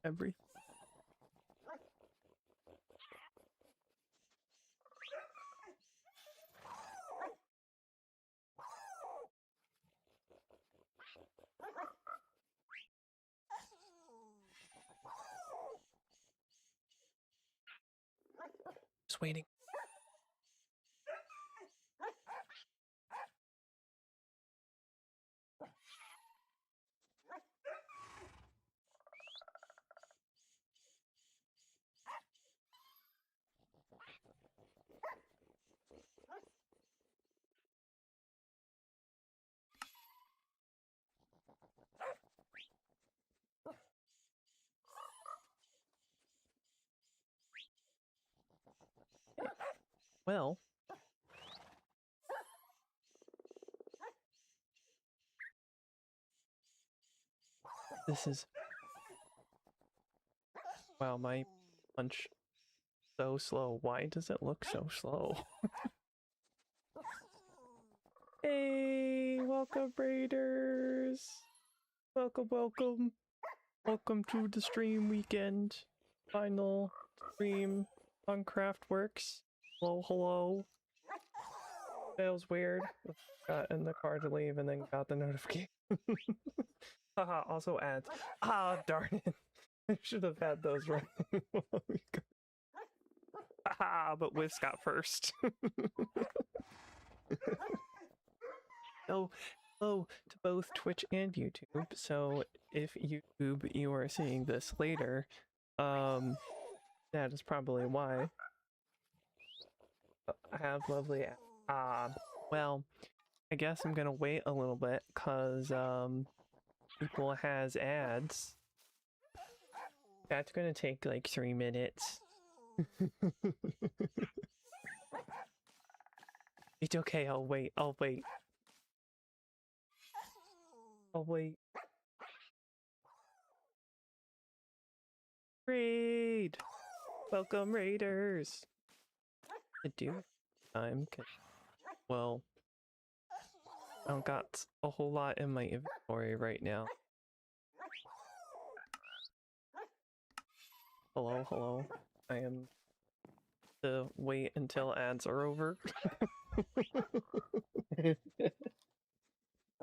Every. Just waiting. Well, this is... Wow, my punch so slow. Why does it look so slow? Hey, welcome Raiders! Welcome, welcome. Welcome to the stream weekend. Final stream on CraftWorks. Hello, hello. Feels weird. Got in the car to leave and then got the notification. Haha, also ads. Ah, darn it. I should have had those right. Haha, but Whiffs got first. So, hello to both Twitch and YouTube. So, if YouTube you are seeing this later, that is probably why. I have lovely. Well, I guess I'm gonna wait a little bit because people has ads. That's gonna take like 3 minutes. It's okay. I'll wait. I'll wait. I'll wait. Raid! Welcome, Raiders! I do time, well, I don't got a whole lot in my inventory right now. hello. I am to wait until ads are over.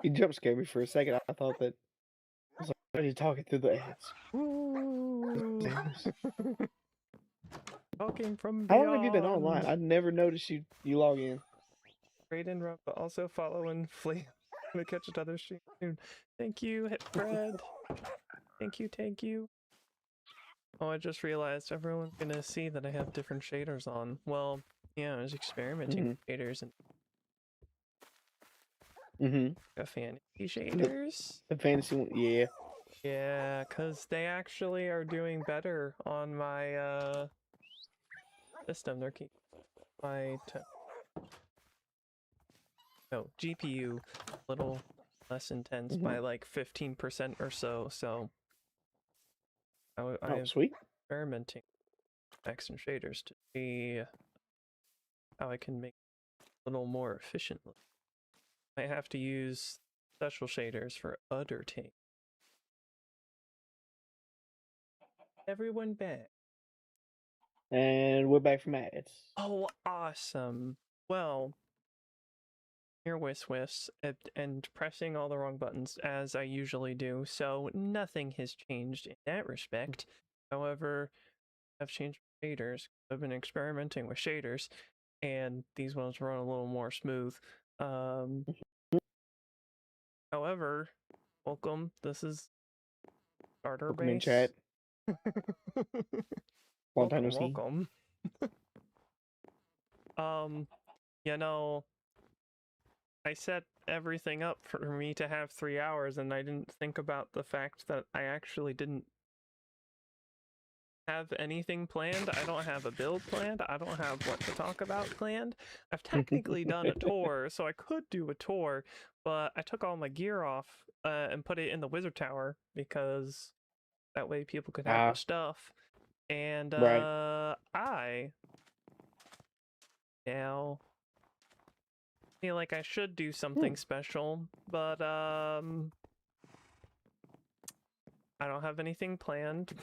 You jump scared me for a second. I thought that I was like, "Are you talking through the ads?" Ooh. Talking from How beyond. long have you been online? I never noticed you log in. Great interrupt, but also follow and flee. I'm gonna catch another stream soon. Thank you, Hit Fred. Thank you. Oh, I just realized everyone's gonna see that I have different shaders on. Well, yeah, I was experimenting with shaders and fantasy shaders. The fantasy one, yeah. Yeah, because they actually are doing better on my system. They're keeping my GPU a little less intense by like 15% or so. So I'm Sweet. experimenting with X and shaders to see how I can make it a little more efficiently. I have to use special shaders for other things. Everyone back. And we're back from ads. Oh, awesome. Well, here Wiswis and pressing all the wrong buttons as I usually do, so nothing has changed in that respect. However, I've changed shaders. I've been experimenting with shaders, and these ones run a little more smooth. However, welcome. This is starter Welcome in base. chat. Long time no see. Welcome. You know, I set everything up for me to have 3 hours, and I didn't think about the fact that I actually didn't have anything planned. I don't have a build planned. I don't have what to talk about planned. I've technically done a tour, so I could do a tour, but I took all my gear off and put it in the wizard tower because that way people could have the stuff. And Right. I now feel like I should do something special, but I don't have anything planned.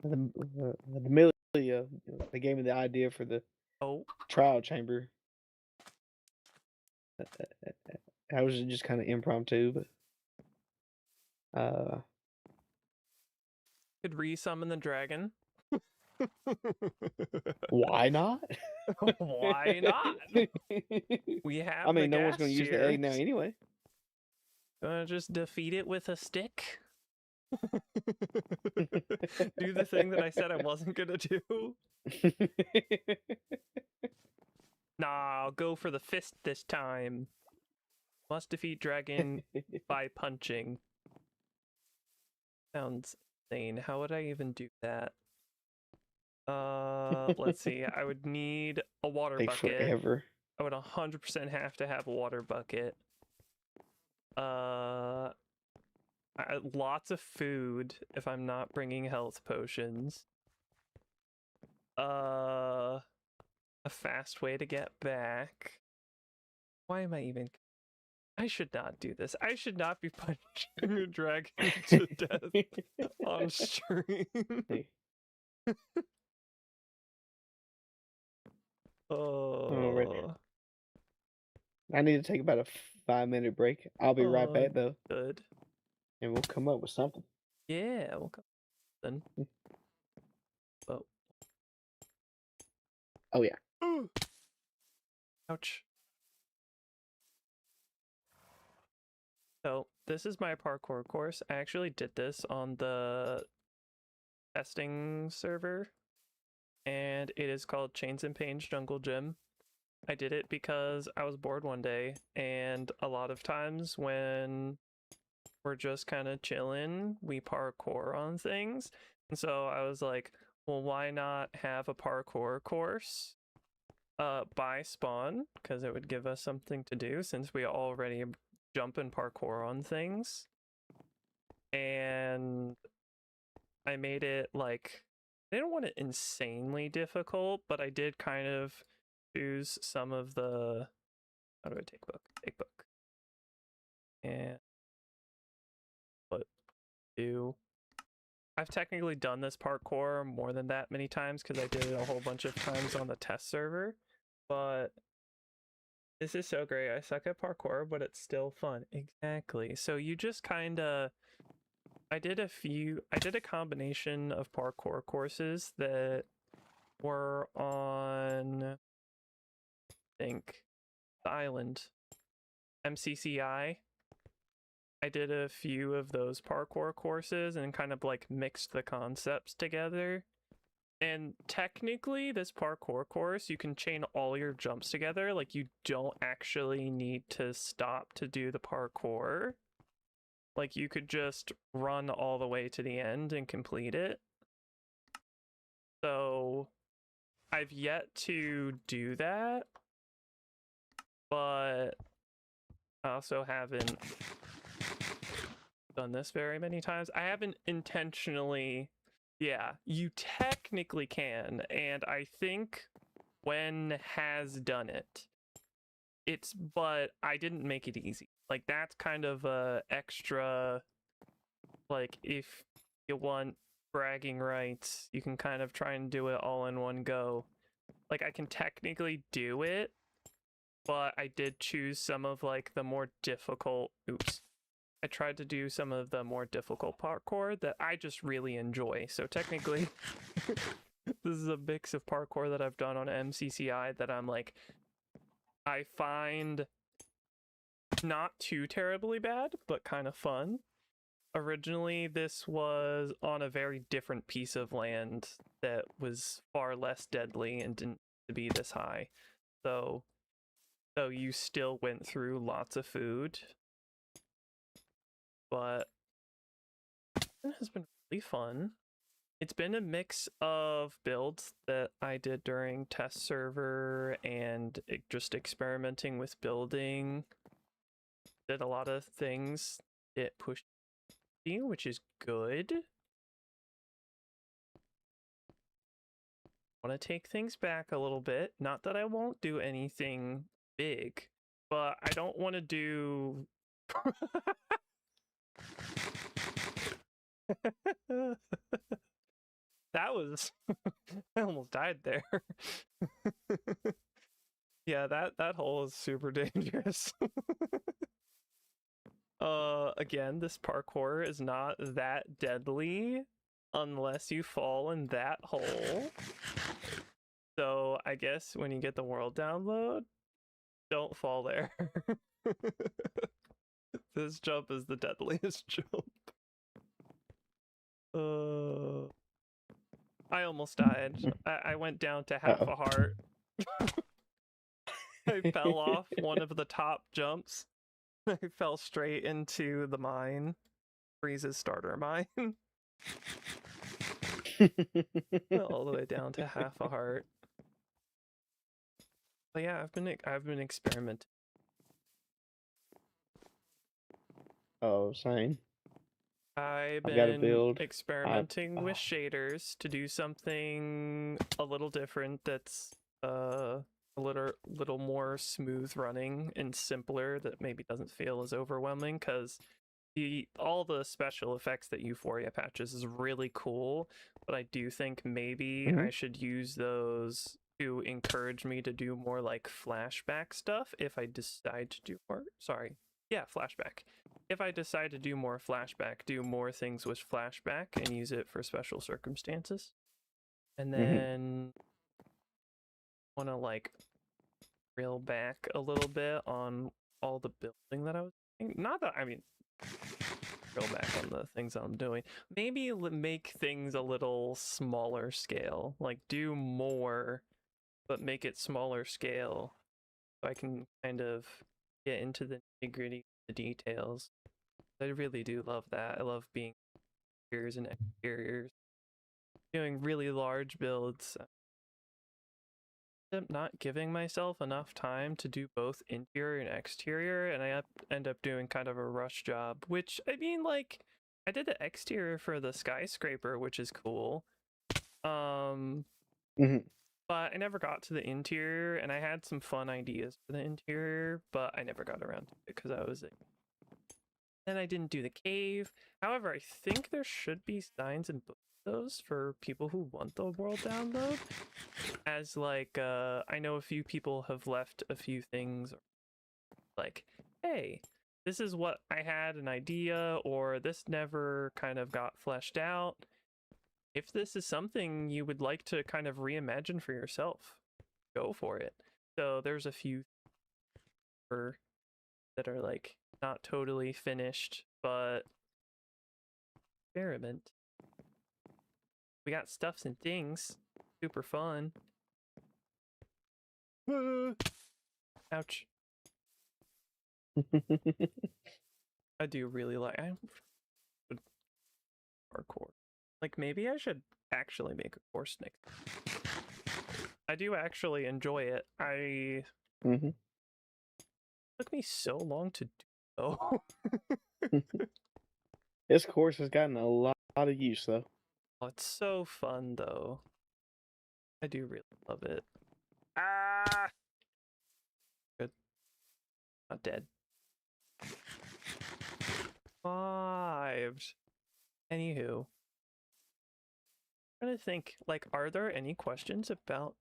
They gave me the idea for the trial chamber. I was just kind of impromptu, but could re-summon the dragon. Why not? Why not? We have. I mean, no one's going to use the egg now anyway. Gonna just defeat it with a stick. Do the thing that I said I wasn't gonna do. Nah, I'll go for the fist this time. Must defeat dragon by punching. Sounds insane. How would I even do that? Let's see. I would need a water bucket. Forever. I would 100% have to have a water bucket. Lots of food if I'm not bringing health potions. A fast way to get back. Why am I even... I should not do this. I should not be punching a dragon to death on stream. Right. I need to take about a 5-minute break. I'll be right back though. Good. And we'll come up with something. Yeah, we'll come then. Oh. Oh yeah. Ouch. So, this is my parkour course. I actually did this on the testing server, and it is called Chains and Pains Jungle Gym. I did it because I was bored one day, and a lot of times when we're just kind of chilling, we parkour on things. And so I was like, well, why not have a parkour course by spawn? Because it would give us something to do since we already jump and parkour on things. And I made it like, I didn't want it insanely difficult, but I did kind of choose some of the, how do I take book? Take book. And what do? I've technically done this parkour more than that many times because I did it a whole bunch of times on the test server, but this is so great. I suck at parkour, but it's still fun. Exactly. So you just kind of, I did a combination of parkour courses that were on, I think, the island, MCCI. I did a few of those parkour courses and kind of like mixed the concepts together. And technically, this parkour course, you can chain all your jumps together. Like, you don't actually need to stop to do the parkour. Like, you could just run all the way to the end and complete it. So, I've yet to do that, but I also haven't done this very many times. I haven't intentionally. Yeah, you technically can, and I think when has done it. But I didn't make it easy. Like, that's kind of a extra, like, if you want bragging rights, you can kind of try and do it all in one go. Like, I can technically do it, but I did choose some of like the more difficult, I tried to do some of the more difficult parkour that I just really enjoy. So technically, this is a mix of parkour that I've done on MCCI that I'm like, I find not too terribly bad, but kind of fun. Originally, this was on a very different piece of land that was far less deadly and didn't to be this high. So you still went through lots of food, but it has been really fun. It's been a mix of builds that I did during test server and just experimenting with building. Did a lot of things it pushed me, which is good. Want to take things back a little bit. Not that I won't do anything big, but I don't want to do. That was I almost died there. Yeah, that hole is super dangerous. Again, this parkour is not that deadly unless you fall in that hole. So I guess when you get the world download, don't fall there. This jump is the deadliest jump. I almost died. I went down to half a heart. I fell off one of the top jumps. I fell straight into the mine. Freeze's starter mine. All the way down to half a heart. But yeah, I've been experimenting. Oh, same. I've gotta been build. experimenting with shaders to do something a little different that's a little more smooth running and simpler that maybe doesn't feel as overwhelming, because all the special effects that Euphoria patches is really cool, but I do think maybe I should use those to encourage me to do more like flashback stuff if I decide to do more. Flashback. If I decide to do more flashback, do more things with flashback and use it for special circumstances. And then want to like reel back a little bit on all the building that I was doing. Not that, I mean, reel back on the things I'm doing. Maybe make things a little smaller scale. Like do more, but make it smaller scale. So I can kind of get into the nitty-gritty, the details. I really do love that. I love being interiors and exteriors. Doing really large builds. I'm not giving myself enough time to do both interior and exterior, and I end up doing kind of a rush job, which, I mean, like, I did the exterior for the skyscraper, which is cool. But I never got to the interior, and I had some fun ideas for the interior, but I never got around to it because I was Then I didn't do the cave. However, I think there should be signs in both of those for people who want the world download. As like, I know a few people have left a few things like, hey, this is what I had an idea, or this never kind of got fleshed out. If this is something you would like to kind of reimagine for yourself, go for it. So there's a few that are like not totally finished, but experiment. We got stuffs and things. Super fun. Ouch. I do really like parkour. Like maybe I should actually make a course next. I do actually enjoy it. It took me so long to do. Oh. This course has gotten a lot of use though. Oh, it's so fun though. I do really love it. Ah! Good. Not dead. 5. Anywho. I'm trying to think, like, are there any questions about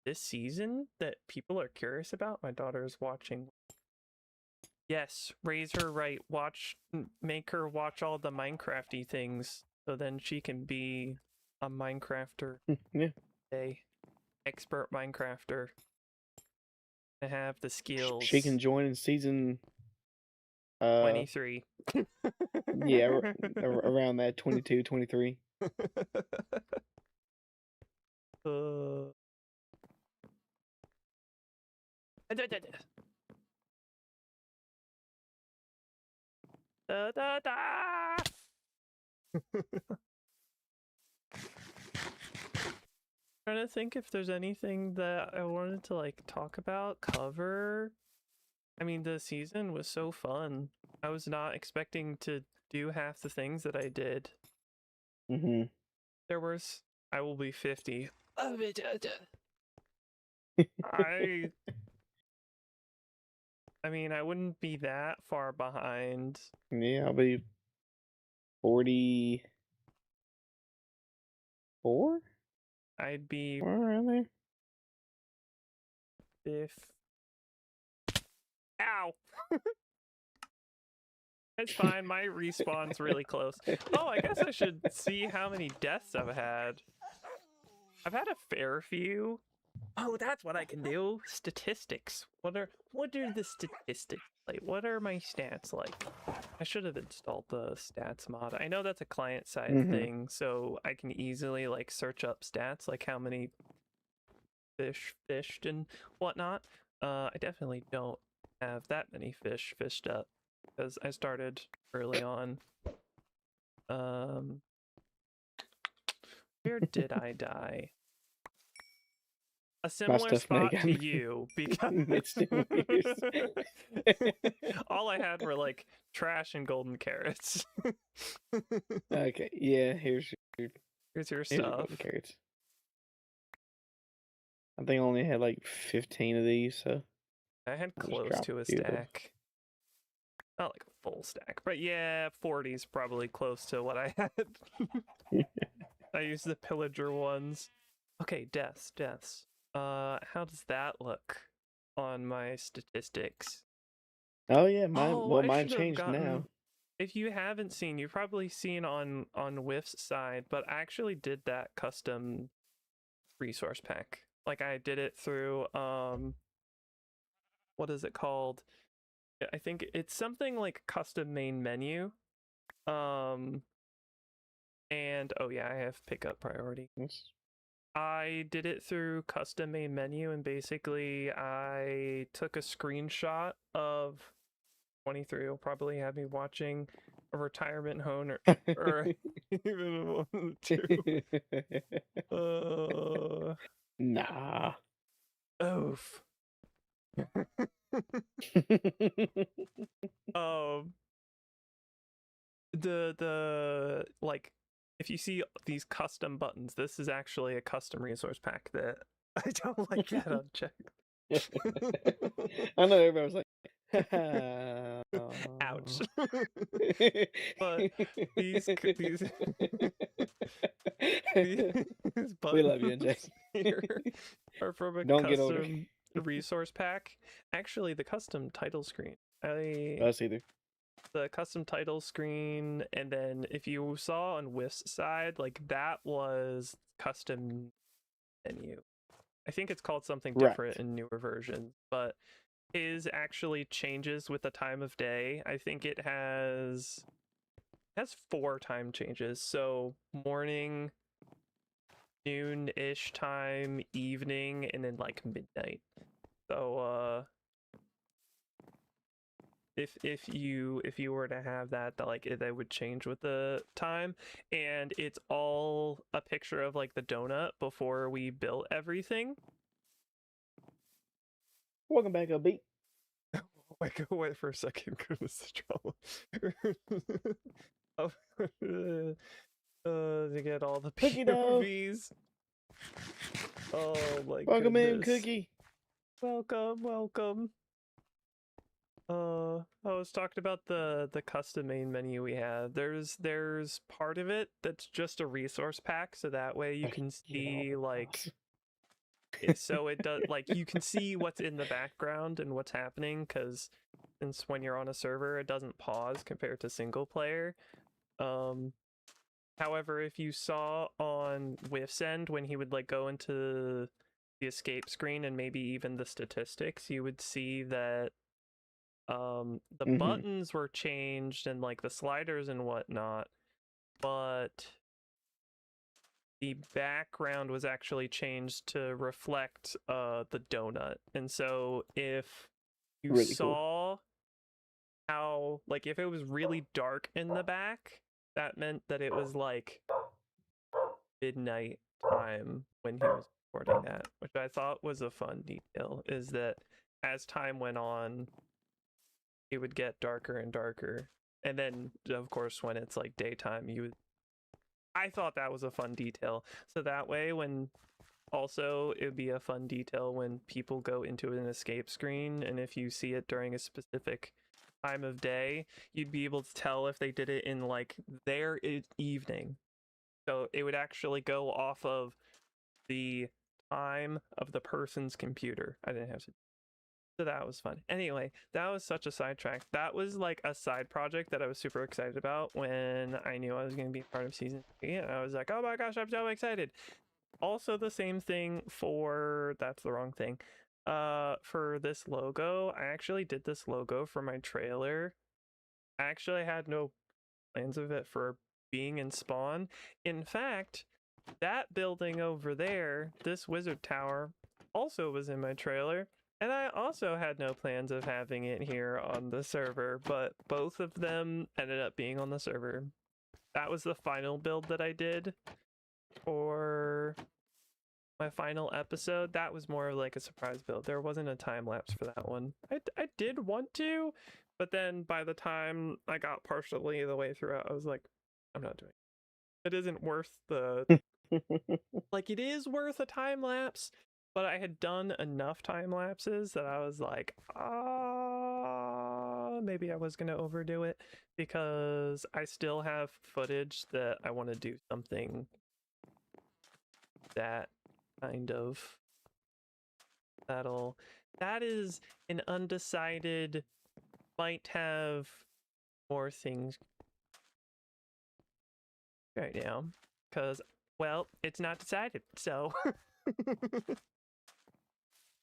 this season that people are curious about? My daughter is watching. Yes, raise her right. Make her watch all the Minecrafty things, so then she can be a Minecrafter. Yeah. Expert Minecrafter. To have the skills. She can join in season 23. Yeah, around that 22, 23. Da, da, da. Trying to think if there's anything that I wanted to like talk about, cover. I mean, the season was so fun. I was not expecting to do half the things that I did. There was, I will be 50. I mean, I wouldn't be that far behind. Yeah, I'll be 44? I'd be around there. Ow! It's fine, my respawn's really close. Oh, I guess I should see how many deaths I've had. I've had a fair few. Oh, that's what I can do. Statistics. What are the statistics like? What are my stats like? I should have installed the stats mod. I know that's a client-side thing, so I can easily like search up stats, like how many fish fished and whatnot. I definitely don't have that many fish fished up because I started early on. Where did I die? A similar spot to you, because all I had were like trash and golden carrots. Okay, yeah, here's your stuff. Carrots. I think I only had like 15 of these, so I had close to a stack. Not like a full stack, but yeah, 40 is probably close to what I had. I used the pillager ones. Okay, deaths. How does that look on my statistics? Oh yeah, mine changed now. If you haven't seen, you've probably seen on Whiff's side, but I actually did that custom resource pack. Like I did it through what is it called? I think it's something like custom main menu. And oh yeah, I have pickup priority. Yes. I did it through custom main menu, and basically I took a screenshot of 23 will probably have me watching a retirement home or even one or two. Nah. Oof. The like if you see these custom buttons, this is actually a custom resource pack that I don't like that unchecked. I know everybody was like Ouch. But these these these We love you, NJ. buttons here are from a Don't get older. custom resource pack. Actually, the custom title screen. Us either. The custom title screen, and then if you saw on Wis's side, like that was custom menu. I think it's called something different Right. in newer versions, but his actually changes with the time of day. I think it has 4 time changes. So morning, noon-ish time, evening, and then like midnight. So if you were to have that like that would change with the time, and it's all a picture of like the donut before we built everything. Welcome back, Beat. Wait, wait for a second. Goodness, the trouble. To get all the Cookie dough. POVs. Oh my Welcome goodness. in, Cookie. Welcome. I was talking about the custom main menu we have. There's part of it that's just a resource pack, so that way you can see like so it does like you can see what's in the background and what's happening, because since when you're on a server it doesn't pause compared to single player. However, if you saw on Whiff's end when he would like go into the escape screen and maybe even the statistics, you would see that the buttons were changed and like the sliders and whatnot, but the background was actually changed to reflect the donut. And so if you Really saw how like if it was really dark in the back, that meant that it was like midnight time when he was recording that, which I thought was a fun detail, is that as time went on it would get darker and darker, and then of course when it's like daytime I thought that was a fun detail, so that way when also it would be a fun detail when people go into an escape screen, and if you see it during a specific time of day, you'd be able to tell if they did it in like their evening. So it would actually go off of the time of the person's computer. I didn't have to. So that was fun. Anyway, that was such a sidetrack. That was like a side project that I was super excited about when I knew I was going to be part of season 3. And I was like, oh my gosh, I'm so excited. Also, the same thing for that's the wrong thing. For this logo, I actually did this logo for my trailer. I actually had no plans of it for being in Spawn. In fact, that building over there, this wizard tower, also was in my trailer, and I also had no plans of having it here on the server, but both of them ended up being on the server. That was the final build that I did for my final episode. That was more like a surprise build. There wasn't a time lapse for that one. I did want to, but then by the time I got partially the way through it, I was like, I'm not doing it. It isn't worth the like it is worth a time lapse, but I had done enough time lapses that I was like, maybe I was gonna overdo it, because I still have footage that I want to do something that kind of that is an undecided, might have more things right now, because well, it's not decided. So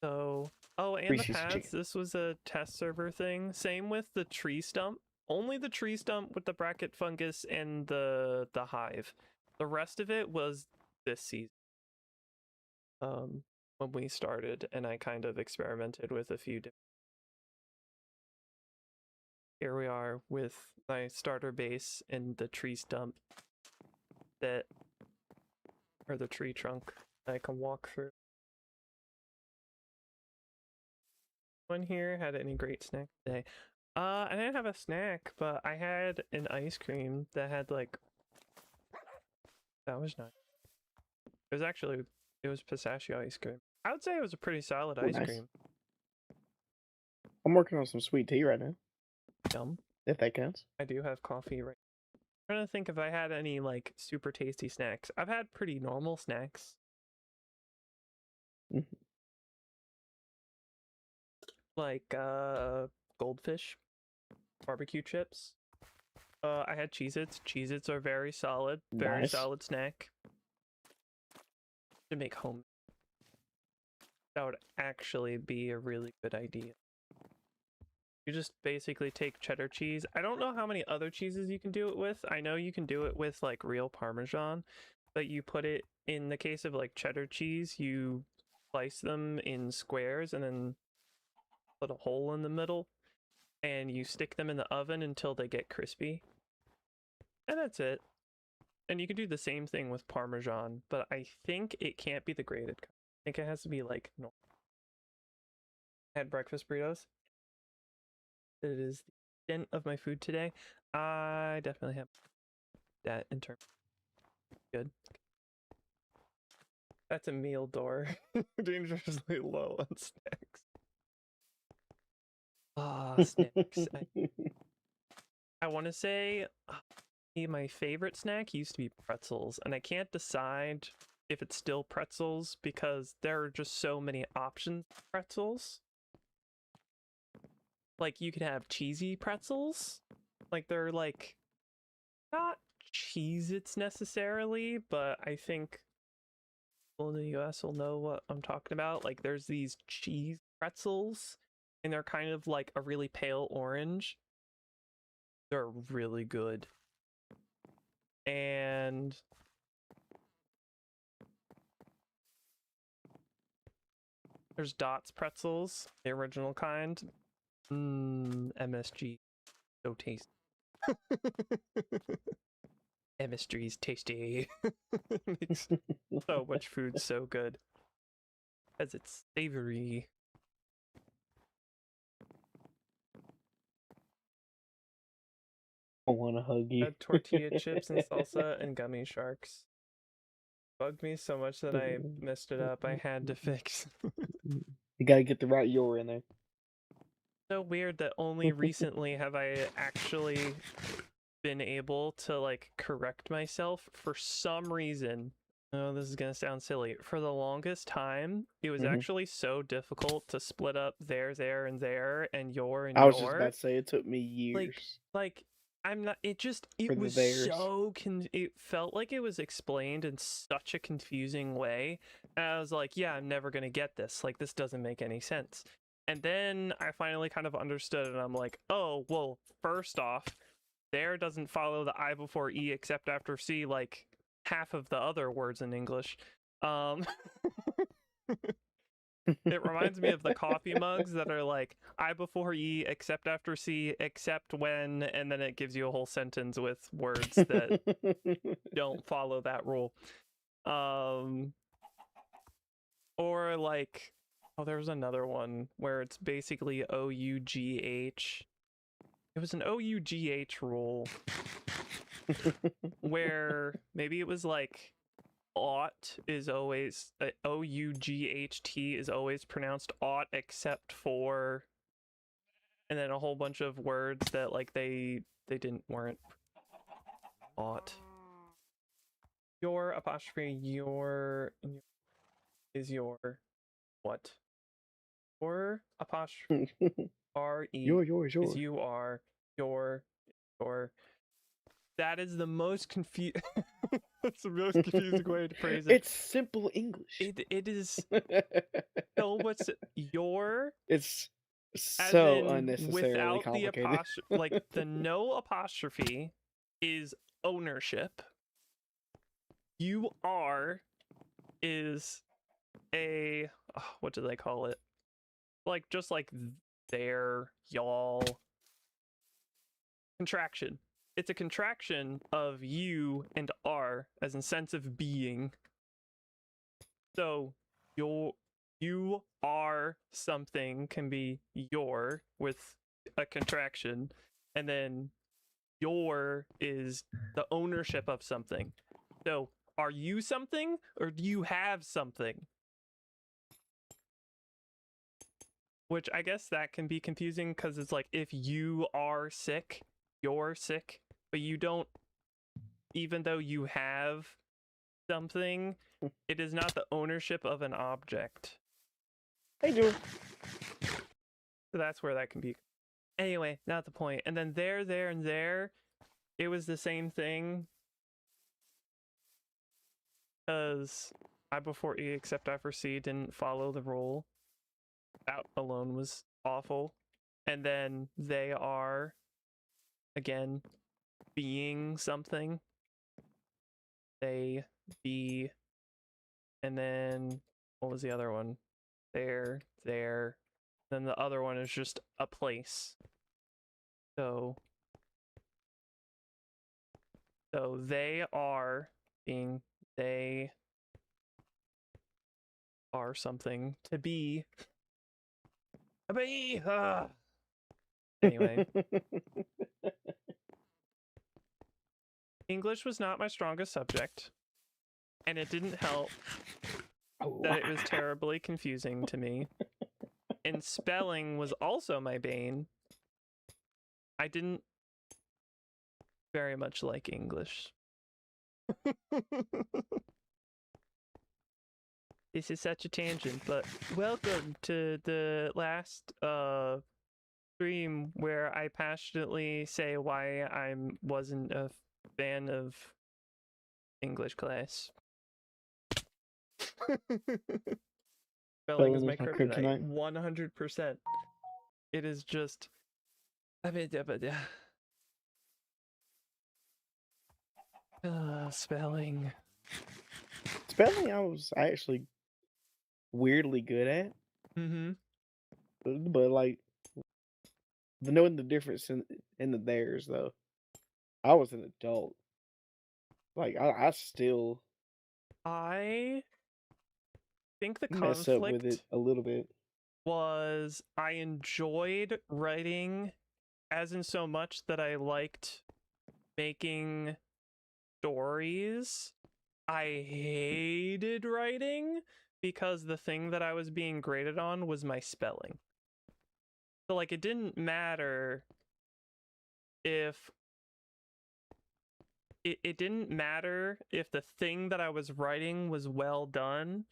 so oh, and the paths, this was a test server thing. Same with the tree stump. Only the tree stump with the bracket fungus and the hive. The rest of it was this season. When we started, and I kind of experimented with a few different. Here we are with my starter base and the tree stump that, or the tree trunk I can walk through. One here had any great snack today? I didn't have a snack, but I had an ice cream that had like, that was nice. It was pistachio ice cream. I would say it was a pretty solid ice cream. I'm working on some sweet tea right now. Yum. If that counts. I do have coffee right. I'm trying to think if I had any like super tasty snacks. I've had pretty normal snacks. Mhm. Like goldfish, barbecue chips. I had Cheez-Its. Cheez-Its are very solid Nice. snack. To make home. That would actually be a really good idea. You just basically take cheddar cheese. I don't know how many other cheeses you can do it with. I know you can do it with like real Parmesan, but you put it in the case of like cheddar cheese, you slice them in squares and then put a hole in the middle and you stick them in the oven until they get crispy. And that's it. And you can do the same thing with Parmesan, but I think it can't be the grated kind. I think it has to be like normal. I had breakfast burritos. It is the extent of my food today. I definitely have that in terms of good. That's a meal door. Dangerously low on snacks. Ah, snacks. I want to say my favorite snack used to be pretzels, and I can't decide if it's still pretzels because there are just so many options for pretzels. Like you could have cheesy pretzels. Like they're like not Cheez-Its necessarily, but I think people in the US will know what I'm talking about. Like there's these cheese pretzels and they're kind of like a really pale orange. They're really good. And there's Dots pretzels, the original kind. MSG, so tasty. MSG is tasty. Makes so much food so good. Because it's savory. I want to hug you. Tortilla chips and salsa and gummy sharks. Bugged me so much that I messed it up. I had to fix. You gotta get the right your in there. So weird that only recently have I actually been able to like correct myself for some reason. Oh, this is gonna sound silly. For the longest time, it was actually so difficult to split up there, and there, and your and I was your. just about to say it took me years. Like I'm not. It just. It For the was theirs. so. It felt like it was explained in such a confusing way. And I was like, yeah, I'm never gonna get this. Like this doesn't make any sense. And then I finally kind of understood, and I'm like, oh well. First off, there doesn't follow the I before E except after C, like half of the other words in English. It reminds me of the coffee mugs that are like I before E except after C except when, and then it gives you a whole sentence with words that don't follow that rule. Or like, oh, there's another one where it's basically OUGH. It was an OUGH rule where maybe it was like ought is always OUGHT is always pronounced ought except for, and then a whole bunch of words that like they weren't ought. Your apostrophe your is your what? Your apostrophe R E your. is you are your. That is the most confusing. That's the most confusing way to phrase it. It's simple English. It is so much your. It's so unnecessarily without complicated. The apostrophe, like the no apostrophe is ownership. You are is a what do they call it? Like just like there, y'all. Contraction. It's a contraction of you and are as in sense of being. So you are something can be your with a contraction, and then your is the ownership of something. So are you something or do you have something? which I guess that can be confusing because it's like if you are sick, you're sick, but you don't, even though you have something, it is not the ownership of an object. Hey, Julie. So that's where that can be. Anyway, not the point. And then there, and there, it was the same thing. Because I before E except I foresee didn't follow the rule. That alone was awful. And then they are, again, being something. They be, and then what was the other one? There. Then the other one is just a place. So they are being, they are something to be. Anyway, English was not my strongest subject, and it didn't help that it was terribly confusing to me. And spelling was also my bane. I didn't very much like English. This is such a tangent, but welcome to the last stream where I passionately say why I wasn't a fan of English class. Spelling is my kryptonite. 100%. It is just. Spelling. Spelling, I was actually weirdly good at. Mm-hmm. But like, knowing the difference in the theirs though, I was an adult. Like I still I think the mess up with it conflict a little bit. was I enjoyed writing as in so much that I liked making stories. I hated writing because the thing that I was being graded on was my spelling. So like it didn't matter if it didn't matter if the thing that I was writing was well done.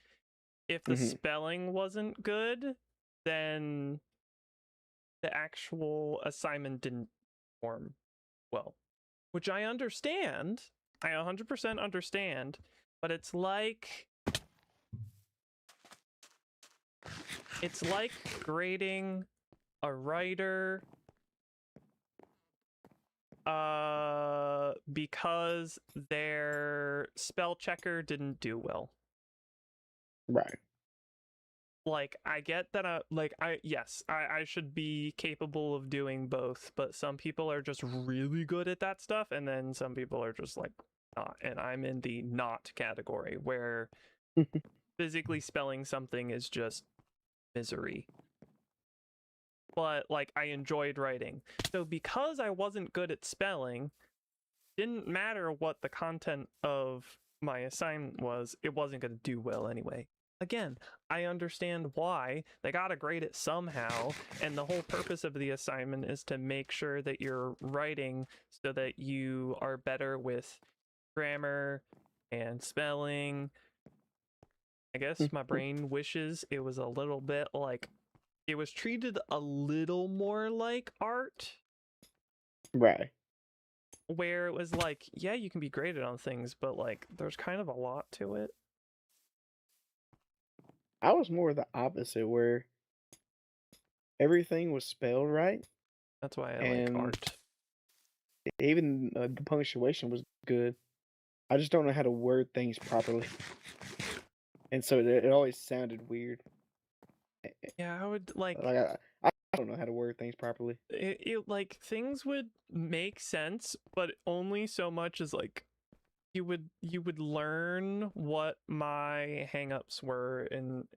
If the spelling wasn't good, then the actual assignment didn't perform well, which I understand. I 100% understand, but it's like grading a writer because their spell checker didn't do well. Right. Like I get that I should be capable of doing both, but some people are just really good at that stuff and then some people are just like not, and I'm in the not category where physically spelling something is just misery. But like I enjoyed writing. So because I wasn't good at spelling, didn't matter what the content of my assignment was, it wasn't going to do well anyway. Again, I understand why. They gotta grade it somehow, and the whole purpose of the assignment is to make sure that you're writing so that you are better with grammar and spelling. I guess my brain wishes it was a little bit like, it was treated a little more like art. Right. Where it was like, yeah, you can be graded on things, but like, there's kind of a lot to it. I was more the opposite, where everything was spelled right. That's why I like art. Even the punctuation was good. I just don't know how to word things properly, and so it always sounded weird. Yeah, I would like I don't know how to word things properly. it like things would make sense, but only so much as like you would learn what my hangups were in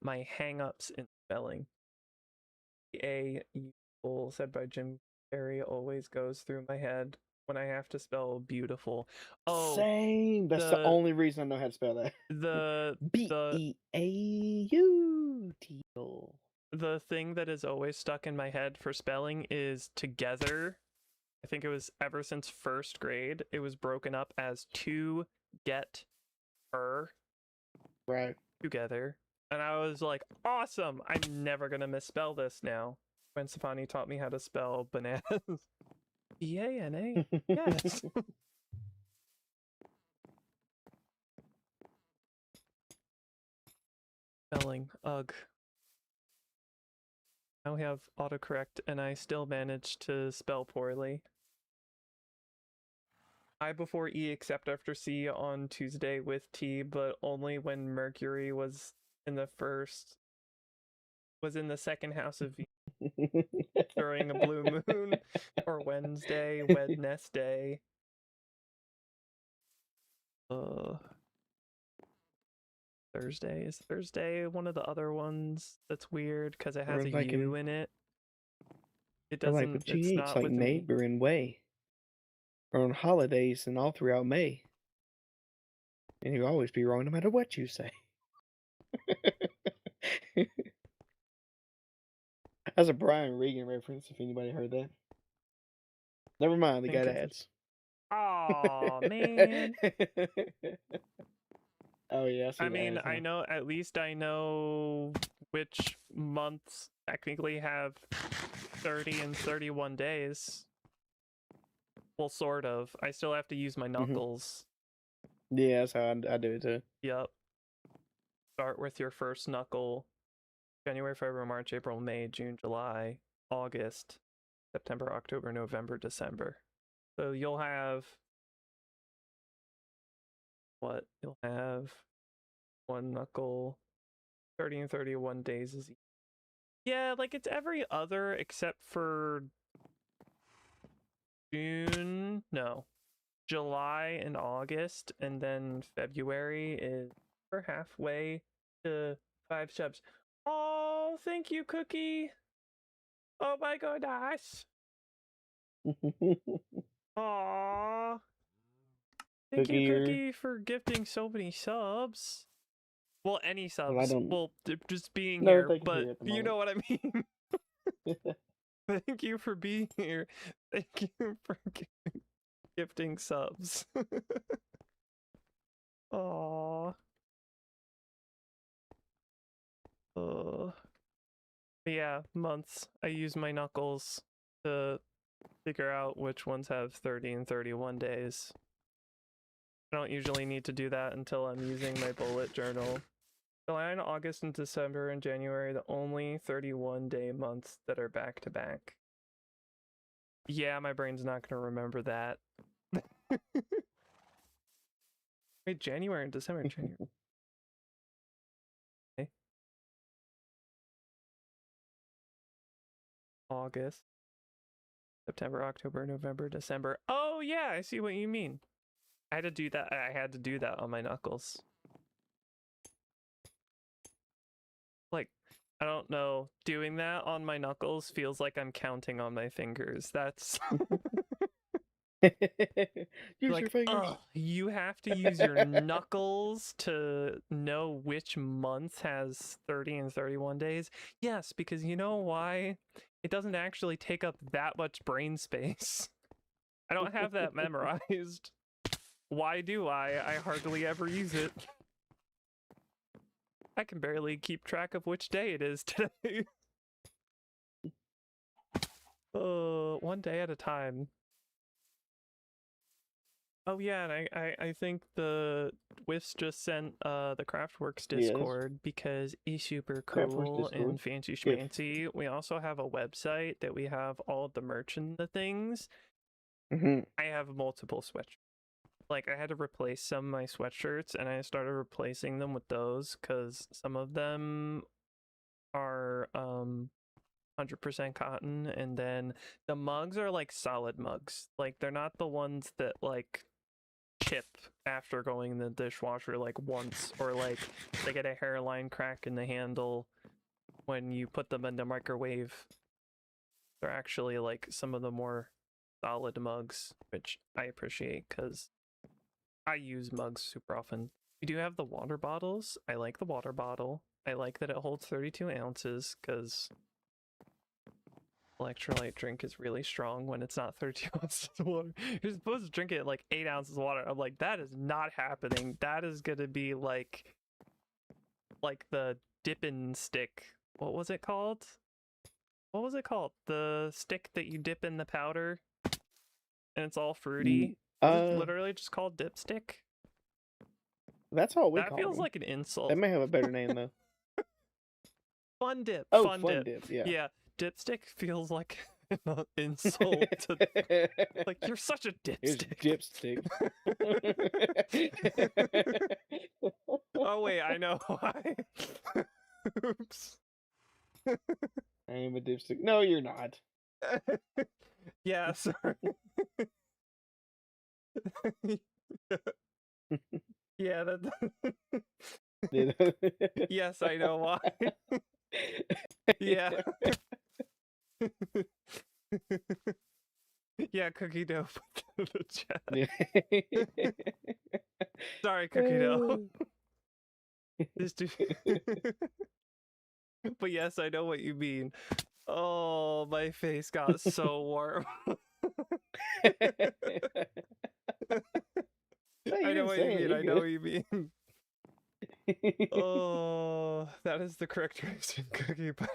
my hangups in spelling. A useful said by Jim Carrey always goes through my head when I have to spell beautiful. Oh, same. That's the only reason I know how to spell that. The BEAUTIFUL. the thing that is always stuck in my head for spelling is together. I think it was ever since first grade, it was broken up as to get her Right. together. And I was like, awesome! I'm never gonna misspell this now. When Stefani taught me how to spell bananas. B-A-N-A? Yes. Spelling. Ugh. Now we have autocorrect and I still manage to spell poorly. I before E except after C on Tuesday with T, but only when Mercury was in the second house of V during a blue moon, or Wednesday, Wednesday. Thursday. Is Thursday one of the other ones that's weird because it has Or a like U in it? It or like doesn't, with it's GH, not like with an E. neighbor and way. Or on holidays and all throughout May. And you'll always be wrong no matter what you say. That's a Brian Regan reference, if anybody heard that. Never mind, the guy ads. Oh man. Oh yeah, I mean, ads, huh? I know, at least I know which months technically have 30 and 31 days. Well, sort of. I still have to use my knuckles. Yeah, that's how I do it too. Yep. Start with your first knuckle. January, February, March, April, May, June, July, August, September, October, November, December. So you'll have what? You'll have one knuckle, 30 and 31 days is yeah, like it's every other except for June, no, July and August, and then February is we're halfway to 5 steps. Oh, thank you, Cookie. Oh my goodness. Aww. Thank you, Cookie, for gifting so many subs. Well, any Well, I subs. don't. Well, just being No, here, they can but hear at the you moment. know what I mean. Thank you for being here. Thank you for gifting subs. Aww. Yeah, months. I use my knuckles to figure out which ones have 30 and 31 days. I don't usually need to do that until I'm using my bullet journal. July and August and December and January are the only 31-day months that are back to back. Yeah, my brain's not going to remember that. Wait, January and December. January. Okay. August, September, October, November, December. Oh yeah, I see what you mean. I had to do that. I had to do that on my knuckles. Like, I don't know. Doing that on my knuckles feels like I'm counting on my fingers. That's Use like, your fingers. You have to use your knuckles to know which month has 30 and 31 days. Yes, because you know why? It doesn't actually take up that much brain space. I don't have that memorized. Why do I? I hardly ever use it. I can barely keep track of which day it is today. One day at a time. Oh yeah, and I think the Wisp just sent the CraftWorks Discord because he's super CraftWorks cool Discord. and fancy Yes. schmancy. We also have a website that we have all the merch and the things. I have multiple sweatshirts. Like I had to replace some of my sweatshirts and I started replacing them with those because some of them are 100% cotton, and then the mugs are like solid mugs. Like they're not the ones that like chip after going in the dishwasher like once, or like they get a hairline crack in the handle when you put them in the microwave. They're actually like some of the more solid mugs, which I appreciate because I use mugs super often. We do have the water bottles. I like the water bottle. I like that it holds 32 ounces because electrolyte drink is really strong when it's not 32 ounces of water. You're supposed to drink it like 8 ounces of water. I'm like, that is not happening. That is gonna be like the dipping stick. What was it called? What was it called? The stick that you dip in the powder and it's all fruity. Is it literally just called dipstick? That's all we That call feels them. like an insult. They may have a better name though. Fun dip. Oh, fun dip. Yeah. Yeah, dipstick feels like an insult to, like, you're such a dipstick. Oh wait, I know why. Oops. I am a dipstick. No, you're not. Yeah, sorry. Yeah, yes, I know why. Yeah. Yeah, cookie dough put the chat. Sorry, cookie dough. Just do. But yes, I know what you mean. Oh, my face got so warm. I know what you mean. I know what you mean. Oh, that is the correct reason, cookie pie.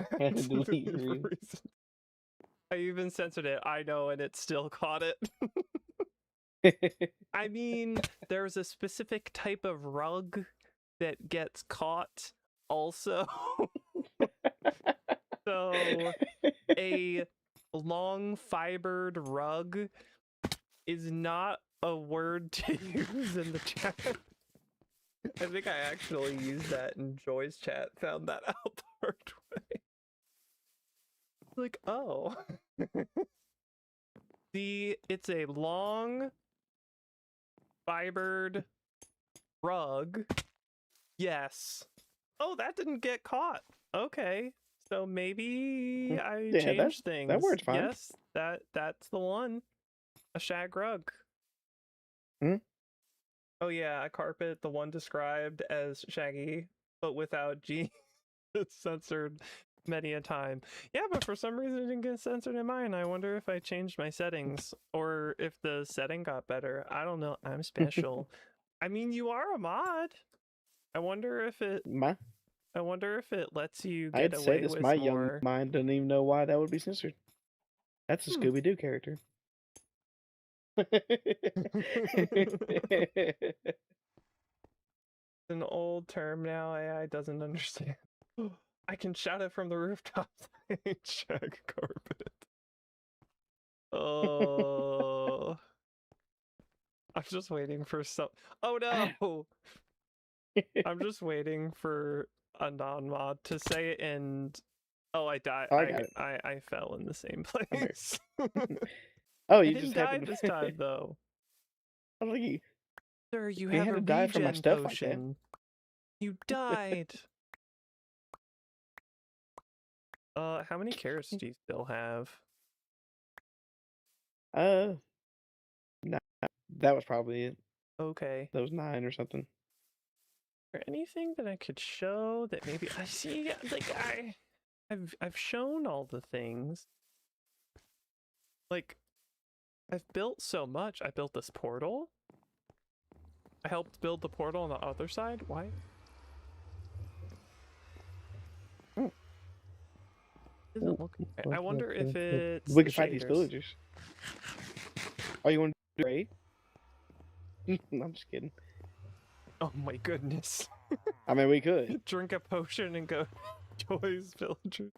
I even censored it. I know, and it still caught it. I mean, there's a specific type of rug that gets caught also. So a long fibered rug is not a word to use in the chat. I think I actually used that in Joy's chat, found that out the hard way. Like, oh. It's a long fibered rug. Yes. Oh, that didn't get caught. Okay. So maybe I changed things. That word's fine. Yes, that's the one. A shag rug. Hmm? Oh yeah, a carpet, the one described as shaggy, but without G. It's censored many a time. Yeah, but for some reason it didn't get censored in mine. I wonder if I changed my settings or if the setting got better. I don't know. I'm special. I mean, you are a mod. I wonder if it lets you get away with my more. Young mind doesn't even know why that would be censored. That's a Scooby-Doo character. It's an old term now. AI doesn't understand. I can shout it from the rooftops. I hate shag carpet. Oh. I'm just waiting for some. Oh no! I'm just waiting for a non-mod to say it, and oh, I died. Oh, I got it. I fell in the same place. Oh, you you didn't just die happened this time though. I was like, Sir, you had have a to die for my regen stuff like potion. that. You died. How many carrots do you still have? No, that was probably it. Okay. That was 9 or something. Is there anything that I could show that maybe I see? Like I've shown all the things. Like I've built so much. I built this portal. I helped build the portal on the other side. Why? Doesn't look. I wonder if it's. We can fight these villagers. Oh, you want to do raid? I'm just kidding. Oh my goodness. I mean, we could drink a potion and go Joy's villager.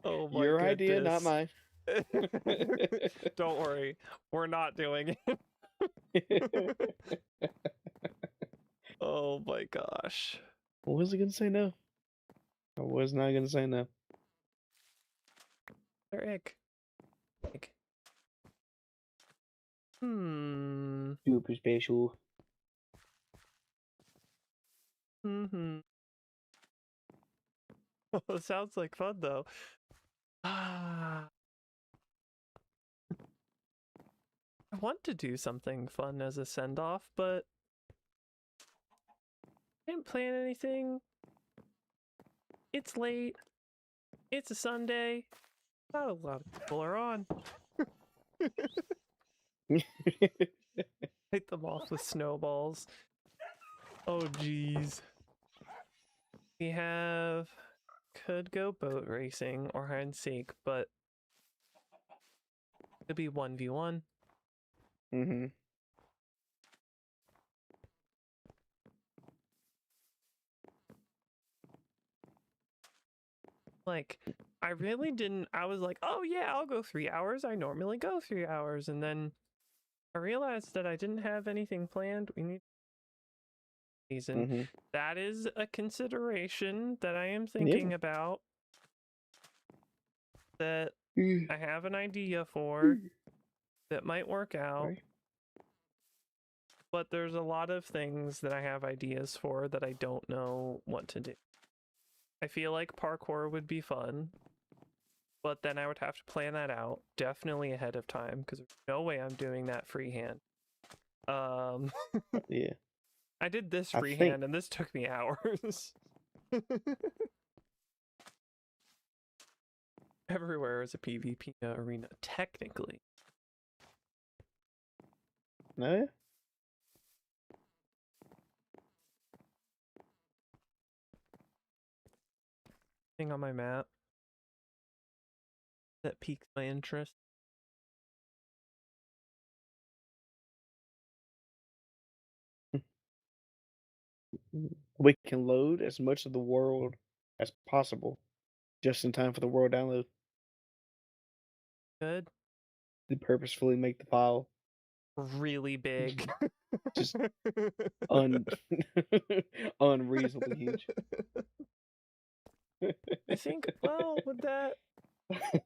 Oh my Your goodness. idea, not mine. Don't worry, we're not doing it. Oh my gosh. I wasn't gonna say no. I was not gonna say no. Egg. Super special. Oh, it sounds like fun though. I want to do something fun as a send-off, but Didn't plan anything. It's late. It's a Sunday. Not a lot of people are on. Hit them off with snowballs. Oh, geez. We have... Could go boat racing or hide and seek, but... Could be 1v1. Mm-hmm. Like, I really didn't... I was like, oh yeah, I'll go 3 hours. I normally go 3 hours. And then I realized that I didn't have anything planned. We need... season. Mm-hmm. That is a consideration that I am thinking about. That I have an idea for. That might work out. Right. But there's a lot of things that I have ideas for that I don't know what to do. I feel like parkour would be fun, but then I would have to plan that out definitely ahead of time because there's no way I'm doing that freehand. Yeah. I did this I freehand think... and this took me hours. Everywhere is a PvP arena, technically. No? Thing on my map that piques my interest. We can load as much of the world as possible just in time for the world download. Good. To purposefully make the file Really big. just unreasonably huge. I think, well, would that...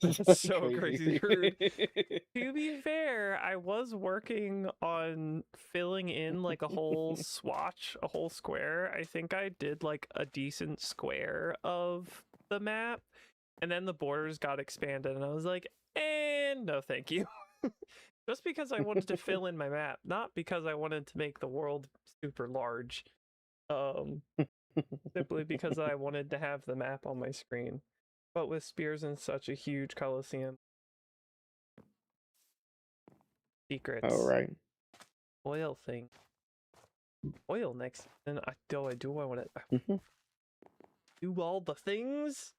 That's so crazy rude. To be fair, I was working on filling in like a whole swatch, a whole square. I think I did like a decent square of the map, and then the borders got expanded, and I was like, and no thank you. Just because I wanted to fill in my map, not because I wanted to make the world super large. Simply because I wanted to have the map on my screen. But with Spears in such a huge coliseum. Secrets. All right. Oil thing. Oil next. And I want to do all the things.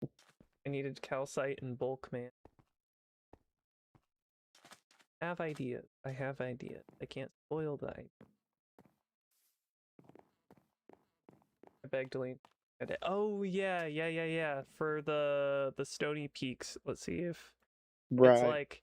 I needed calcite and bulk, man. I have ideas. I can't spoil the idea. I beg to lean. Oh yeah. For the Stony Peaks. Let's see if it's like,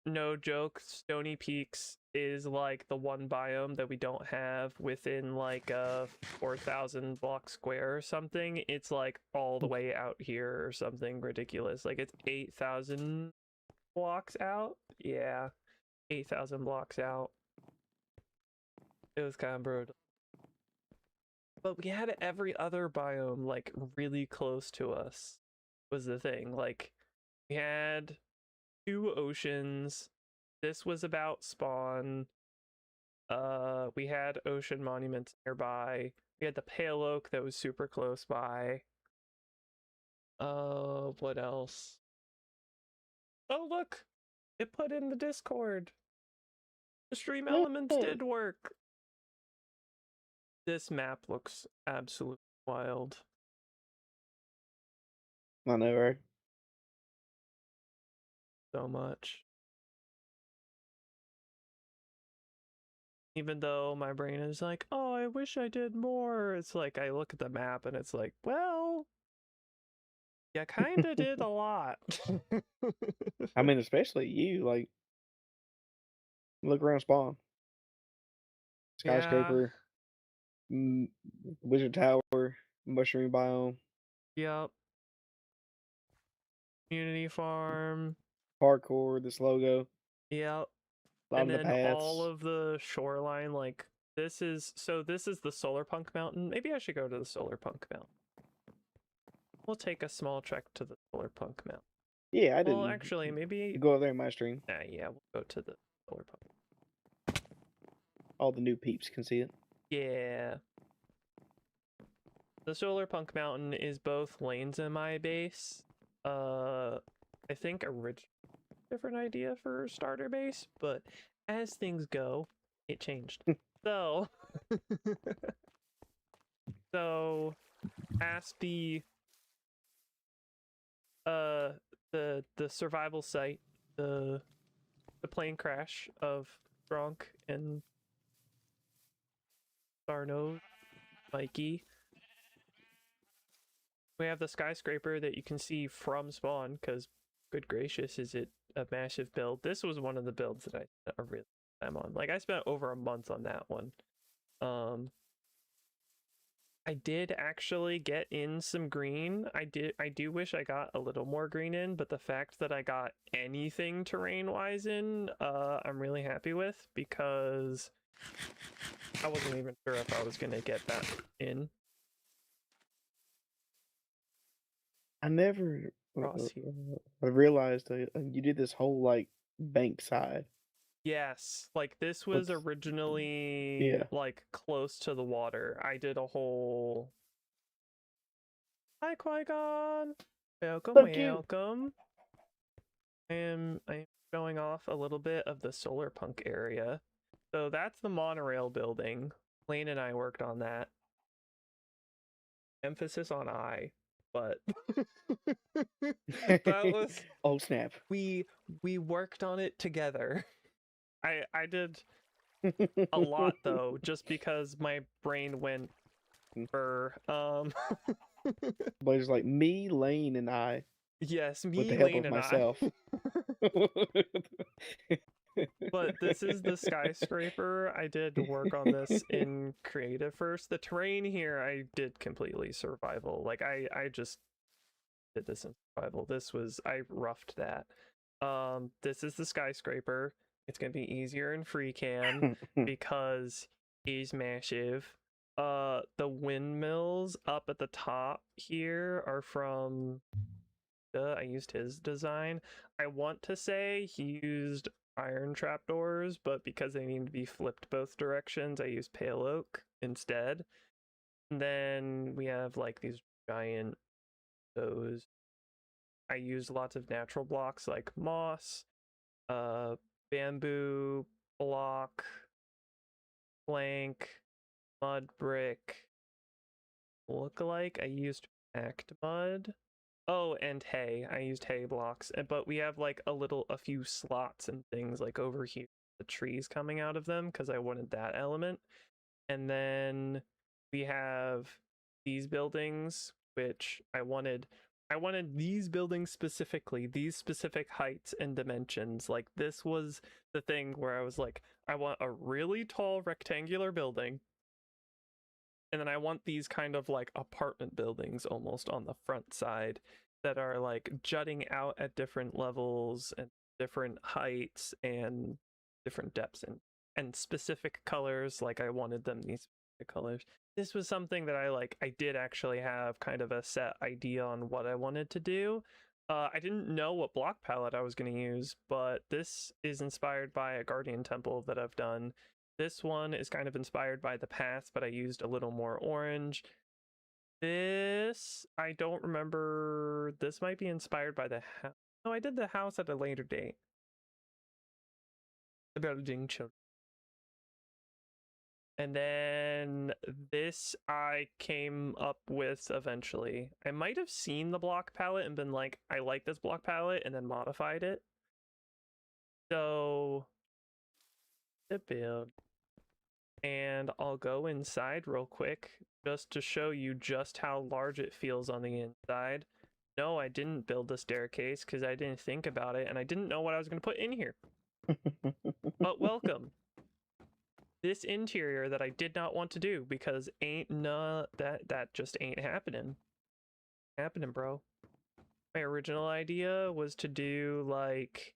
no joke, Stony Peaks is like the one biome that we don't have within like a 4,000 block square or something. It's like all the way out here or something ridiculous. Like it's 8,000 blocks out. Yeah, 8,000 blocks out. It was kind of brutal. But we had every other biome like really close to us was the thing. Like we had 2 oceans. This was about spawn. We had ocean monuments nearby. We had the pale oak that was super close by. What else? Oh look! It put in the Discord. The stream elements did work. This map looks absolutely wild. I know, right? So much. Even though my brain is like, oh, I wish I did more. It's like, I look at the map and it's like, well, you kinda did a lot. I mean, especially you, like, look around spawn. Skyscraper, Wizard Tower, Mushroom Biome. Yep. Community farm. Parkour, this logo. Yep. A lot And of the then paths. all of the shoreline, like, this is the Solar Punk Mountain. Maybe I should go to the Solar Punk Mountain. We'll take a small trek to the Solar Punk Mountain. Yeah, I didn't. Well, actually, maybe... go over there in my stream. Nah, yeah, we'll go to the Solar Punk. All the new peeps can see it. Yeah. the Solar Punk Mountain is both lanes in my base. I think originally different idea for starter base, but as things go, it changed. So, so past uh the survival site, the plane crash of Gronk and Sarno, Mikey. We have the skyscraper that you can see from spawn, because good gracious, is it a massive build. This was one of the builds that I spent a real time on. Like, I spent over a month on that one. I did actually get in some green. I do wish I got a little more green in, but the fact that I got anything terrain-wise in, I'm really happy with, because I wasn't even sure if I was gonna get that in. I never Cross here. I realized you did this whole like bank side. Yes, like this was Looks- originally Yeah. like close to the water. I did a whole. Hi, Qui-Gon. Welcome, So cute. welcome. I'm showing off a little bit of the solar punk area. So that's the monorail building. Lane and I worked on that. Emphasis on I, but that was Oh snap. we worked on it together. I did a lot though, just because my brain went for But it's like me, Lane, and I yes, with the me, help Lane, of and myself. But this is the skyscraper. I did work on this in creative first. The terrain here I did completely survival. Like I just did this in survival. This was I roughed that. This is the skyscraper. It's gonna be easier in free can because he's massive. The windmills up at the top here are from I used his design. I want to say he used iron trapdoors, but because they need to be flipped both directions, I used pale oak instead. And then we have like these giant those. I used lots of natural blocks like moss, bamboo block, plank, mud brick, look-alike. I used packed mud. Oh, and hay. I used hay blocks. But we have like a few slots and things like over here, the trees coming out of them, because I wanted that element. And then we have these buildings, which I wanted these buildings specifically, these specific heights and dimensions. Like this was the thing where I was like, I want a really tall rectangular building. And then I want these kind of like apartment buildings almost on the front side that are like jutting out at different levels and different heights and different depths and specific colors. Like I wanted them these specific colors. This was something that I did actually have kind of a set idea on what I wanted to do. I didn't know what block palette I was going to use, but this is inspired by a Guardian Temple that I've done. This one is kind of inspired by the path, but I used a little more orange. This, I don't remember. This might be inspired by the house. No, I did the house at a later date. The building children. And then this I came up with eventually. I might have seen the block palette and been like, I like this block palette, and then modified it. So, the build. And I'll go inside real quick just to show you just how large it feels on the inside. No, I didn't build the staircase because I didn't think about it and I didn't know what I was going to put in here. But welcome. This interior that I did not want to do because that just ain't happening. Happening, bro. My original idea was to do like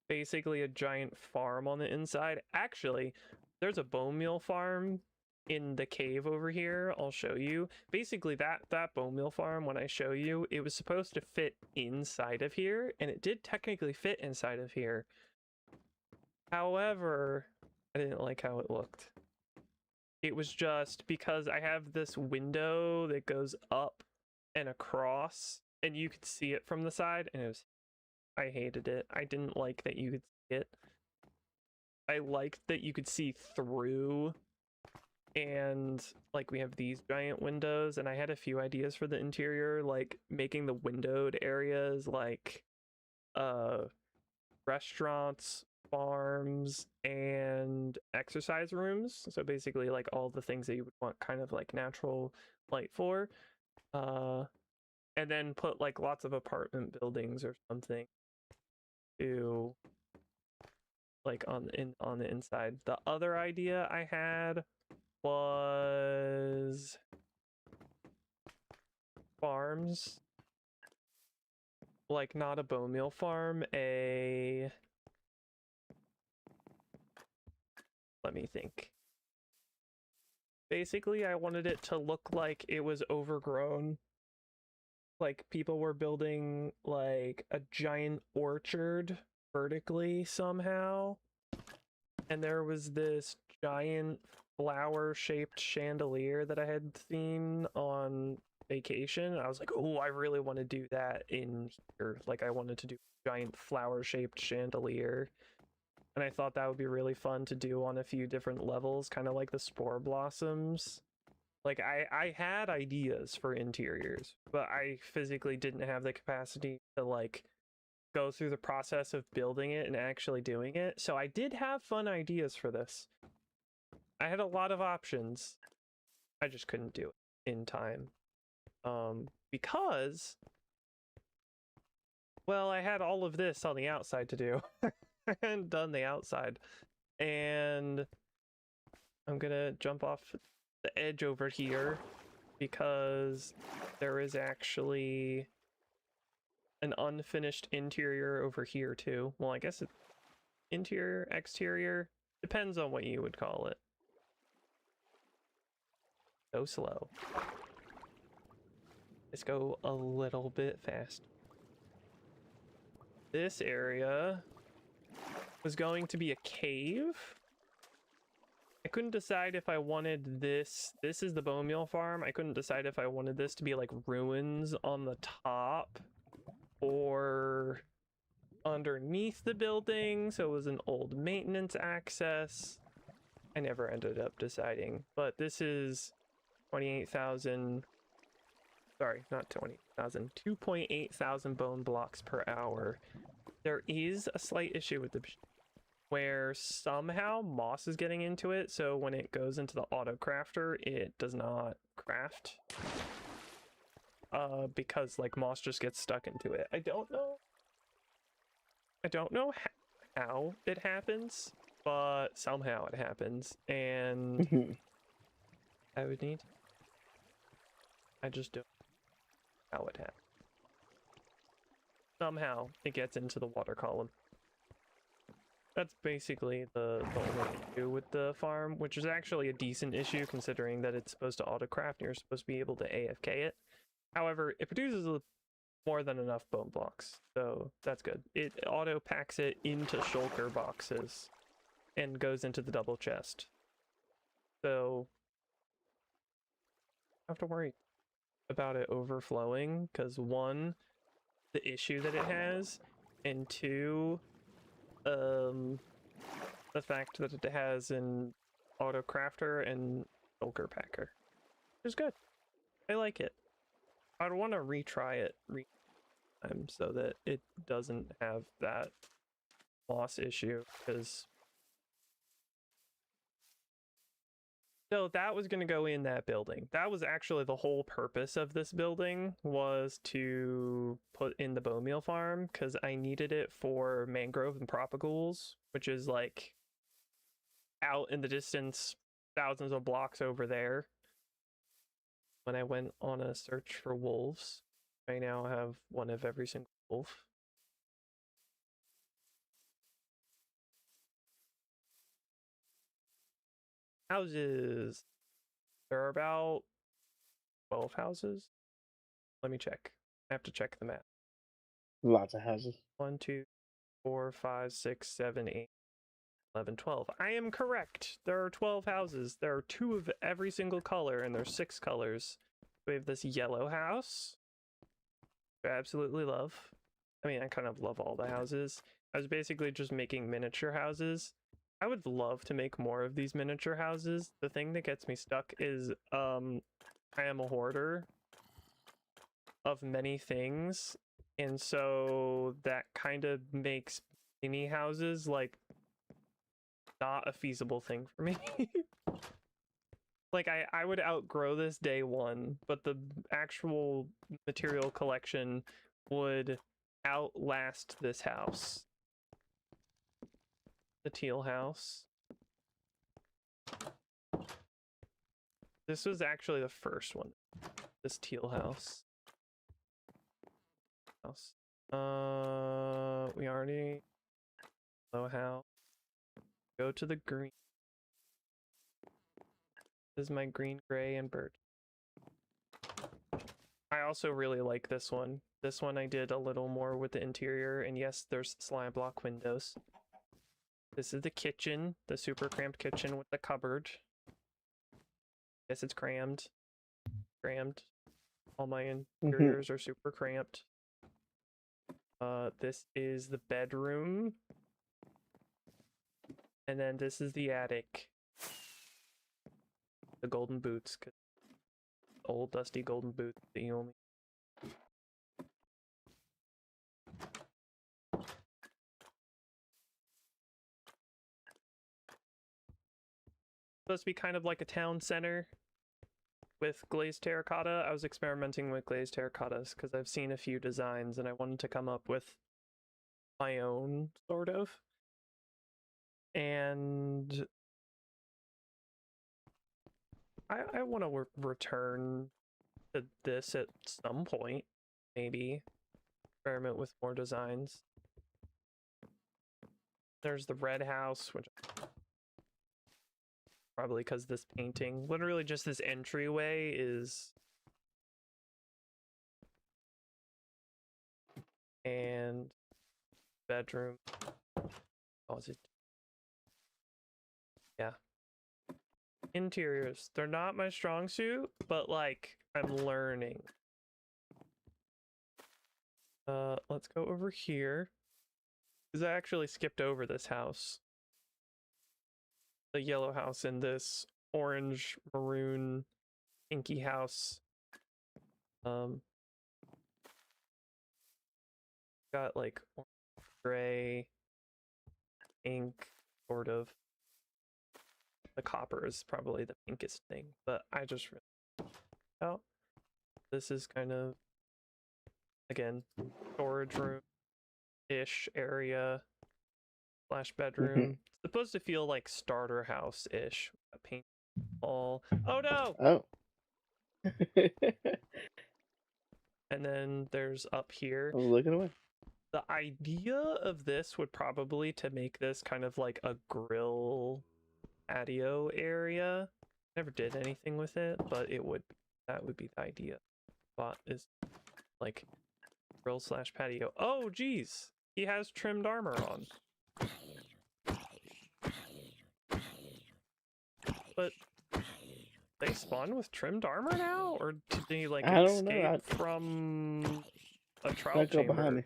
basically a giant farm on the inside. Actually, there's a bone meal farm in the cave over here. I'll show you. Basically, that bone meal farm, when I show you, it was supposed to fit inside of here, and it did technically fit inside of here. However, I didn't like how it looked. It was just because I have this window that goes up and across, and you could see it from the side, and I hated it. I didn't like that you could see it. I liked that you could see through, and like we have these giant windows, and I had a few ideas for the interior, like making the windowed areas like restaurants, farms, and exercise rooms. So basically like all the things that you would want kind of like natural light for. And then put like lots of apartment buildings or something to like on the inside. The other idea I had was farms, like not a bone meal farm, a, let me think. Basically, I wanted it to look like it was overgrown. Like people were building like a giant orchard vertically somehow. And there was this giant flower-shaped chandelier that I had seen on vacation. I was like, oh, I really want to do that in here. Like I wanted to do a giant flower-shaped chandelier. And I thought that would be really fun to do on a few different levels, kind of like the spore blossoms. Like I had ideas for interiors, but I physically didn't have the capacity to like go through the process of building it and actually doing it. So I did have fun ideas for this. I had a lot of options. I just couldn't do it in time. Because well, I had all of this on the outside to do. I hadn't done the outside. And I'm gonna jump off the edge over here because there is actually an unfinished interior over here too. Well, I guess it's interior, exterior, depends on what you would call it. So slow. Let's go a little bit fast. This area was going to be a cave. I couldn't decide if I wanted this. This is the bone meal farm. I couldn't decide if I wanted this to be like ruins on the top or underneath the building. So it was an old maintenance access. I never ended up deciding, but this is 28,000. Sorry, not 20,000. 2.8 thousand bone blocks per hour. There is a slight issue with the where somehow moss is getting into it, so when it goes into the auto crafter, it does not craft. Because like moss just gets stuck into it. I don't know how it happens, but somehow it happens, and I would need. I just don't know how it happens. Somehow it gets into the water column. That's basically the only issue with the farm, which is actually a decent issue considering that it's supposed to auto-craft and you're supposed to be able to AFK it. However, it produces more than enough bone blocks, so that's good. It auto-packs it into shulker boxes and goes into the double chest. So I don't have to worry about it overflowing, because one, the issue that it has, and two, the fact that it has an auto crafter and shulker packer, which is good. I like it. I'd want to retry it so that it doesn't have that loss issue, because so that was going to go in that building. That was actually the whole purpose of this building, was to put in the bone meal farm, because I needed it for mangrove and propagoules, which is like out in the distance, thousands of blocks over there. When I went on a search for wolves, I now have one of every single wolf. Houses. There are about 12 houses. Let me check. I have to check the map. Lots of houses. 1, 2, 4, 5, 6, 7, 8, 11, 12. I am correct. There are 12 houses. There are 2 of every single color, and there's 6 colors. We have this yellow house, which I absolutely love. I mean, I kind of love all the houses. I was basically just making miniature houses. I would love to make more of these miniature houses. The thing that gets me stuck is I am a hoarder of many things, and so that kind of makes mini houses like not a feasible thing for me. Like I would outgrow this day one, but the actual material collection would outlast this house. The teal house. This was actually the first one. This teal house. We already know how. Go to the green. This is my green, gray, and birch. I also really like this one. This one I did a little more with the interior, and yes, there's slab block windows. This is the kitchen, the super cramped kitchen with the cupboard. Yes, it's crammed. Crammed. All my interiors are super cramped. This is the bedroom. And then this is the attic. The golden boots. Old dusty golden boots that you only... Supposed to be kind of like a town center with glazed terracotta. I was experimenting with glazed terracottas because I've seen a few designs and I wanted to come up with my own, sort of. And I want to return to this at some point, maybe. Experiment with more designs. There's the red house, which probably because this painting, literally just this entryway is... And bedroom. Oh, is it? Yeah. Interiors. They're not my strong suit, but like I'm learning. Let's go over here. Because I actually skipped over this house. The yellow house and this orange, maroon, inky house. Got like gray, ink, sort of. The copper is probably the pinkest thing, but I just really... Oh, this is kind of, again, storage room-ish area slash bedroom. It's supposed to feel like starter house-ish. A paint all. Oh no! Oh. And then there's up here. I was looking away. The idea of this would probably to make this kind of like a grill patio area. Never did anything with it, but it would, that would be the idea. Spot is like grill slash patio. Oh geez, he has trimmed armor on. But they spawn with trimmed armor now, or did they like escape from a trial chamber? Behind me.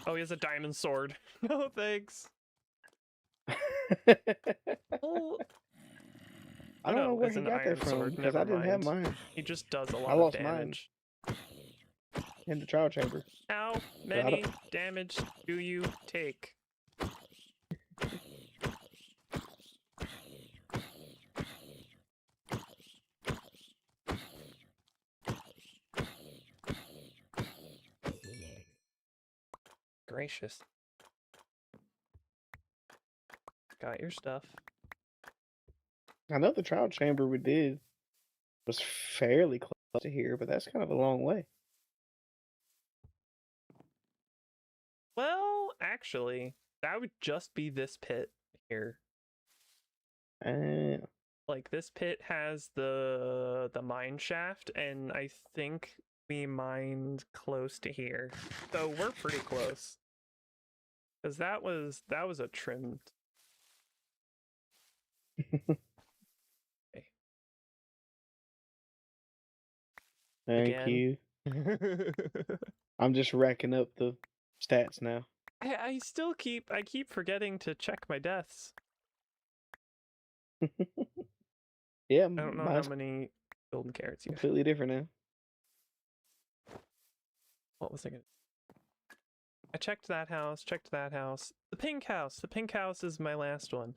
Oh, he has a diamond sword. No thanks. Well, I don't know where he got that from, because I didn't have mine. He just does a lot of damage. Mine in the trial chamber. How many damage do you take? Gracious. Got your stuff. I know the trial chamber we did was fairly close to here, but that's kind of a long way. Well, actually, that would just be this pit here. Like this pit has the mine shaft, and I think we mined close to here, so we're pretty close. Because that was a trimmed. Okay. Thank you. I'm just racking up the stats now. I still keep forgetting to check my deaths. Yeah, I don't know how mine's many golden carrots you have. completely different now. What was I gonna? I checked that house. Checked that house. The pink house. The pink house is my last one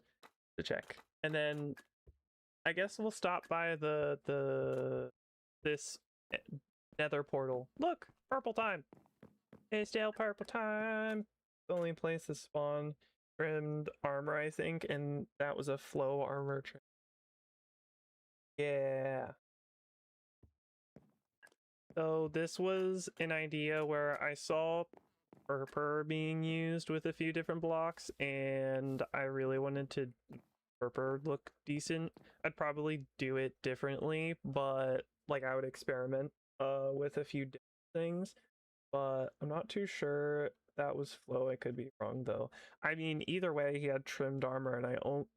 to check, and then I guess we'll stop by this nether portal. Look, purple time. It's still purple time. The only place to spawn trimmed armor, I think, and that was a flow armor trim. Yeah. So this was an idea where I saw purple being used with a few different blocks, and I really wanted to purple look decent. I'd probably do it differently, but like I would experiment with a few different things, but I'm not too sure that was flow. I could be wrong though. I mean, either way, he had trimmed armor, and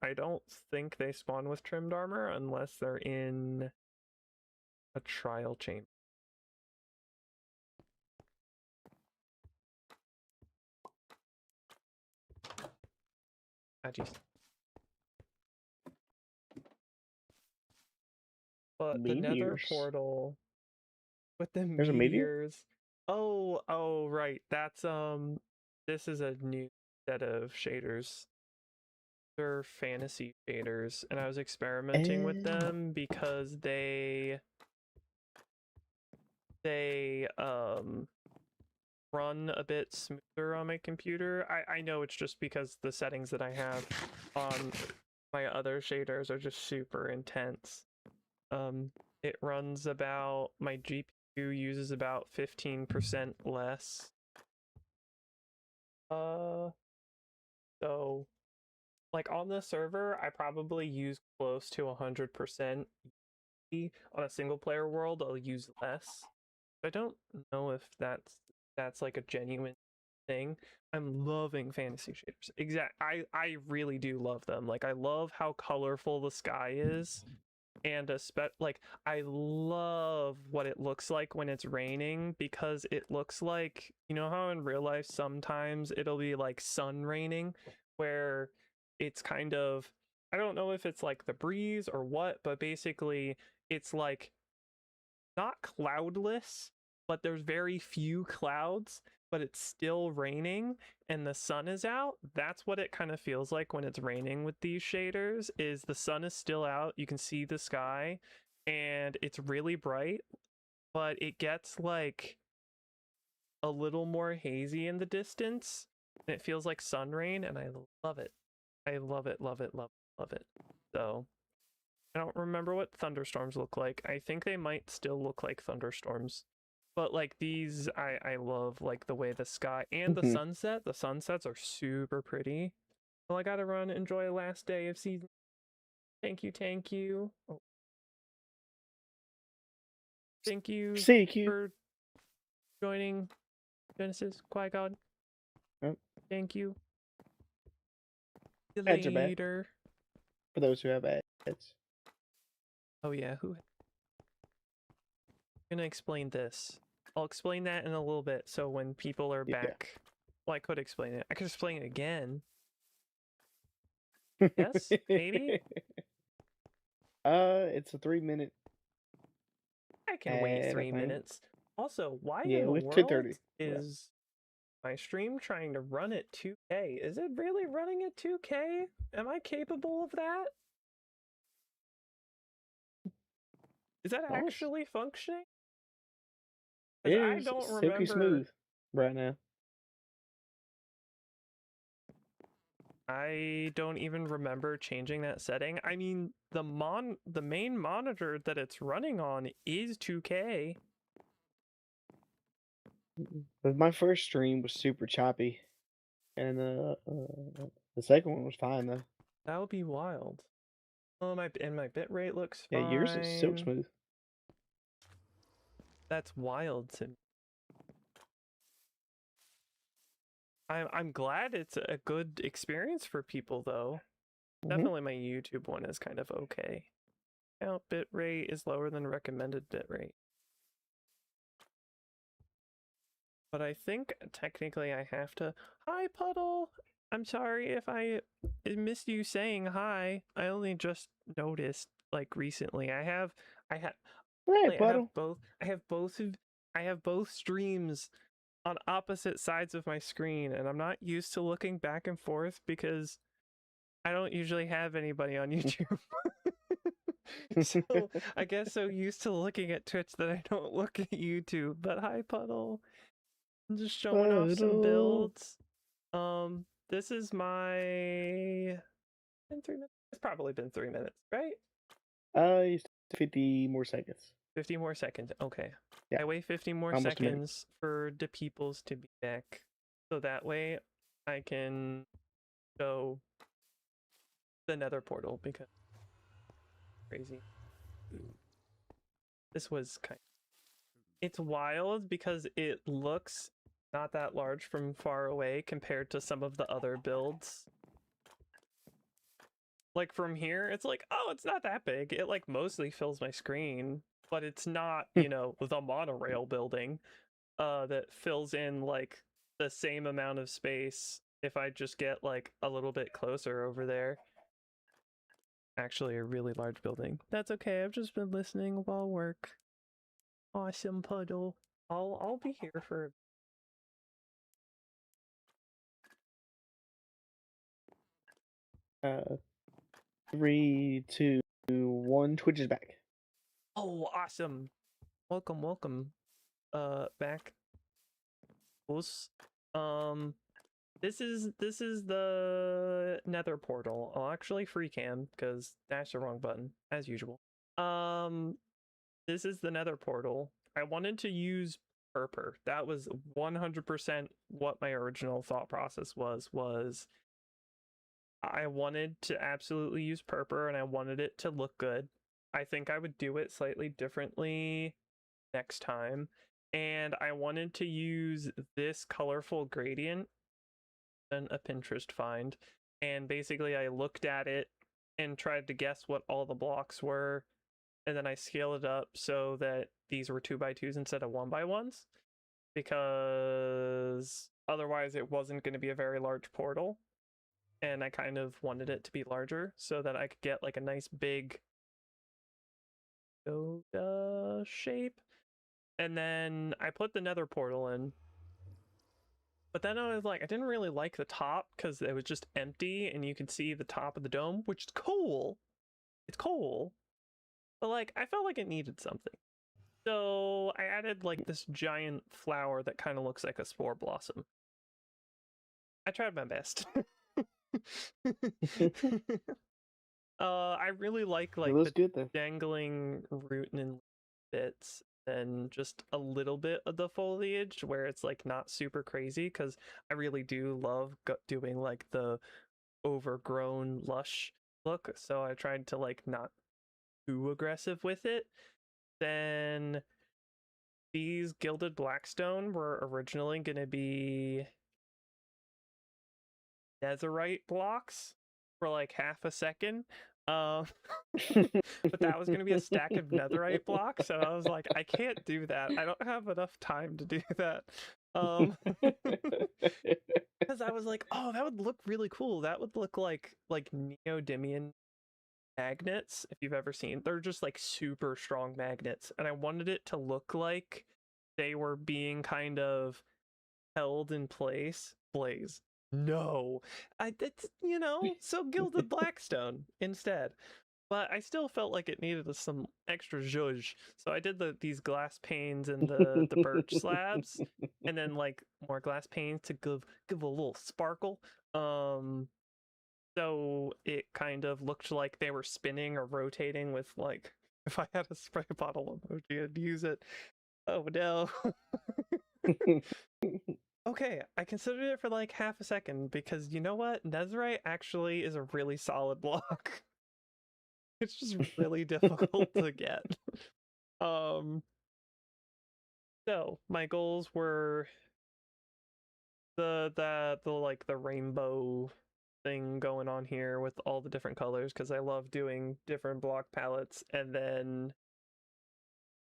I don't think they spawn with trimmed armor unless they're in a trial chamber. Ah, jeez. But the nether Meteors. portal with the There's a meteor? meteors. Oh, right. That's this is a new set of shaders. They're fantasy shaders, and I was experimenting with them because they run a bit smoother on my computer. I know it's just because the settings that I have on my other shaders are just super intense. It runs about, my GPU uses about 15% less. So like on the server, I probably use close to 100%. On a single player world, I'll use less. I don't know if that's like a genuine thing. I'm loving fantasy shaders. I really do love them. Like I love how colorful the sky is, and like I love what it looks like when it's raining, because it looks like, you know how in real life sometimes it'll be like sun raining, where it's kind of, I don't know if it's like the breeze or what, but basically it's like not cloudless, but there's very few clouds, but it's still raining and the sun is out. That's what it kind of feels like when it's raining with these shaders, is the sun is still out, you can see the sky, and it's really bright, but it gets like a little more hazy in the distance, and it feels like sun rain, and I love it. I love it, love it, love it, love it. So I don't remember what thunderstorms look like. I think they might still look like thunderstorms. But like these, I love like the way the sky and the sunset. The sunsets are super pretty. Well, I gotta run. Enjoy last day of season. Thank you, thank you. Oh. Thank you CQ. for joining Genesis Qui-Gon. Oh. Thank you. See you Ads are bad later. for those who have ads. Oh yeah, who? I'm gonna explain this. I'll explain that in a little bit. So when people are back, well, I could explain it. I could explain it again. Yes, maybe. It's a 3-minute. I can wait ad, 3 minutes. Also, why yeah, in the with world 2:30 is my stream trying to run at 2K? Is it really running at 2K? Am I capable of that? Is that actually functioning? It Because I is don't silky remember. smooth right now. I don't even remember changing that setting. I mean, the main monitor that it's running on is 2K. But my first stream was super choppy, and the second one was fine though. That would be wild. Oh, my bit rate looks Yeah, fine. yours is silk smooth. That's wild to me. I'm glad it's a good experience for people though. Mhm. Definitely my YouTube one is kind of okay. Now bitrate is lower than recommended bitrate. But I think technically I have to. Hi, Puddle. I'm sorry if I missed you saying hi. I only just noticed like recently. I have Hey, I have Puddle. both. I have both streams on opposite sides of my screen, and I'm not used to looking back and forth because I don't usually have anybody on YouTube. So I guess so used to looking at Twitch that I don't look at YouTube. But hi, Puddle. I'm just showing off some Puddle. builds. This is my been 3 minutes. It's probably been 3 minutes, right? You still 50 more seconds. 50 more seconds. Okay. Yeah. I wait 50 more Almost a minute. seconds for the peoples to be back. So that way I can show the nether portal because crazy. This was it's wild because it looks not that large from far away compared to some of the other builds. Like from here, it's like, oh, it's not that big. It like mostly fills my screen, but it's not, you know, the monorail building that fills in like the same amount of space if I just get like a little bit closer over there. Actually, a really large building. That's okay. I've just been listening while work. Awesome, Puddle. I'll be here for 3, 2, 1. Twitch is back. Oh, awesome. Welcome, welcome. Back. Um, this is the nether portal. I'll actually free cam because that's the wrong button, as usual. This is the nether portal. I wanted to use purpur. That was 100% what my original thought process was I wanted to absolutely use purpur and I wanted it to look good. I think I would do it slightly differently next time. And I wanted to use this colorful gradient than a Pinterest find. And basically I looked at it and tried to guess what all the blocks were. And then I scaled it up so that these were 2x2s instead of 1x1s. Because otherwise it wasn't going to be a very large portal. And I kind of wanted it to be larger so that I could get like a nice big shape. And then I put the nether portal in. But then I was like, I didn't really like the top because it was just empty and you could see the top of the dome, which is cool. It's cool. But like, I felt like it needed something. So I added like this giant flower that kind of looks like a spore blossom. I tried my best. I really like It looks the good though. dangling root and bits and just a little bit of the foliage where it's like not super crazy because I really do love doing like the overgrown lush look, so I tried to like not too aggressive with it. Then these gilded blackstone were originally going to be netherite blocks for like half a second. Um, but that was going to be a stack of netherite blocks, and I was like, I can't do that. I don't have enough time to do that. Because I was like, oh, that would look really cool. That would look like neodymium magnets, if you've ever seen. They're just like super strong magnets, and I wanted it to look like they were being kind of held in place. Blaze. No, it's so gilded blackstone instead. But I still felt like it needed some extra zhuzh, so I did these glass panes and the birch slabs, and then like more glass panes to give a little sparkle. So it kind of looked like they were spinning or rotating with like if I had a spray bottle emoji, I'd use it. Oh no. Okay, I considered it for like half a second because you know what? Netherite actually is a really solid block. It's just really difficult to get. Um so my goals were the like the rainbow thing going on here with all the different colors because I love doing different block palettes and then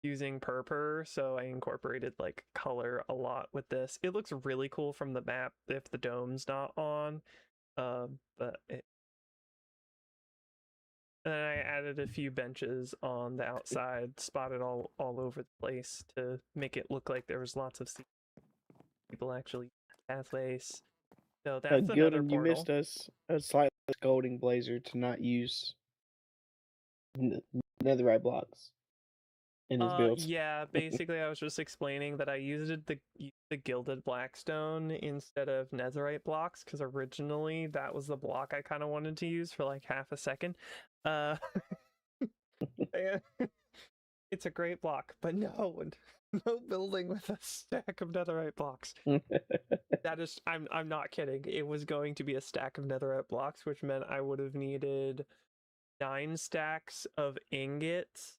using purpur, so I incorporated like color a lot with this. It looks really cool from the map if the dome's not on, but and then I added a few benches on the outside, spotted all over the place to make it look like there was lots of people actually pathways. So that's the nether Gildan, you portal. missed us. A slightly golding blazer to not use netherite blocks in his builds. Yeah, basically I was just explaining that I used the gilded blackstone instead of netherite blocks because originally that was the block I kind of wanted to use for like half a second. Uh it's a great block, but no building with a stack of netherite blocks. That is I'm not kidding. It was going to be a stack of netherite blocks, which meant I would have needed 9 stacks of ingots,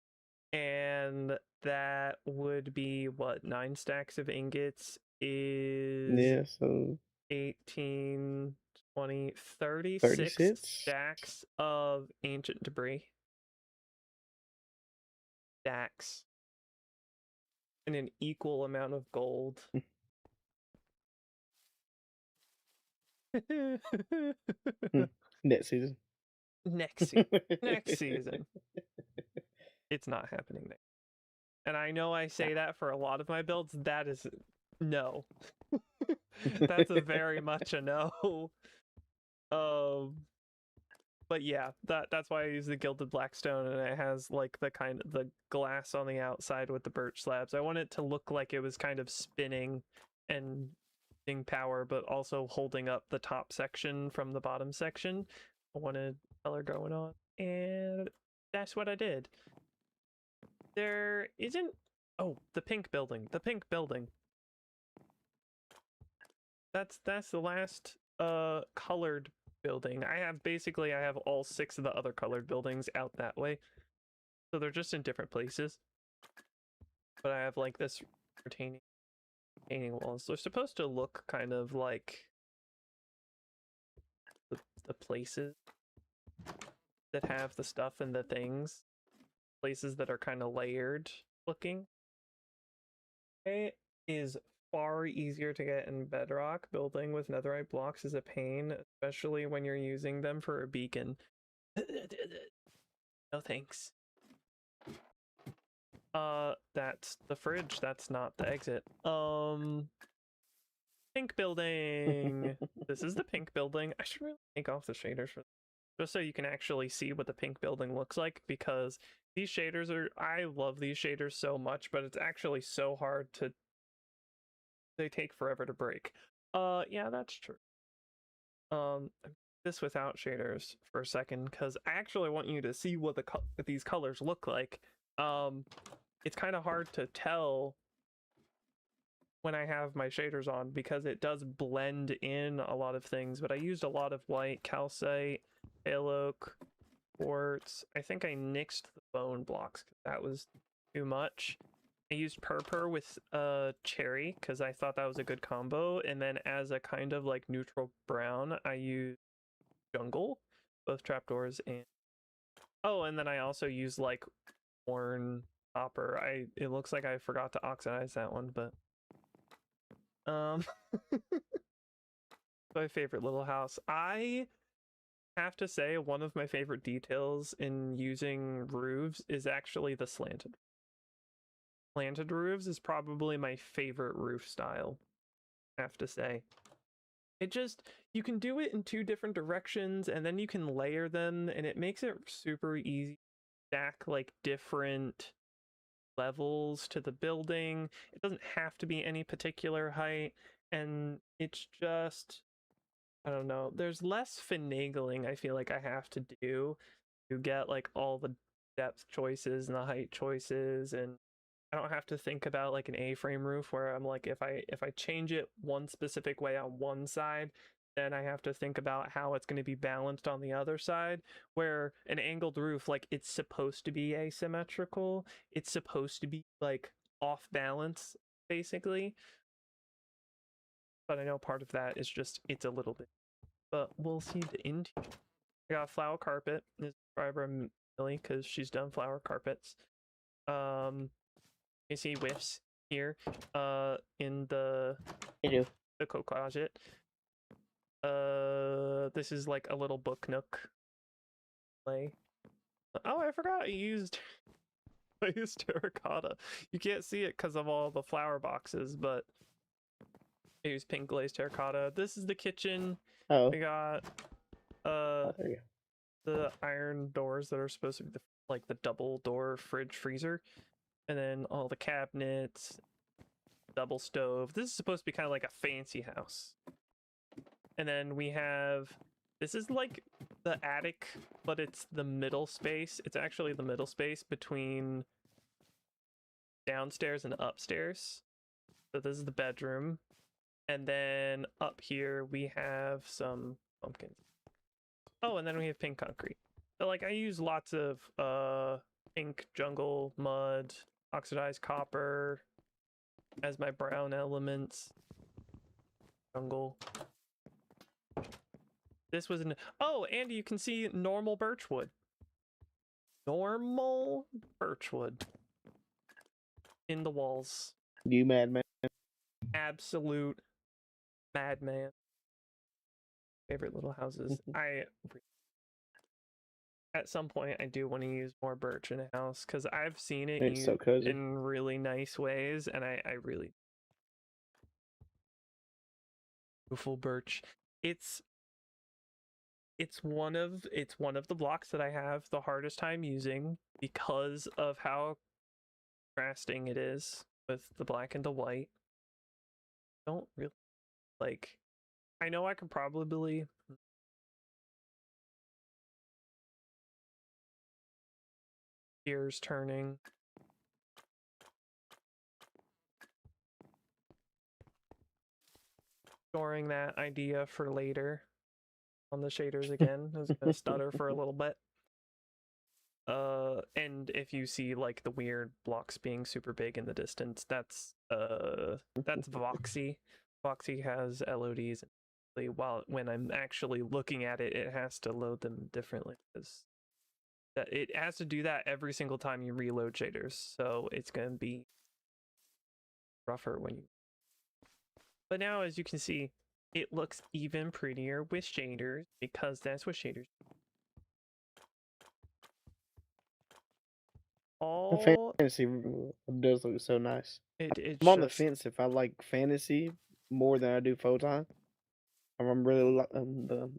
and that would be what 9 stacks of ingots is Yeah, so 18, 20, 36 36 stacks of ancient debris. Stacks. And an equal amount of gold. next season. Next season. It's not happening next. And I know I say that for a lot of my builds. That is no. That's a very much a no. But yeah, that's why I use the gilded blackstone, and it has like the glass on the outside with the birch slabs. I want it to look like it was kind of spinning and using power, but also holding up the top section from the bottom section. I wanted color going on, and that's what I did. There isn't. Oh, the pink building. The pink building. That's the last colored building. I have all 6 of the other colored buildings out that way. So they're just in different places. But I have like this retaining walls. They're supposed to look kind of like the places that have the stuff and the things. Places that are kind of layered looking. It is far easier to get in bedrock. Building with netherite blocks is a pain, especially when you're using them for a beacon. No thanks. That's the fridge, that's not the exit. Pink building. This is the pink building. I should really take off the shaders for just so you can actually see what the pink building looks like, because these shaders I love these shaders so much, but it's actually so hard to they take forever to break. Yeah, that's true. This without shaders for a second because I actually want you to see what these colors look like. It's kind of hard to tell when I have my shaders on because it does blend in a lot of things, but I used a lot of white, calcite, pale oak, quartz. I think I nixed the bone blocks because that was too much. I used purpur with cherry because I thought that was a good combo, and then as a kind of like neutral brown, I used jungle, both trapdoors and and then I also used like worn copper. It looks like I forgot to oxidize that one, but my favorite little house. I have to say one of my favorite details in using roofs is actually the slanted. Slanted roofs is probably my favorite roof style, I have to say. You can do it in 2 different directions and then you can layer them and it makes it super easy to stack like different levels to the building. It doesn't have to be any particular height, and it's just, I don't know, there's less finagling I feel like I have to do to get like all the depth choices and the height choices, and I don't have to think about like an A-frame roof where I'm like, if I change it one specific way on one side, then I have to think about how it's going to be balanced on the other side. Where an angled roof, like it's supposed to be asymmetrical, it's supposed to be like off balance, basically. but I know part of that is just it's a little bit. But we'll see the interior. I got a flower carpet. This subscriber Millie because she's done flower carpets. You see whiffs here. In the coat closet. This is like a little book nook. Play. Oh, I forgot I used terracotta. You can't see it because of all the flower boxes, but I use pink glazed terracotta. This is the kitchen. Oh. We got There you go. the iron doors that are supposed to be like the double door fridge freezer, and then all the cabinets, double stove. This is supposed to be kind of like a fancy house. And then we have, this is like the attic, but it's the middle space. It's actually the middle space between downstairs and upstairs. So this is the bedroom. And then up here we have some pumpkins. Oh, and then we have pink concrete. So like I use lots of pink jungle, mud, oxidized copper as my brown elements. Jungle. This was an, oh, and you can see normal birchwood. Normal birchwood in the walls. You madman. Absolute madman. Favorite little houses. At some point I do want to use more birch in a house because I've seen it It's so cozy. in really nice ways, and I really beautiful birch. It's one of the blocks that I have the hardest time using because of how contrasting it is with the black and the white. Don't really like. I know I could probably gears turning. Storing that idea for later on the shaders again. I was gonna stutter for a little bit. And if you see like the weird blocks being super big in the distance, that's Voxy. Voxy has LODs. While when I'm actually looking at it, it has to load them differently because it has to do that every single time you reload shaders. So it's gonna be rougher when you. But now, as you can see, it looks even prettier with shaders because that's what shaders do. All fantasy does look so nice. it's I'm on the just fence if I like fantasy more than I do photon. I'm really the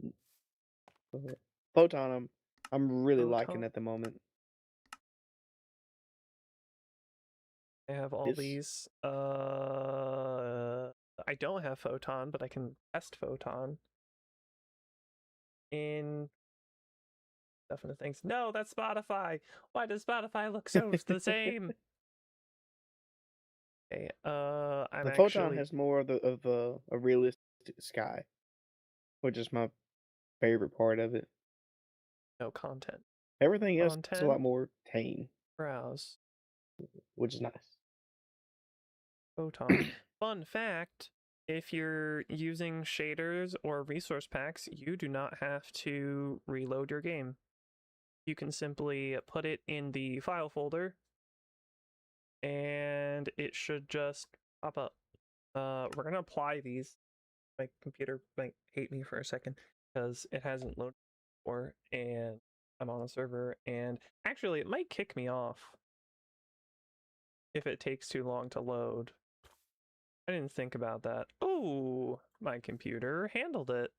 photon. I'm really liking photon. at the moment. I have all Yes. these. I don't have photon, but I can test photon in stuff and things. No, that's Spotify. Why does Spotify look so the same? Okay, I'm The photon actually has more of a realistic sky, which is my favorite part of it. no content. Everything else is a Content. lot more tame, Browse. which is nice. Photon. Fun fact, if you're using shaders or resource packs, you do not have to reload your game. You can simply put it in the file folder and it should just pop up. We're gonna apply these. My computer might hate me for a second because it hasn't loaded before and I'm on a server, and actually it might kick me off if it takes too long to load. I didn't think about that. Oh, my computer handled it.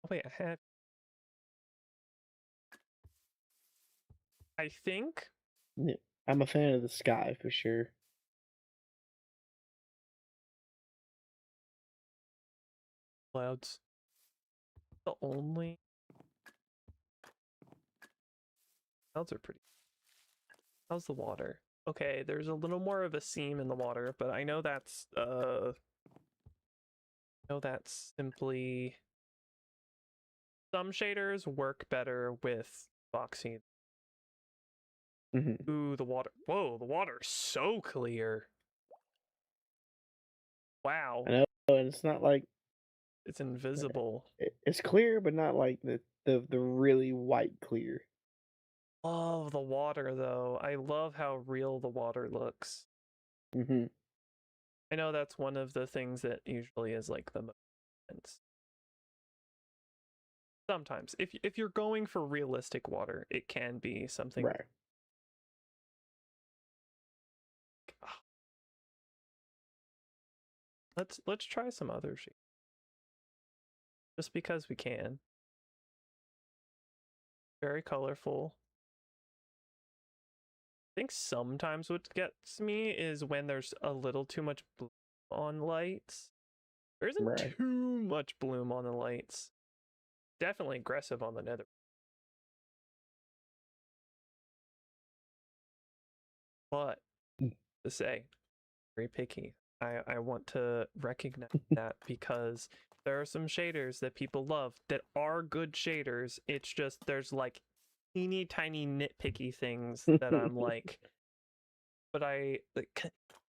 Oh, wait, I think. Yeah, I'm a fan of the sky for sure. Clouds. The only clouds are pretty. How's the water? Okay, there's a little more of a seam in the water, but I know that's simply some shaders work better with Voxy. Ooh, the water. Whoa, the water is so clear. Wow. I know, and it's not like It's invisible. it's clear, but not like the really white clear. Love the water, though. I love how real the water looks. Hmm. I know that's one of the things that usually is like the most intense. Sometimes, if you're going for realistic water, it can be something. Right. Ah, let's try some other shade, just because we can. Very colorful. I think sometimes what gets me is when there's a little too much bloom on lights. There isn't Right. too much bloom on the lights. Definitely aggressive on the nether. But to say, very picky. I want to recognize that because there are some shaders that people love that are good shaders. It's just there's like teeny tiny nitpicky things that I'm like, but I like,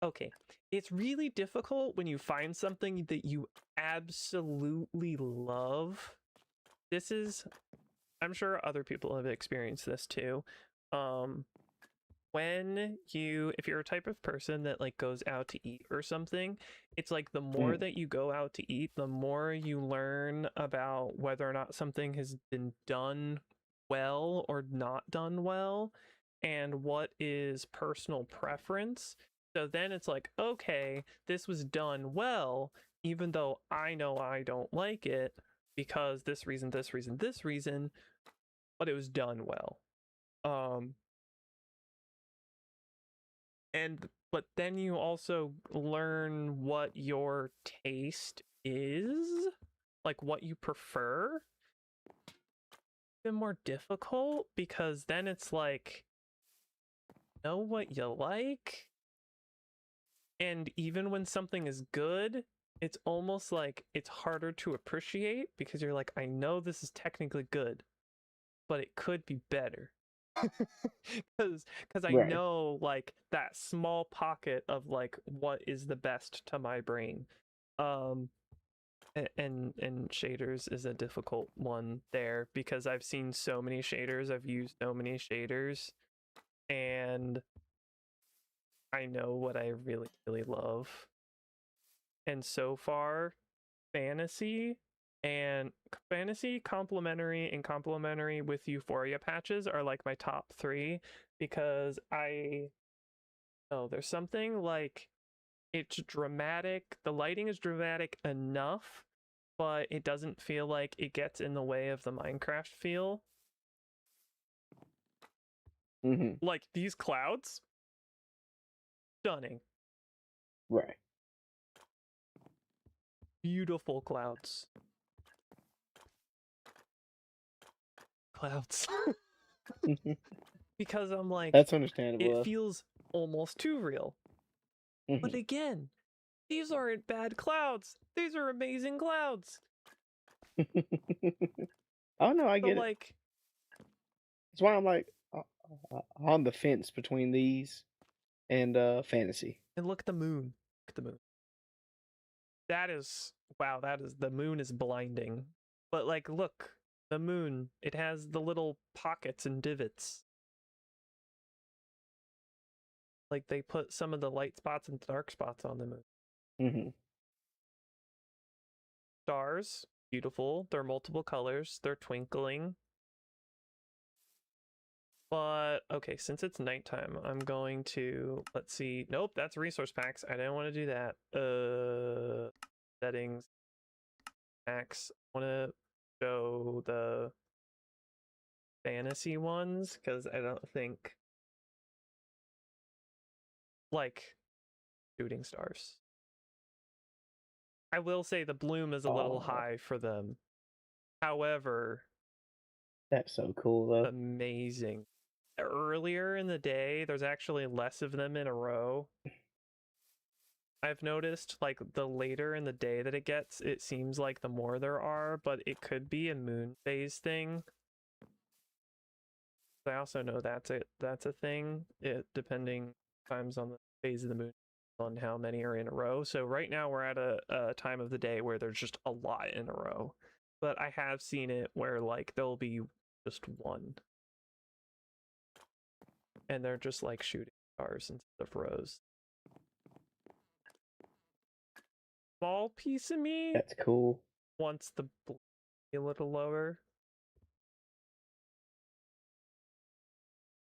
okay. It's really difficult when you find something that you absolutely love. This is, I'm sure other people have experienced this too. When you, if you're a type of person that like goes out to eat or something, it's like the more that you go out to eat, the more you learn about whether or not something has been done well or not done well and what is personal preference. So then it's like, okay, this was done well, even though I know I don't like it because this reason, this reason, this reason, but it was done well. And but then you also learn what your taste is, like what you prefer. Been more difficult because then it's like know what you like, and even when something is good, it's almost like it's harder to appreciate because you're like, I know this is technically good, but it could be better. Because I Right. know like that small pocket of like what is the best to my brain. um and shaders is a difficult one there because I've seen so many shaders, I've used so many shaders, and I know what I really really love. And so far, fantasy and fantasy complementary and complementary with euphoria patches are like my top three because there's something like it's dramatic, the lighting is dramatic enough, but it doesn't feel like it gets in the way of the Minecraft feel. Hmm. Like these clouds, stunning, Right. beautiful clouds. Clouds. Because I'm like, That's it understandable. feels almost too real. But Hmm. again, these aren't bad clouds. These are amazing clouds. Oh no, I So get it. like, That's why I'm like on the fence between these and fantasy. and look at the moon. Look at the moon. That is, wow, that is, the moon is blinding. But like, look, the moon, it has the little pockets and divots. Like they put some of the light spots and dark spots on the moon. Hmm. Stars, beautiful. They're multiple colors. They're twinkling. But okay, since it's nighttime, I'm going to, let's see. Nope, that's resource packs. I didn't want to do that. Settings, packs. I want to show the fantasy ones because I don't think like shooting stars. I will say the bloom is a little Oh, high for them. However, that's so cool though. amazing. Earlier in the day, there's actually less of them in a row. I've noticed like the later in the day that it gets, it seems like the more there are, but it could be a moon phase thing. I also know that's a thing. It depending times on the phase of the moon on how many are in a row. So right now we're at a time of the day where there's just a lot in a row. But I have seen it where like there'll be just one. And they're just like shooting stars instead of rows. Small piece of me That's cool. wants the blue a little lower.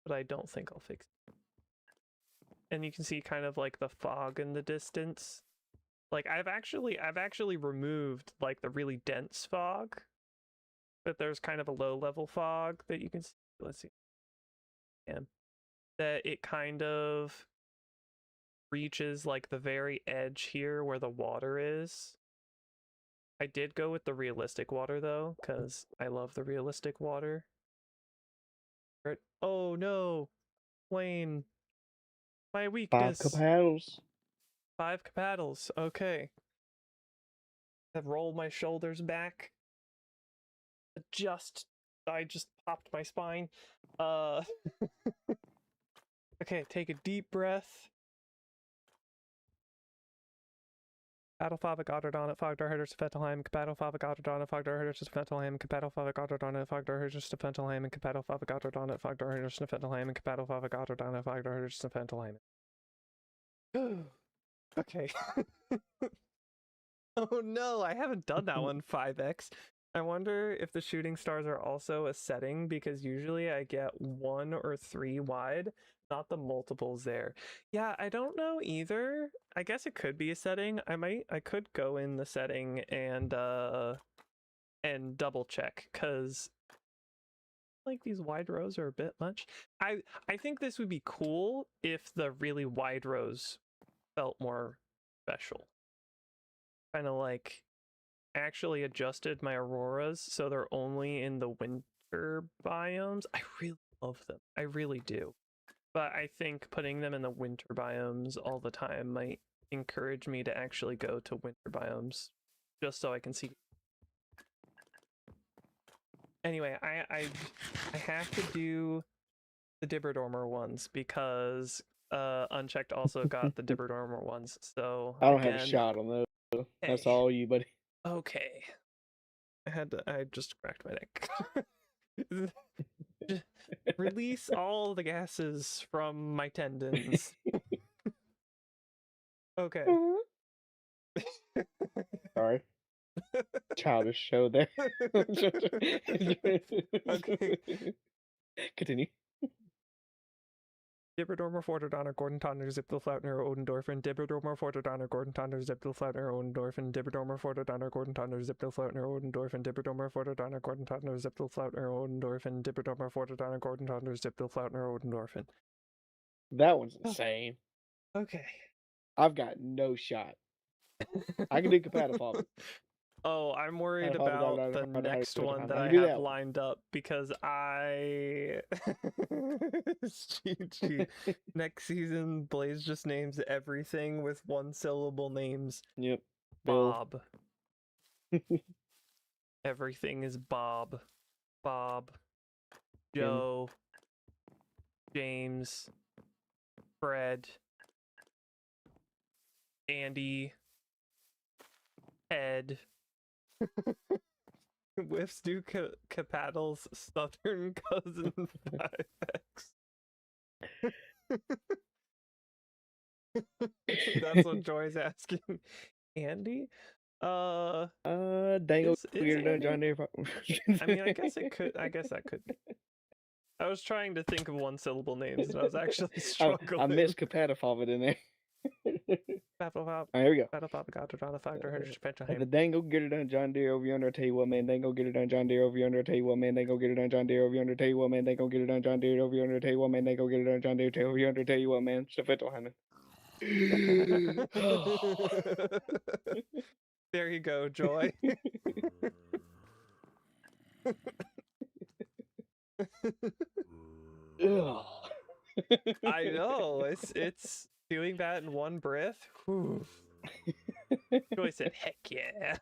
But I don't think I'll fix it. And you can see kind of like the fog in the distance. Like I've actually removed like the really dense fog. But there's kind of a low level fog that you can see. Let's see. Yeah. That it kind of reaches like the very edge here where the water is. I did go with the realistic water though, because I love the realistic water. Oh no, Wayne. My 5 weakness. paddles. 5 paddles. Okay. I roll my shoulders back. Adjust. I just popped my spine. Okay, take a deep breath. Battle Fava Goddardon at Fogdar Hitters to Fettelheim, Battle Fava Goddardon at Fogdar Hitters to Fettelheim, Battle Fava Goddardon at Fogdar Hitters to Fettelheim, and Battle Fava Goddardon at Fogdar Hitters to Fettelheim, and Battle Fava Goddardon at Fogdar Hitters to Fettelheim. Okay. Oh no, I haven't done that one 5x. I wonder if the shooting stars are also a setting, because usually I get 1 or 3 wide, not the multiples there. Yeah, I don't know either. I guess it could be a setting. I could go in the setting and double check, because like these wide rows are a bit much. I think this would be cool if the really wide rows felt more special. Kind of like actually adjusted my auroras so they're only in the winter biomes. I really love them. I really do. But I think putting them in the winter biomes all the time might encourage me to actually go to winter biomes just so I can see. Anyway, I have to do the Dibberdormer ones because Unchecked also got the Dibberdormer ones. So I don't again, have a shot on those. That's hey. all you, buddy. Okay. I just cracked my neck. Release all the gases from my tendons. Okay. Sorry. Childish show there. Okay. Continue. Dibberdormer, Forterdonner, Gordon Tonner, Zipfelflautner, Odendorfen, Dibberdormer, Forterdonner, Gordon Tonner, Zipfelflautner, Odendorfen, Dibberdormer, Forterdonner, Gordon Tonner, Zipfelflautner, Odendorfen, Dibberdormer, Forterdonner, Gordon Tonner, Zipfelflautner, Odendorfen, Dibberdormer, Forterdonner, Gordon Tonner, Zipfelflautner, Odendorfen. That one's insane. Okay. I've got no shot. I can do compatible. Oh, I'm worried about the next one that I have lined up because I cheat. Next season, Blaze just names everything with 1-syllable names. Yep. Bob. Everything is Bob. Bob. Joe. James. Fred. Andy. Ed. Whiffs do Capaddle's southern cousin 5x. That's what Joy's asking. Andy? Dangle weird done John Deere. I mean, I guess that could be. I was trying to think of 1-syllable names and I was actually struggling. I missed compatible in there. Alright, here we go. The dango get it done John Deere over yonder. I tell you what, man, dango get it done John Deere over yonder. I tell you what, man, dango get it done John Deere over yonder. I tell you what, man, dango get it done John Deere over yonder. I tell you what, man, dango get it done John Deere over yonder. I tell you what, man, Stafettelheim. There you go, Joy. I know, it's doing that in one breath. Joy said, heck yeah.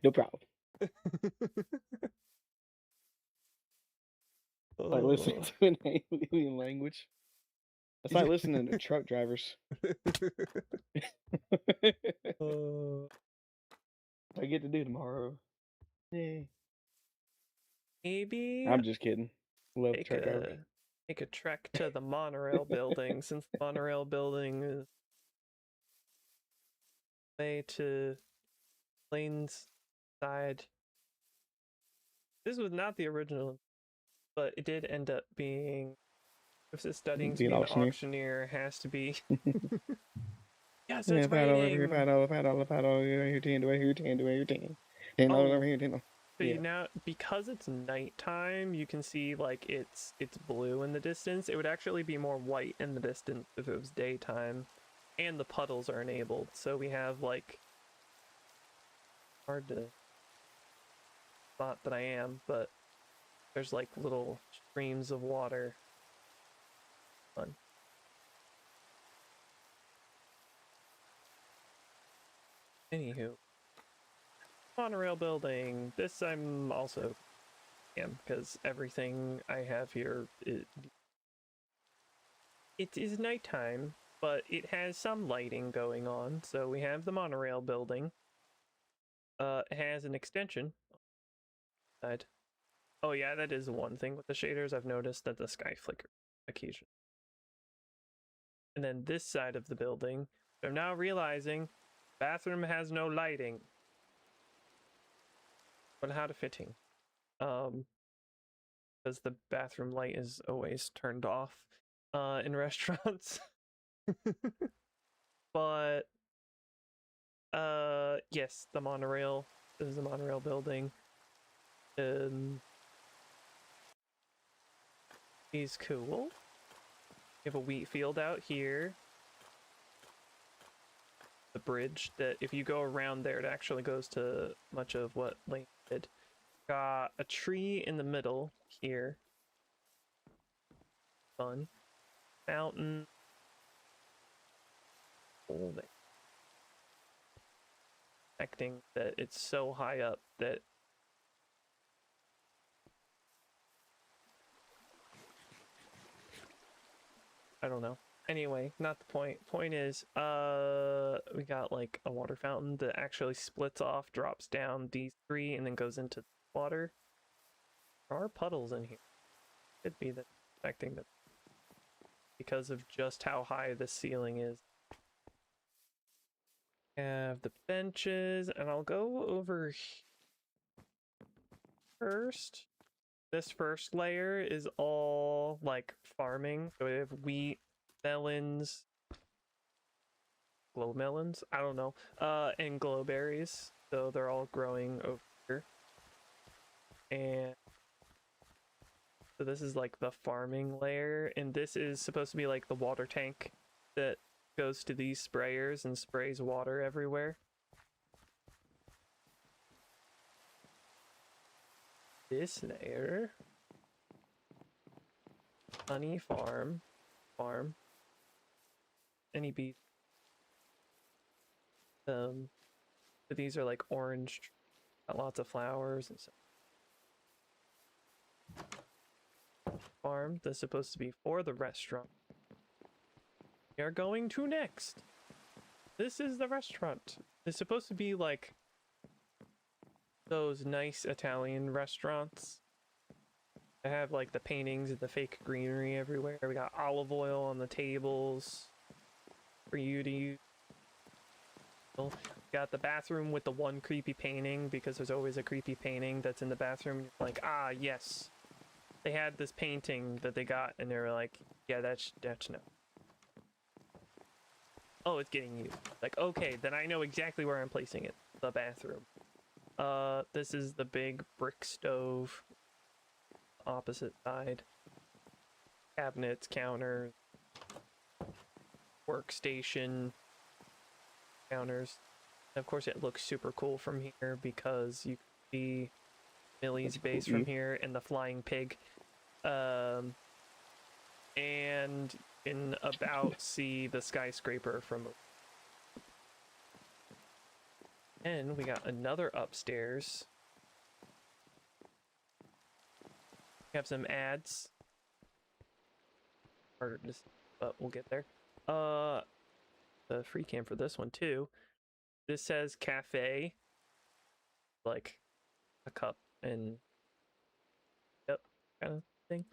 No problem. Like listening to an alien language. It's like listening to truck drivers. I get to do tomorrow. Yay. Maybe I'm just kidding. Love take truck drivers. a trek to the monorail building, since the monorail building is way to Lane's side. This was not the original, but it did end up being. If it's studying to be an auctioneer, has to be. Yes, it's raining. $5 over here, 10 over here, 10 over here, 10. $10 over here, 10. So yeah. Now, because it's nighttime, you can see like it's blue in the distance. It would actually be more white in the distance if it was daytime, and the puddles are enabled. So we have like hard to spot that I am, but there's like little streams of water. Fun. Anywho, monorail building. This I'm also am because everything I have here it is nighttime, but it has some lighting going on. So we have the monorail building. It has an extension. Side. Oh yeah, that is one thing with the shaders. I've noticed that the sky flickers occasionally. And then this side of the building, I'm now realizing bathroom has no lighting. But how to fitting. Because the bathroom light is always turned off in restaurants. But yes, the monorail. This is the monorail building. He's cool. We have a wheat field out here. The bridge that if you go around there, it actually goes to much of what Lane did. Got a tree in the middle here. Fun. Mountain. Holding. Acting that it's so high up that I don't know. Anyway, not the point. Point is, we got like a water fountain that actually splits off, drops down these three, and then goes into the water. There are puddles in here. Could be that affecting them because of just how high the ceiling is. Have the benches, and I'll go over first. This first layer is all like farming. So we have wheat, melons, glow melons, I don't know, and glowberries. So they're all growing over here. And so this is like the farming layer, and this is supposed to be like the water tank that goes to these sprayers and sprays water everywhere. This layer, honey farm, any bees. But these are like orange, got lots of flowers and stuff. Farm that's supposed to be for the restaurant. We are going to next. This is the restaurant. It's supposed to be like those nice Italian restaurants. I have like the paintings and the fake greenery everywhere. We got olive oil on the tables for you to use. Got the bathroom with the one creepy painting because there's always a creepy painting that's in the bathroom. Like, ah, yes. They had this painting that they got and they were like, yeah, that's no. Oh, it's getting used. Like, okay, then I know exactly where I'm placing it. The bathroom. This is the big brick stove. Opposite side. Cabinets, counters, workstation, counters. And of course, it looks super cool from here because you can see Millie's base from here and the flying pig. And you can about see the skyscraper from. And we got another upstairs. We have some ads. Harder to see, but we'll get there. The free cam for this one too. This says cafe, like a cup and yep, kind of thing.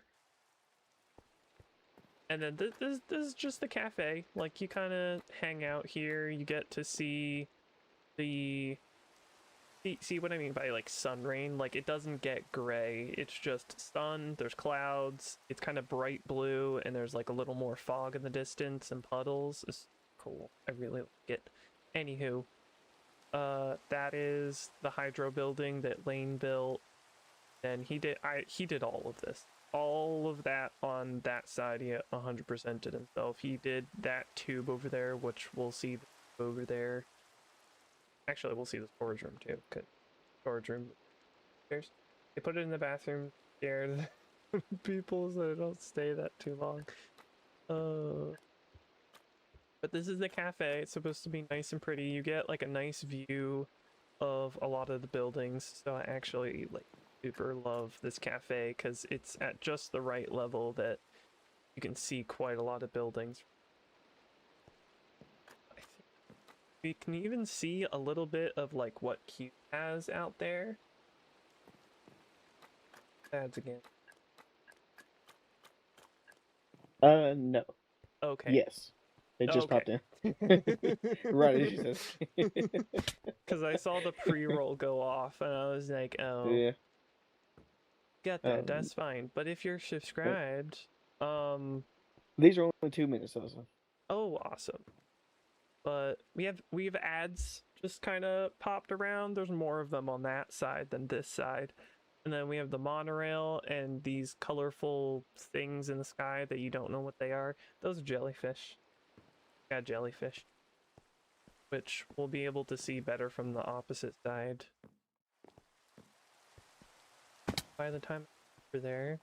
And then this is just the cafe. Like you kind of hang out here. You get to see the see what I mean by like sun rain. Like it doesn't get gray. It's just sun. There's clouds. It's kind of bright blue, and there's like a little more fog in the distance and puddles. It's cool. I really like it. Anywho, that is the hydro building that Lane built. And he did all of this. All of that on that side, he 100% did himself. He did that tube over there, which we'll see over there. Actually, we'll see the storage room too, because storage room stairs. They put it in the bathroom, scared people so they don't stay that too long. But this is the cafe. It's supposed to be nice and pretty. You get like a nice view of a lot of the buildings. So I actually like super love this cafe because it's at just the right level that you can see quite a lot of buildings. I think we can even see a little bit of like what Q has out there. Ads again. No. Okay. Yes. It just popped in. Right as you said. Because I saw the pre-roll go off and I was like, oh. Yeah. Get that, that's fine. But if you're subscribed, these are only 2 minutes though. So. Oh, awesome. But we have ads just kind of popped around. There's more of them on that side than this side. And then we have the monorail and these colorful things in the sky that you don't know what they are. Those are jellyfish. Yeah, jellyfish. Which we'll be able to see better from the opposite side. By the time we're there.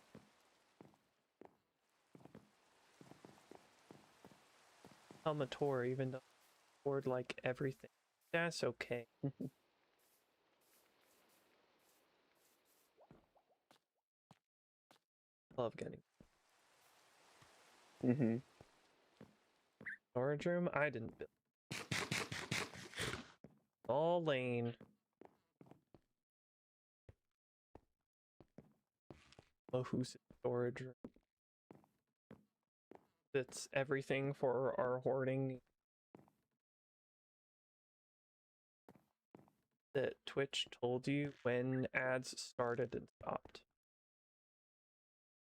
Helmator, even though I poured like everything. That's okay. Love getting. Storage room? I didn't build. All Lane. Oh, who's in storage room? It's everything for our hoarding. That Twitch told you when ads started and stopped.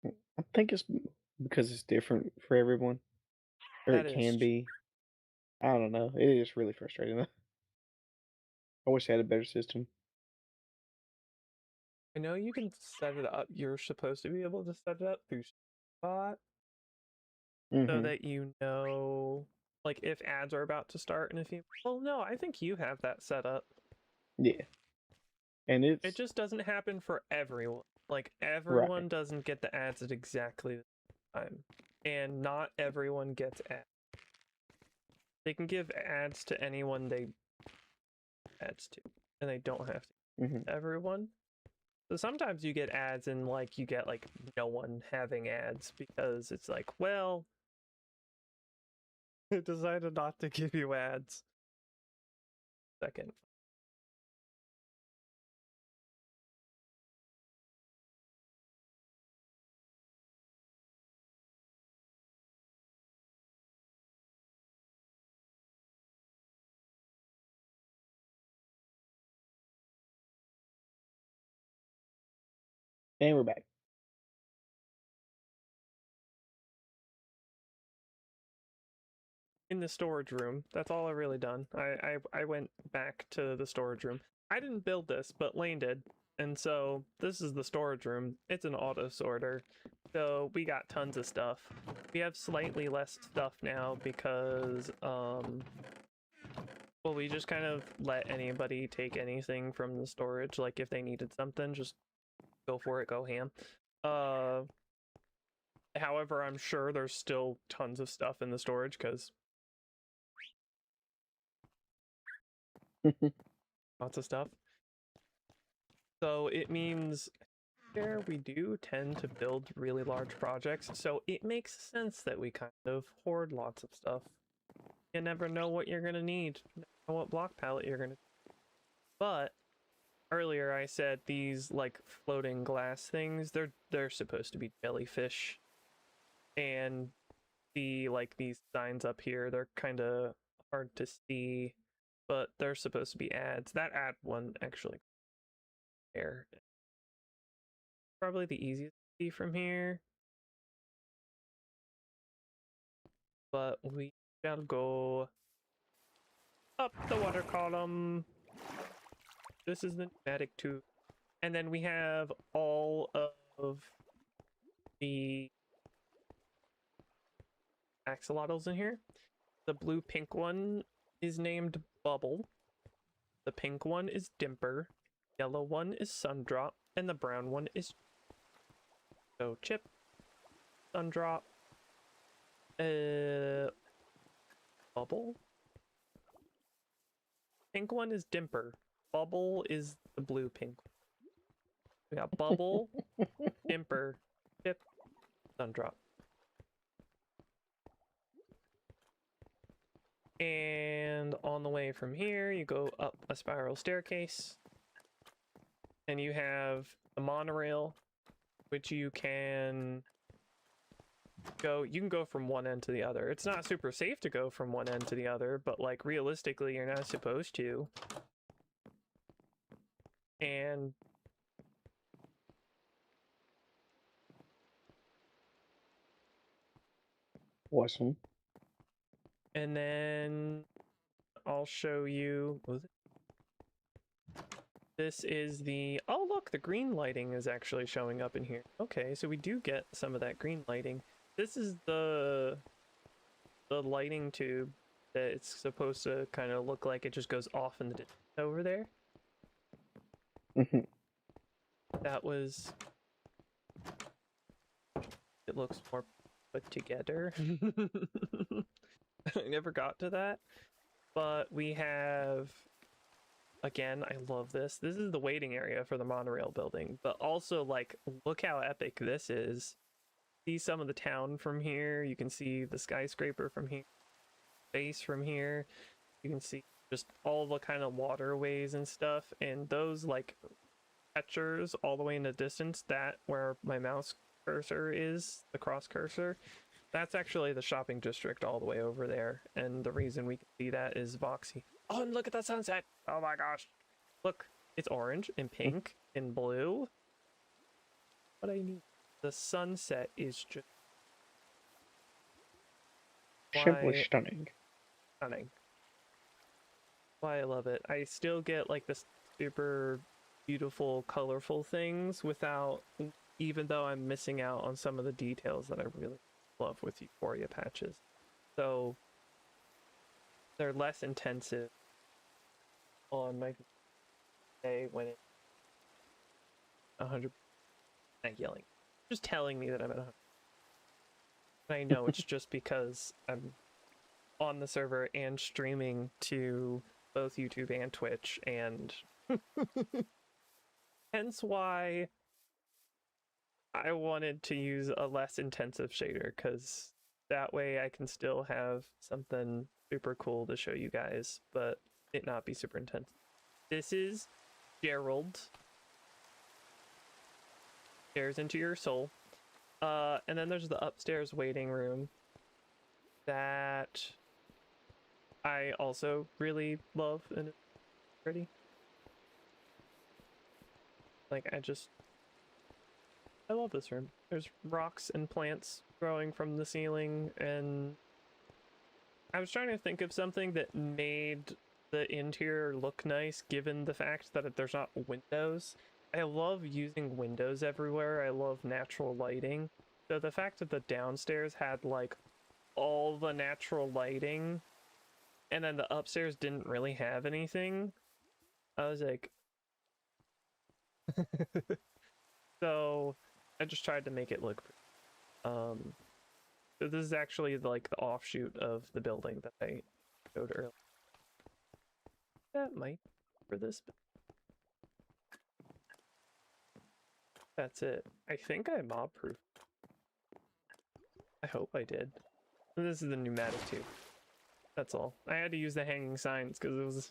I think it's because it's different for everyone. Or that it can be. I don't know. It is really frustrating though. I wish I had a better system. I know you can set it up. You're supposed to be able to set it up through Spot. So that you know, like, if ads are about to start and if you... Well, no, I think you have that set up. Yeah. And it just doesn't happen for everyone. Like, everyone doesn't get the ads at exactly the time. And not everyone gets ads. They can give ads to anyone they ads to. And they don't have to everyone. So sometimes you get ads and, like, you get, like, no one having ads because it's like, well... It decided not to give you ads. Second. And we're back. In the storage room. That's all I've really done. I went back to the storage room. I didn't build this, but Lane did. And so this is the storage room. It's an auto sorter. So we got tons of stuff. We have slightly less stuff now because well, we just kind of let anybody take anything from the storage. Like if they needed something, just go for it, go ham. However, I'm sure there's still tons of stuff in the storage because lots of stuff. So it means there, we do tend to build really large projects, so it makes sense that we kind of hoard lots of stuff. You never know what you're gonna need, you never know what block palette you're gonna. But earlier I said these like floating glass things, they're supposed to be jellyfish, and these signs up here, they're kind of hard to see, but they're supposed to be ads. That ad one actually there. Probably the easiest to see from here. But we shall go up the water column. This is the pneumatic tube. And then we have all of the axolotls in here. The blue pink one is named Bubble. The pink one is Dimper. Yellow one is Sundrop. And the brown one is so Chip, Sundrop, Bubble. Pink one is Dimper. Bubble is the blue pink. We got Bubble, Dimper, Chip, Sundrop. And on the way from here, you go up a spiral staircase. And you have the monorail, which you can go from one end to the other. It's not super safe to go from one end to the other, but like realistically, you're not supposed to. And Awesome. and then I'll show you. What was it? This is the, oh look, the green lighting is actually showing up in here. Okay, so we do get some of that green lighting. This is the lighting tube that it's supposed to kind of look like it just goes off in the distance over there. That was, it looks more put together. I never got to that, but we have, again, I love this. This is the waiting area for the monorail building, but also like, look how epic this is. See some of the town from here. You can see the skyscraper from here, space from here. You can see just all the kind of waterways and stuff, and those like catchers all the way in the distance, that where my mouse cursor is, the cross cursor, that's actually the shopping district all the way over there. And the reason we can see that is Voxy. Oh, and look at that sunset. Oh my gosh. Look, it's orange and pink and blue. What I need. The sunset is just Simply stunning. Stunning. Why I love it. I still get like this super beautiful, colorful things without, even though I'm missing out on some of the details that I really love with Euphoria patches. So they're less intensive on my day when it's 100% yelling. Just telling me that I'm at 100%. And I know it's just because I'm on the server and streaming to both YouTube and Twitch, and hence why I wanted to use a less intensive shader, because that way I can still have something super cool to show you guys, but it not be super intense. This is Gerald. Stairs into your soul. And then there's the upstairs waiting room that I also really love, and it's pretty. Like, I love this room. There's rocks and plants growing from the ceiling, and I was trying to think of something that made the interior look nice, given the fact that there's not windows. I love using windows everywhere. I love natural lighting. So the fact that the downstairs had like all the natural lighting, and then the upstairs didn't really have anything, I was like, so I just tried to make it look so this is actually like the offshoot of the building that I showed earlier. That might for this. That's it. I think I mob proof. I hope I did. This is the pneumatic tube. That's all. I had to use the hanging signs because it was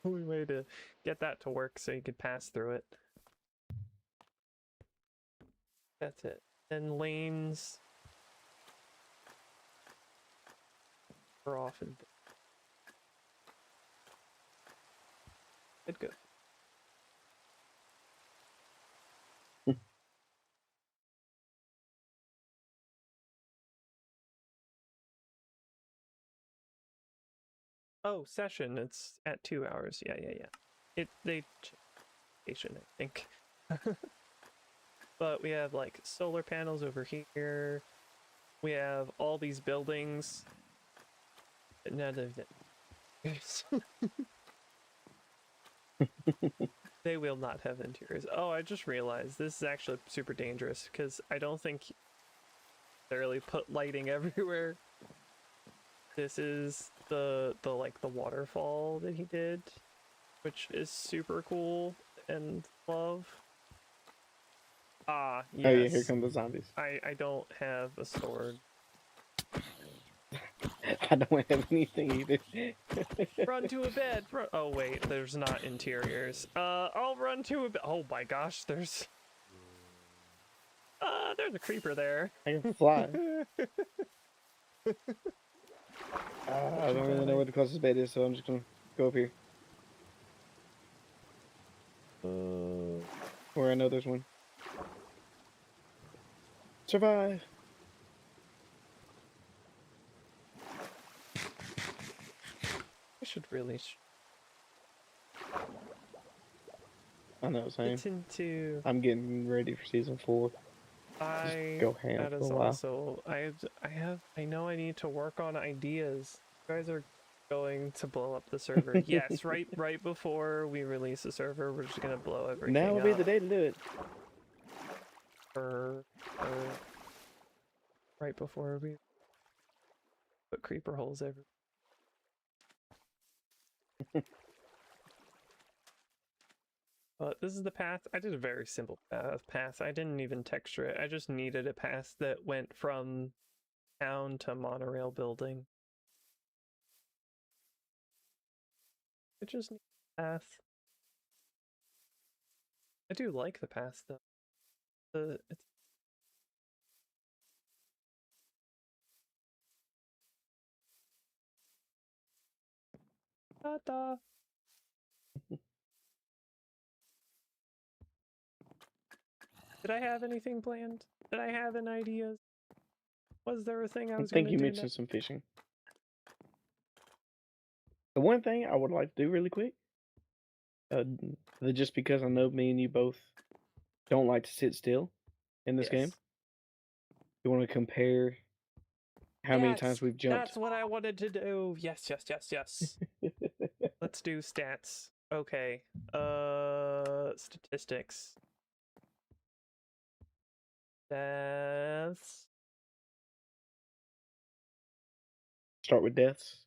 the only way to get that to work so you could pass through it. That's it. Then lanes are often good. Oh, session. It's at 2 hours. Yeah. They station, I think. But we have like solar panels over here. We have all these buildings. None of them. They will not have interiors. Oh, I just realized this is actually super dangerous because I don't think they really put lighting everywhere. This is the waterfall that he did, which is super cool and love. Ah, yes. Oh yeah, here come the zombies. I don't have a sword. I don't have anything either. Run to a bed. Oh wait, there's not interiors. I'll run to a bed. Oh my gosh, there's a creeper there. I can fly. I don't really know where the closest bed is, so I'm just gonna go up here. Where I know there's one. Survive. I should really. I know what I'm saying. It's into. I'm getting ready for season 4. Go ham That for is a while. also. I know I need to work on ideas. You guys are going to blow up the server. Yes, right before we release the server, we're just gonna blow everything Now will be the day to do it. Right before we put creeper holes everywhere. This is the path. I did a very simple path. I didn't even texture it. I just needed a path that went from town to monorail building. I just need a path. I do like the path though. It's ta-da. Did I have anything planned? Did I have an idea? Was there a thing I was going to do? I think you mentioned some fishing. The one thing I would like to do really quick, just because I know me and you both don't like to sit still in this game. You want to compare how many times we've jumped? That's what I wanted to do. Yes. Let's do stats. Okay. Statistics. Deaths. Start with deaths.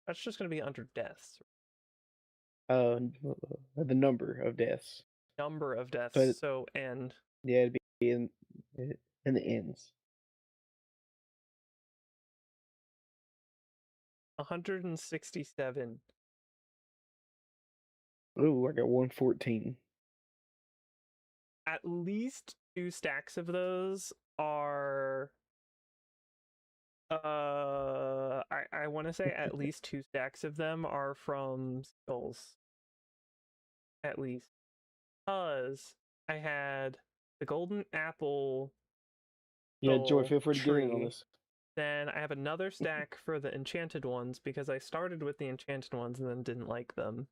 That's just going to be under deaths. The number of deaths. Number of deaths. But, so N. Yeah, it'd be in the ends. 167. Ooh, I got 114. At least 2 stacks of those are. I want to say at least 2 stacks of them are from skulls. At least. Because I had the golden apple. Yeah, Joy, feel free to get in on this. Then I have another stack for the enchanted ones because I started with the enchanted ones and then didn't like them.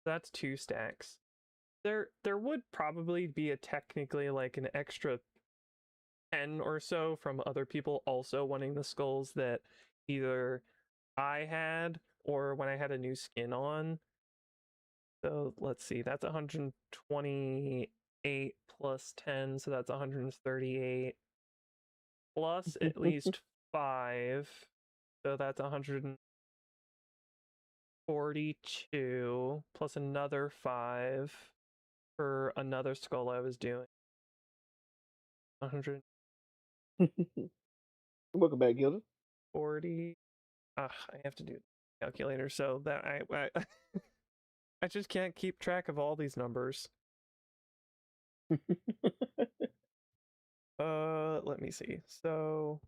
So that's 2 stacks. There would probably be technically like an extra 10 or so from other people also wanting the skulls that either I had or when I had a new skin on. So let's see, that's 128 plus 10, so that's 138 plus at least 5, so that's 142 plus another 5. for another skull I was doing. 140. Welcome back, Gilda. I have to do calculator, so that I I just can't keep track of all these numbers. Let me see. So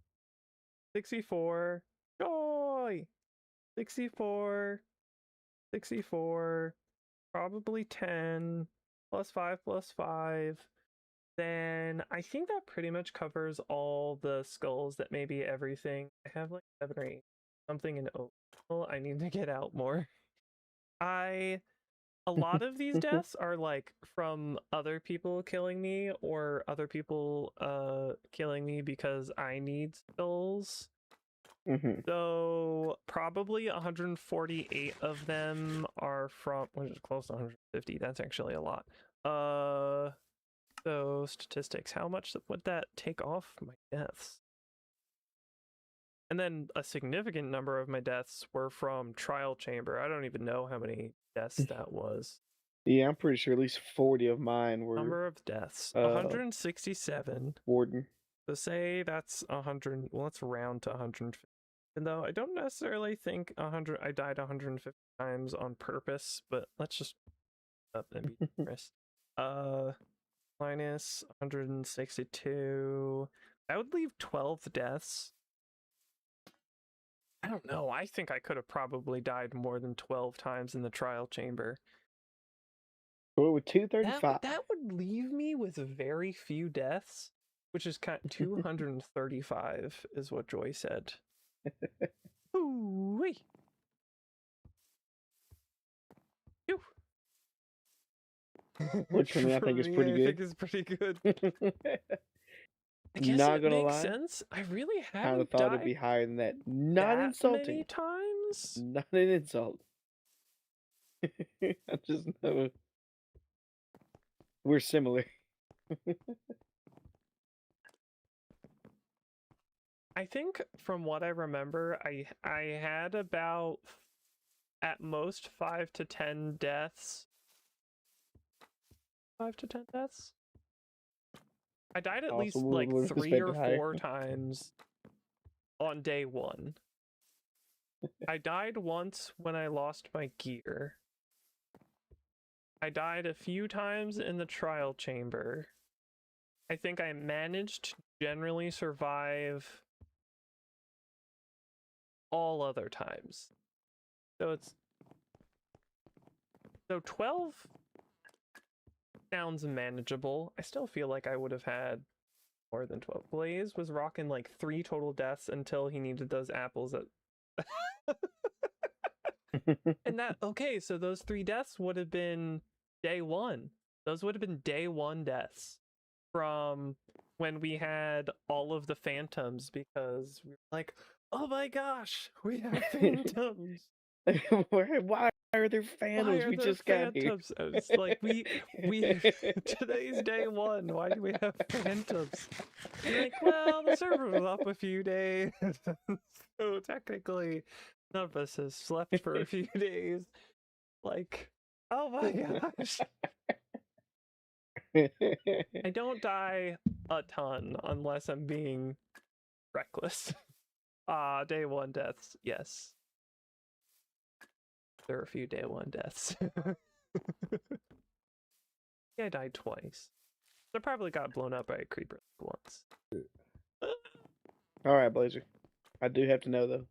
64. Joy! 64. 64. Probably 10. Plus 5 plus 5. Then I think that pretty much covers all the skulls that maybe everything. I have like 7 or 8. Something in oatmeal I need to get out more. A lot of these deaths are like from other people killing me or other people killing me because I need skulls. So probably 148 of them are from, which is close to 150. That's actually a lot. So statistics, how much would that take off my deaths? And then a significant number of my deaths were from trial chamber. I don't even know how many deaths that was. Yeah, I'm pretty sure at least 40 of mine were. Number of deaths, 167. Warden. So say that's 100. Well, let's round to 150. Even though I don't necessarily think 100. I died 150 times on purpose, but let's just up and be generous. Minus 162. I would leave 12 deaths. I don't know. I think I could have probably died more than 12 times in the trial chamber. Well, with 235. That would leave me with very few deaths, which is kind of 235 is what Joy said. Ooh-wee. Which for me, I think is pretty good. I think is pretty good. I guess Not it gonna makes lie. sense. I really Kind haven't of thought it'd be higher than that. Not insulting. Many times. Not an insult. I just know we're similar. I think from what I remember, I had about at most 5 to 10 deaths. 5 to 10 deaths? I died at least like 3 or 4 times on day 1. I died once when I lost my gear. I died a few times in the trial chamber. I think I managed to generally survive all other times. So 12 sounds manageable. I still feel like I would have had more than 12. Blaze was rocking like 3 total deaths until he needed those apples at and that, okay, so those 3 deaths would have been day 1. Those would have been day 1 deaths from when we had all of the phantoms, because we were like, oh my gosh, we have phantoms. Why are there phantoms? We just got here. It's like we today's day 1. Why do we have phantoms? You're like, well, the server was up a few days, so technically none of us has slept for a few days. Like, oh my gosh. I don't die a ton unless I'm being reckless. Day 1 deaths, yes. There are a few day 1 deaths. Yeah, I died twice. I probably got blown up by a creeper once. Alright, Blazer. I do have to know though.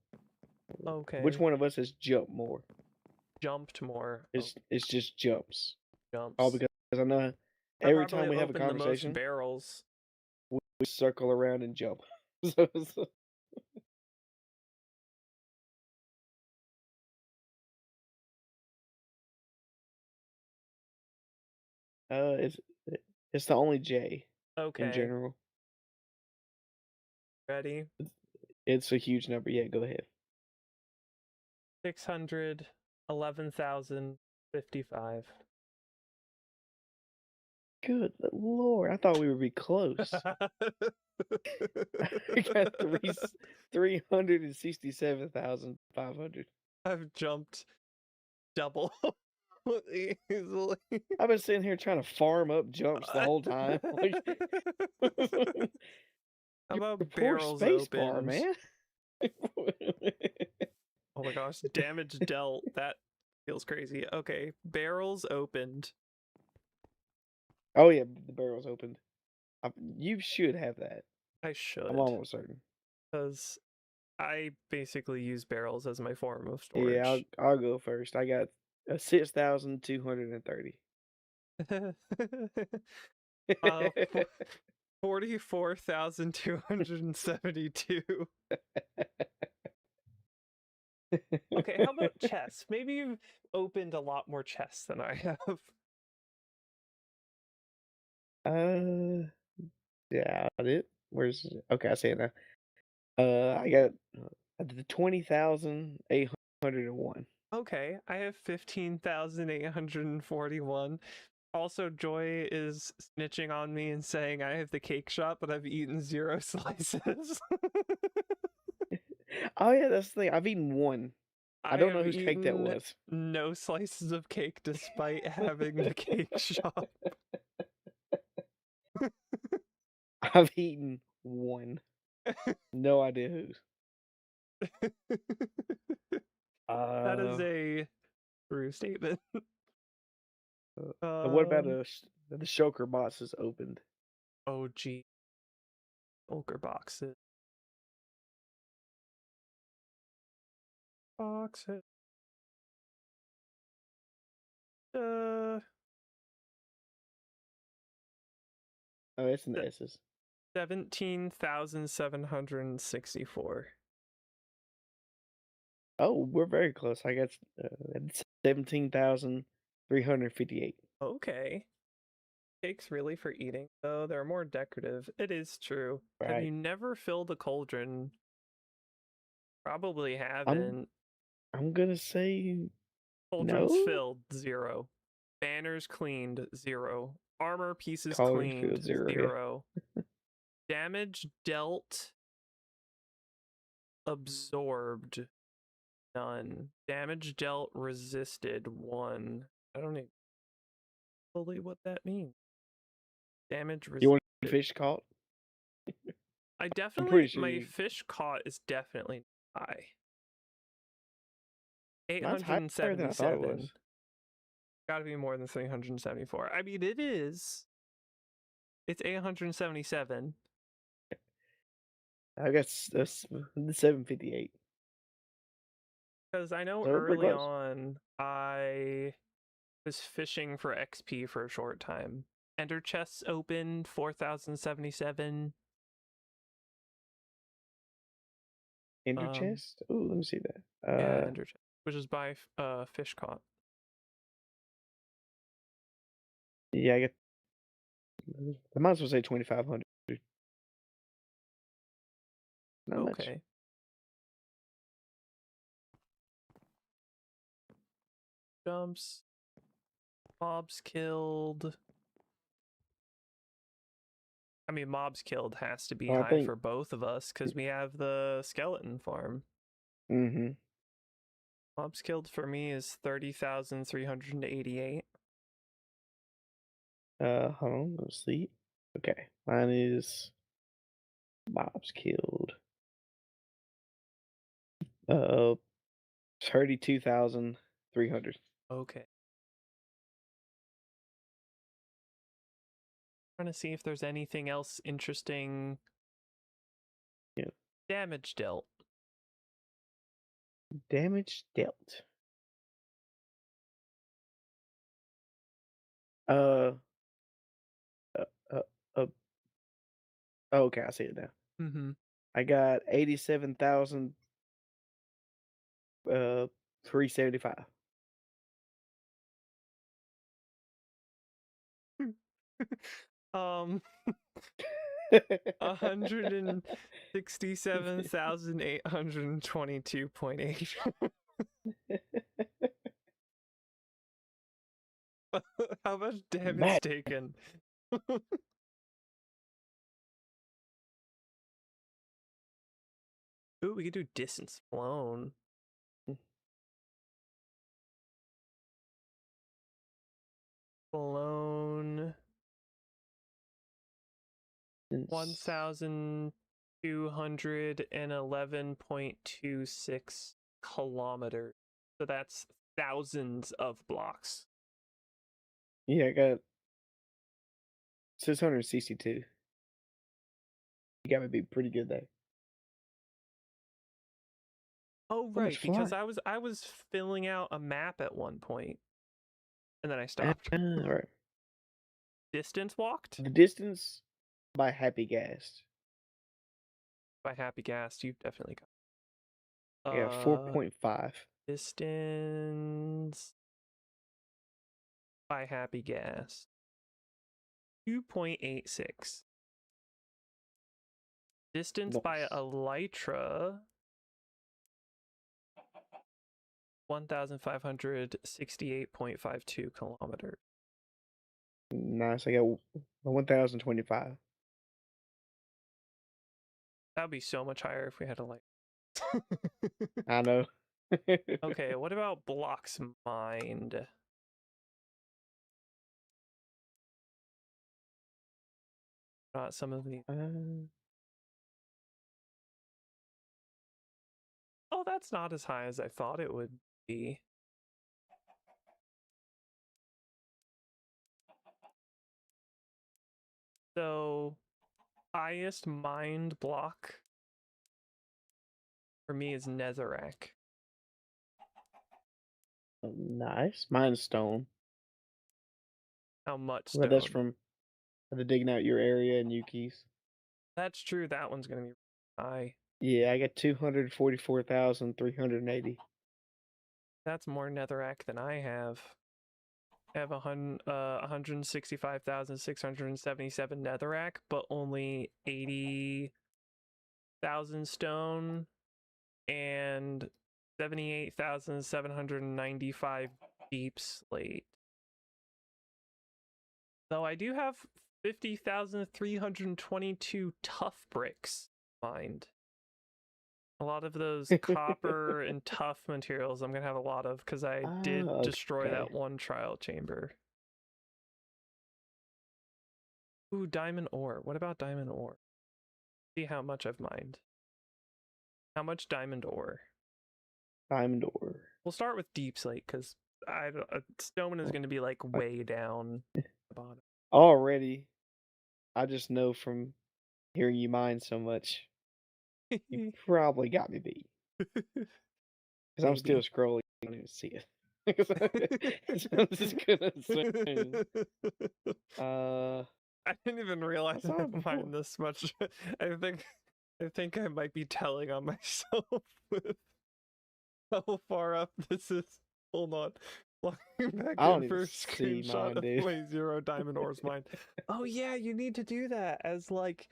Okay. Which one of us has jumped more? Jumped more. It's just jumps. Jumps. All because I know every time we have a conversation, the most barrels. We circle around and jump. It's the only J. Okay. In general. Ready? It's a huge number. Yeah, go ahead. 611,055. Good Lord, I thought we would be close. I got 367,500. I've jumped double. Easily. I've been sitting here trying to farm up jumps the whole time. Like, How about your poor barrels space bar, opened? man. Oh my gosh, damage dealt. That feels crazy. Okay, barrels opened. Oh yeah, the barrel's opened. You should have that. I I'm should, almost certain. because I basically use barrels as my form of Yeah, storage. I'll go first. I got a 6,230. uh, 44,272. Okay, how about chests? Maybe you've opened a lot more chests than I have. Yeah, I did. Where's okay? I see it now. I got the 20,801. Okay, I have 15,841. Also, Joy is snitching on me and saying I have the cake shop, but I've eaten 0 slices. Oh yeah, that's the thing. I've eaten one. I I don't know have whose cake that eaten was. no slices of cake despite having the cake shop. I've eaten one. No idea whose. That is Uh, a true statement. what about Um, the Shulker box is opened? OG Olker boxes. Boxes. Uh, Oh, it's in the S's. 17,764. Oh, we're very close. I got 17,358. Okay. Cakes really for eating, though. They're more decorative. It is true. Have Right. you never filled a cauldron? Probably I'm haven't. I'm gonna say Cauldrons no. filled, 0. Banners cleaned, 0. Armor pieces College Field cleaned, 0. Yeah. 0. Damage dealt, absorbed, none. Damage dealt, resisted, 1. I don't know fully what that means. Damage You want resisted. fish caught? I I'm definitely, pretty sure my you. fish caught is definitely high. Mine's higher than I thought it 877. was. Gotta be more than 374. I mean, it is. It's 877. I got 758. Because I know So we're pretty early close. on, I was fishing for XP for a short time. Ender chests opened, 4,077. Ender chest. Oh, let me see that. Yeah, Ender chest, which is by fish caught. Yeah, I get. I might as well say 2,500. Not much. Okay. Jumps. Mobs killed. I mean, mobs killed has to be Oh, I high think. for both of us because we have the skeleton farm. Mm-hmm. Mobs killed for me is 30,388. Hold on. Let's see. Okay, mine is mobs killed. 32,300. Okay. Trying to see if there's anything else interesting. Yeah. Damage dealt. Damage dealt. Uh, uh, uh, uh oh, okay, I see it now. Mm-hmm. I got 87,000 375. um 167,822.8. How much damage Mad. taken? Ooh, we could do distance flown. Distance. 1,211.26 kilometers. So that's thousands of blocks. Yeah, I got 662. You got to be pretty good there. Oh So much right, because flying. I was filling out a map at one point, and then I stopped. All right. Distance walked The distance by Happy Gas. by Happy Gas. You've definitely got. I got 4.5. Distance by Happy Gas. 2.86. Distance by Nice. Elytra. 1,568.52 kilometers. Nice. I got 1,025. That would be so much higher if we had a light. I know. Okay, what about blocks mined? Some of the. Oh, that's not as high as I thought it would be. So, highest mined block for me is Netherrack. Nice. Mine's stone. How much But that's stone? from the digging out your area and Yuki's. That's true. That one's gonna be high. Yeah, I got 244,380. That's more Netherrack than I have. I have 165,677 Netherrack, but only 80,000 stone and 78,795 deep slate. Though I do have 50,322 tough bricks mined. A lot of those copper and tough materials I'm going to have a lot of because I did destroy that one trial chamber. Ooh, diamond ore. What about diamond ore? See how much I've mined. How much diamond ore? Diamond ore. We'll start with deep slate because stone is going to be like way down the bottom. Already, I just know from hearing you mine so much, you probably got me beat. Because I'm still scrolling. I don't even see it. So I'm just gonna assume. I didn't even realize I saw I it before. mined this much. I think I might be telling on myself with how far up this is. Hold on. Logging back I don't in even for a see screenshot mine, of dude. my 0 diamond ores mine. Oh yeah, you need to do that as like,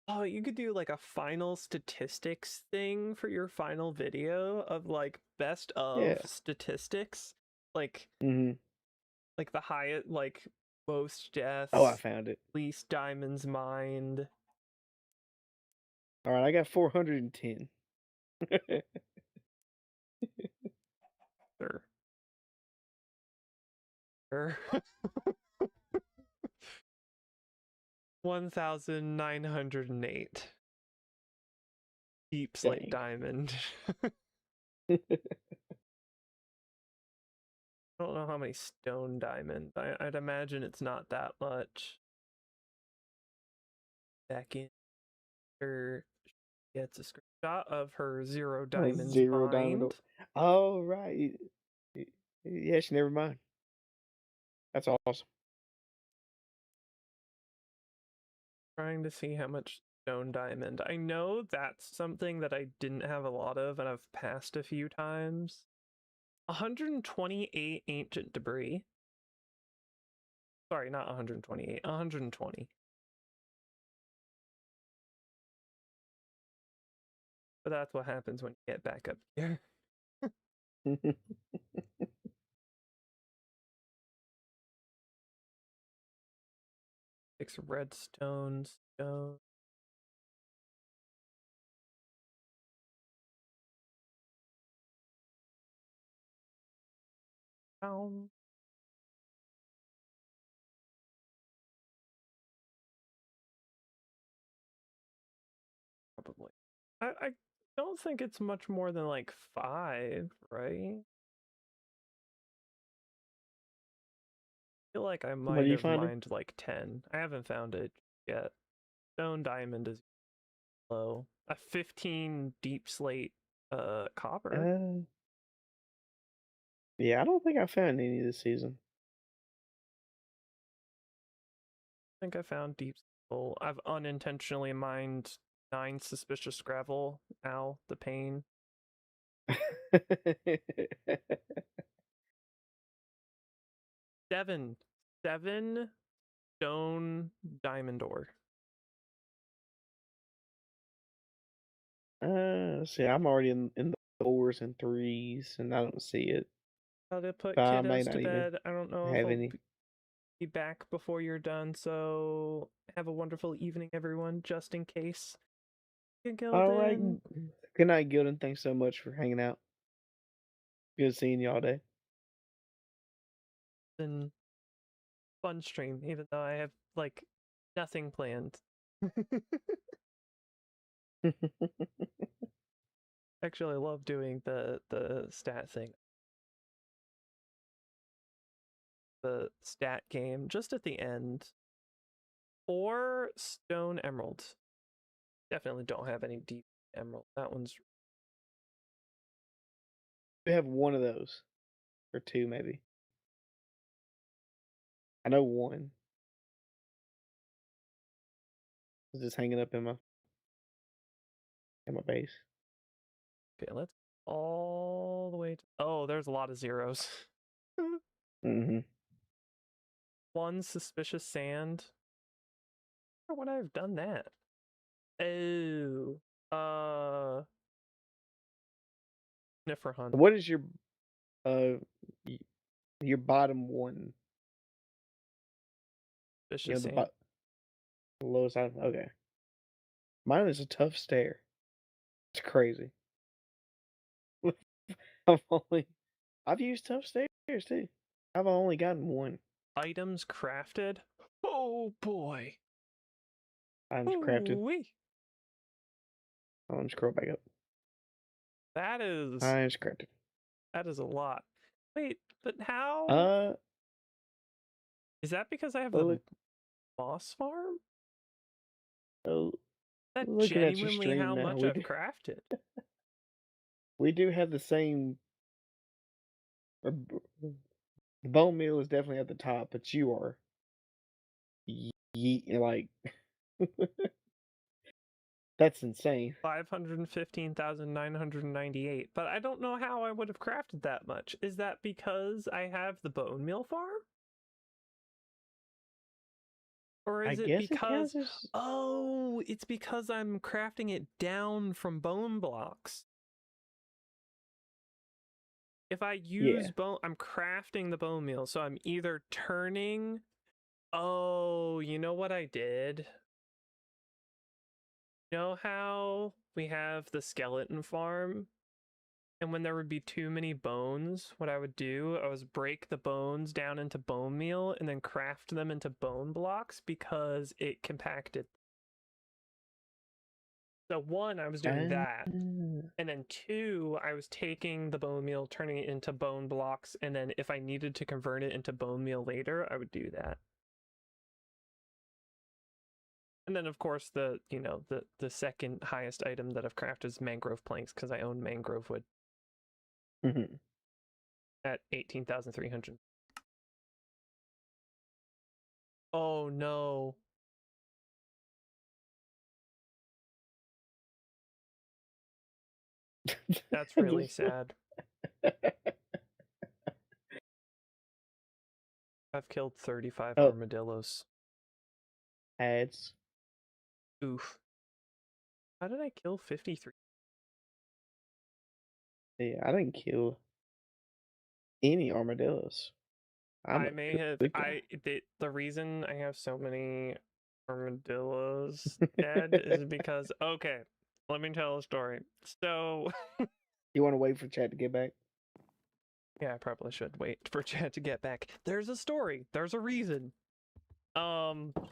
oh, you could do like a final statistics thing for your final video of like best of statistics. Like like the highest, like most deaths. Oh, I found it. Least diamonds mined. All right, I got 410. Sure. Sure. 1,908. Deep slate diamond. I don't know how many stone diamond. I'd imagine it's not that much. Back in her gets a screenshot of her 0 diamonds 0 mined. diamond. Oh, right. Yes, never mind. That's awesome. Trying to see how much stone diamond. I know that's something that I didn't have a lot of and I've passed a few times. 128 ancient debris. Sorry, not 128, 120. But that's what happens when you get back up here. 6 redstone stone. Ow. I don't think it's much more than like 5, right? I feel like I What are might you have finding? mined like 10. I haven't found it yet. Stone diamond is low. A 15 deep slate copper. Yeah, I don't think I found any this season. I think I found deep soul. I've unintentionally mined 9 suspicious gravel. Ow, the pain. 7. 7 stone diamond ore. See, I'm already in the 4s and 3s, and I don't see it. How to put But I may kiddos to not even bed. I don't know if have I'll any. be back before you're done, so have a wonderful evening, everyone, just in case. All right. Gildan. Good night, Gildan. Thanks so much for hanging out. Good seeing you all day. And fun stream, even though I have like nothing planned. Actually, I love doing the stat thing. The stat game just at the end. Or stone emerald. Definitely don't have any deep emerald. That one's We have one of those, or two maybe. I know one. It's just hanging up in my base. okay. Let's all the way to, oh, there's a lot of zeros. Mm-hmm. One suspicious sand. Or would I have done that? Oh, sniffer hunt. What is uh your bottom one? Suspicious The sand. lowest item. Okay. Mine is a tough stare. It's crazy. I've only I've used tough stairs too. I've only gotten one. Items crafted. Oh boy. Items crafted. Ooh-wee. Let me scroll back up. That is Items crafted. a lot. Wait, but how Uh, is that because I have the look, moss farm? oh, That looking at your genuinely stream how now, much I've crafted. we do have the same. The bone meal is definitely at the top, but you are like that's insane. 515,998. But I don't know how I would have crafted that much. Is that because I have the bone meal farm? Or I is it guess it counts because, as oh, it's because I'm crafting it down from bone blocks. If I use yeah. bone, I'm crafting the bone meal. So I'm either turning, oh, you know what I did? You know how we have the skeleton farm? And when there would be too many bones, what I would do, I was break the bones down into bone meal and then craft them into bone blocks because it compacted. So one, I was doing that. And then 2, I was taking the bone meal, turning it into bone blocks, and then if I needed to convert it into bone meal later, I would do that. And then of course the second highest item that I've crafted is mangrove planks because I own mangrove wood at 18,300. Oh no. That's really sad. I've killed 35 Oh, armadillos. ads. Oof. How did I kill 53? Yeah, I didn't kill any armadillos. I'm I a may have good guy. the reason I have so many armadillos dead is because okay, let me tell a story. So You want to wait for chat to get back? yeah, I probably should wait for Chad to get back. There's a story. There's a reason.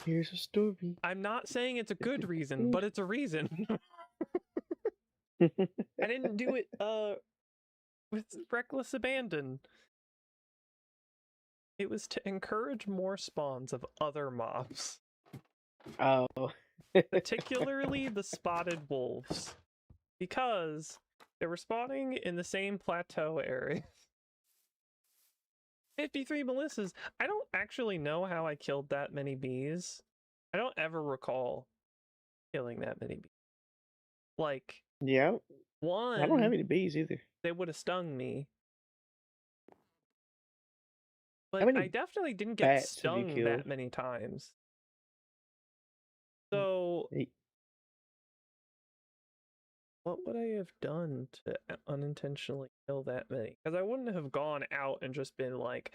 Here's a story. I'm not saying it's a good reason, but it's a reason. I didn't do it with reckless abandon. It was to encourage more spawns of other mobs. Oh. Particularly the spotted wolves. Because they were spawning in the same plateau area. 53 Melissas. I don't actually know how I killed that many bees. I don't ever recall killing that many bees. Like, Yeah. I don't have one, any bees either. they would have stung me. How But I many definitely didn't get bats have you stung that killed? many times. So, Hey, what would I have done to unintentionally kill that many? Because I wouldn't have gone out and just been like,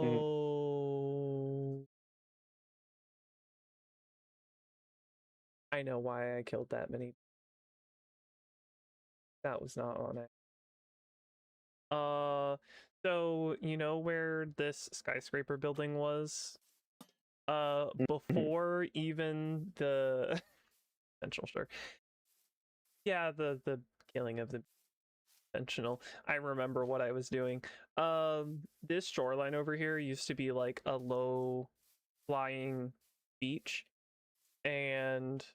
mhm. oh, I know why I killed that many. That was not on it. So you know where this skyscraper building was? Before even the potential, sure. Yeah, the killing of the intentional. I remember what I was doing. This shoreline over here used to be like a low flying beach, and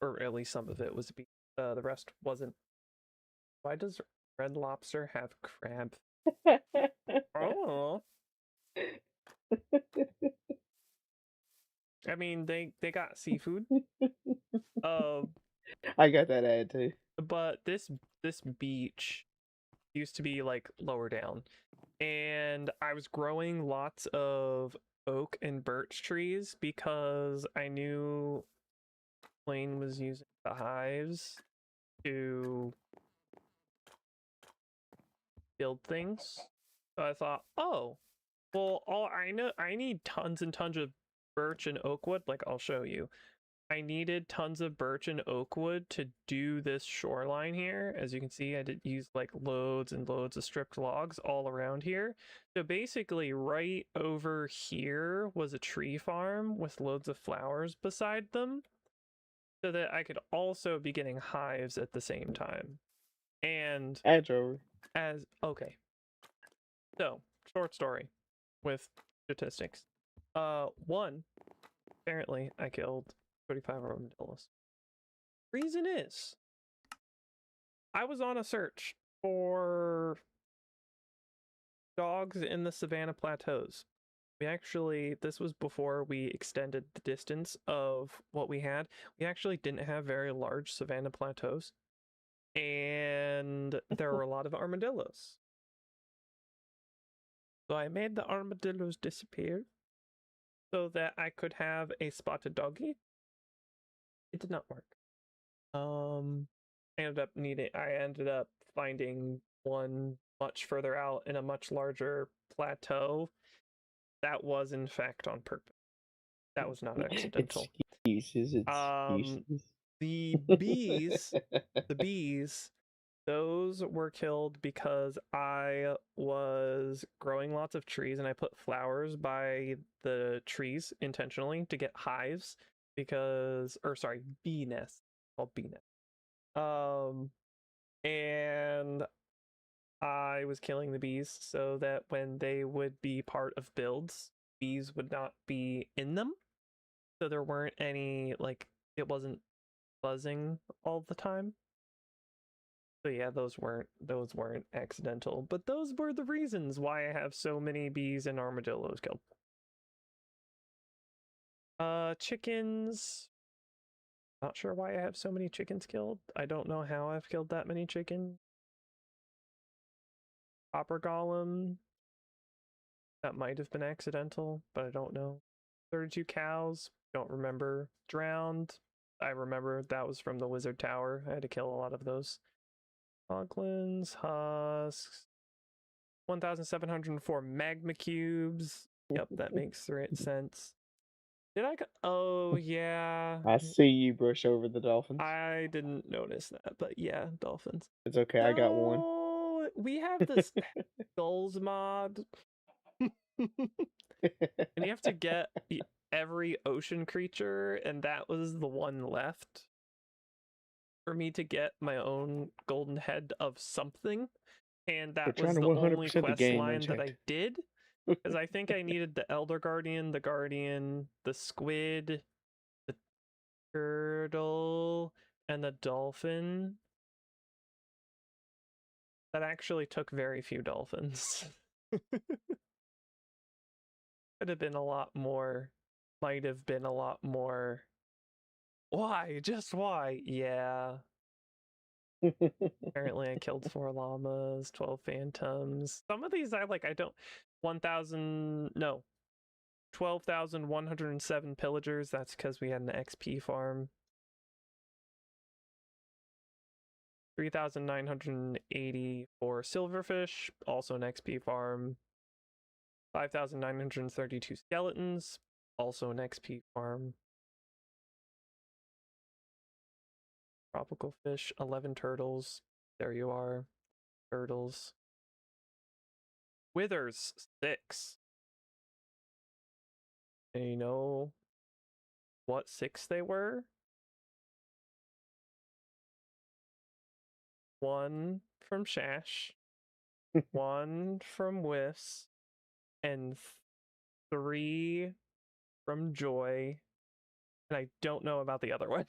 or at least some of it was a beach. The rest wasn't. Why does Red Lobster have crab? Oh, I mean they got seafood. Uh, I got that ad too. but this beach used to be like lower down, and I was growing lots of oak and birch trees because I knew Plain was using the hives to build things. So I thought, oh, well, all I know, I need tons and tons of birch and oak wood. Like, I'll show you. I needed tons of birch and oak wood to do this shoreline here. As you can see, I did use like loads and loads of stripped logs all around here. So basically, right over here was a tree farm with loads of flowers beside them, so that I could also be getting hives at the same time. And Ad's over. as okay, so short story with statistics. One, apparently I killed 35 armadillos. Reason is, I was on a search for dogs in the Savannah Plateaus. This was before we extended the distance of what we had. We actually didn't have very large Savannah Plateaus, and there were a lot of armadillos. So I made the armadillos disappear so that I could have a spotted doggy. It did not work. I ended up finding one much further out in a much larger plateau. That was in fact on purpose. That was not accidental. Excuses. Um, the bees, the bees, those were killed because I was growing lots of trees and I put flowers by the trees intentionally to get hives bee nests, called bee nests. And I was killing the bees so that when they would be part of builds, bees would not be in them. So there weren't any, like, it wasn't buzzing all the time. So yeah, those weren't accidental, but those were the reasons why I have so many bees and armadillos killed. Chickens. Not sure why I have so many chickens killed. I don't know how I've killed that many chickens. Copper golem. That might have been accidental, but I don't know. 32 cows. Don't remember. Drowned. I remember that was from the wizard tower. I had to kill a lot of those. Conklins, husks. 1,704 magma cubes. Yep, that makes sense. Did I? Oh, yeah. I see you brush over the dolphins. I didn't notice that, but yeah, dolphins. It's okay, I got one. No, we have this skulls mod. And you have to get every ocean creature, and that was the one left. for me to get my own golden head of something, and We're that trying was to the only 100% the quest game line that I unchecked. did. Because I think I needed the Elder Guardian, the squid, the turtle, and the dolphin. That actually took very few dolphins. Could have been a lot more. Might have been a lot more. Why? Just why? Yeah. Apparently I killed 4 llamas, 12 phantoms. Some of these I don't 1,000 no. 12,107 pillagers. That's because we had an XP farm. 3,984 silverfish, also an XP farm. 5,932 skeletons, also an XP farm. Tropical fish, 11 turtles. There you are. Turtles. Withers, 6. And you know what 6 they were? 1 from Shash, 1 from Whiffs, and 3 from Joy. And I don't know about the other one.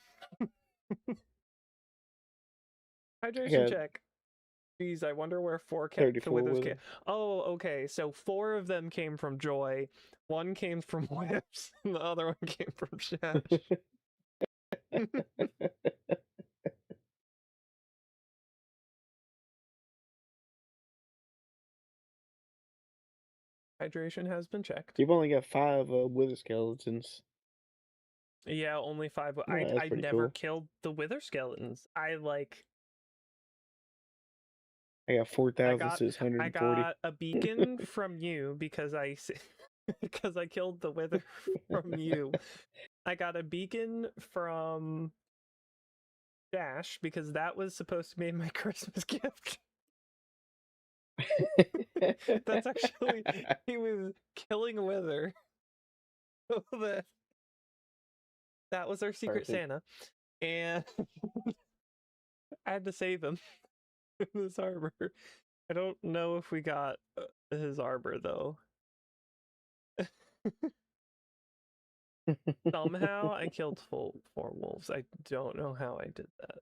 Hydration check. Geez, I wonder where 4 withers came. Oh, okay. So 4 of them came from Joy, 1 came from Whips, and the other one came from Shash. Hydration has been checked. You've only got 5 wither skeletons. Yeah, only 5. Oh, that's I pretty never cool. killed the wither skeletons. I got 4,640. I got a beacon from you because I killed the wither from you. I got a beacon from Dash because that was supposed to be my Christmas gift. That's actually, he was killing wither. That was our secret Perfect. Santa, and I had to save him in this arbor. I don't know if we got his arbor though. Somehow I killed 4 wolves. I don't know how I did that.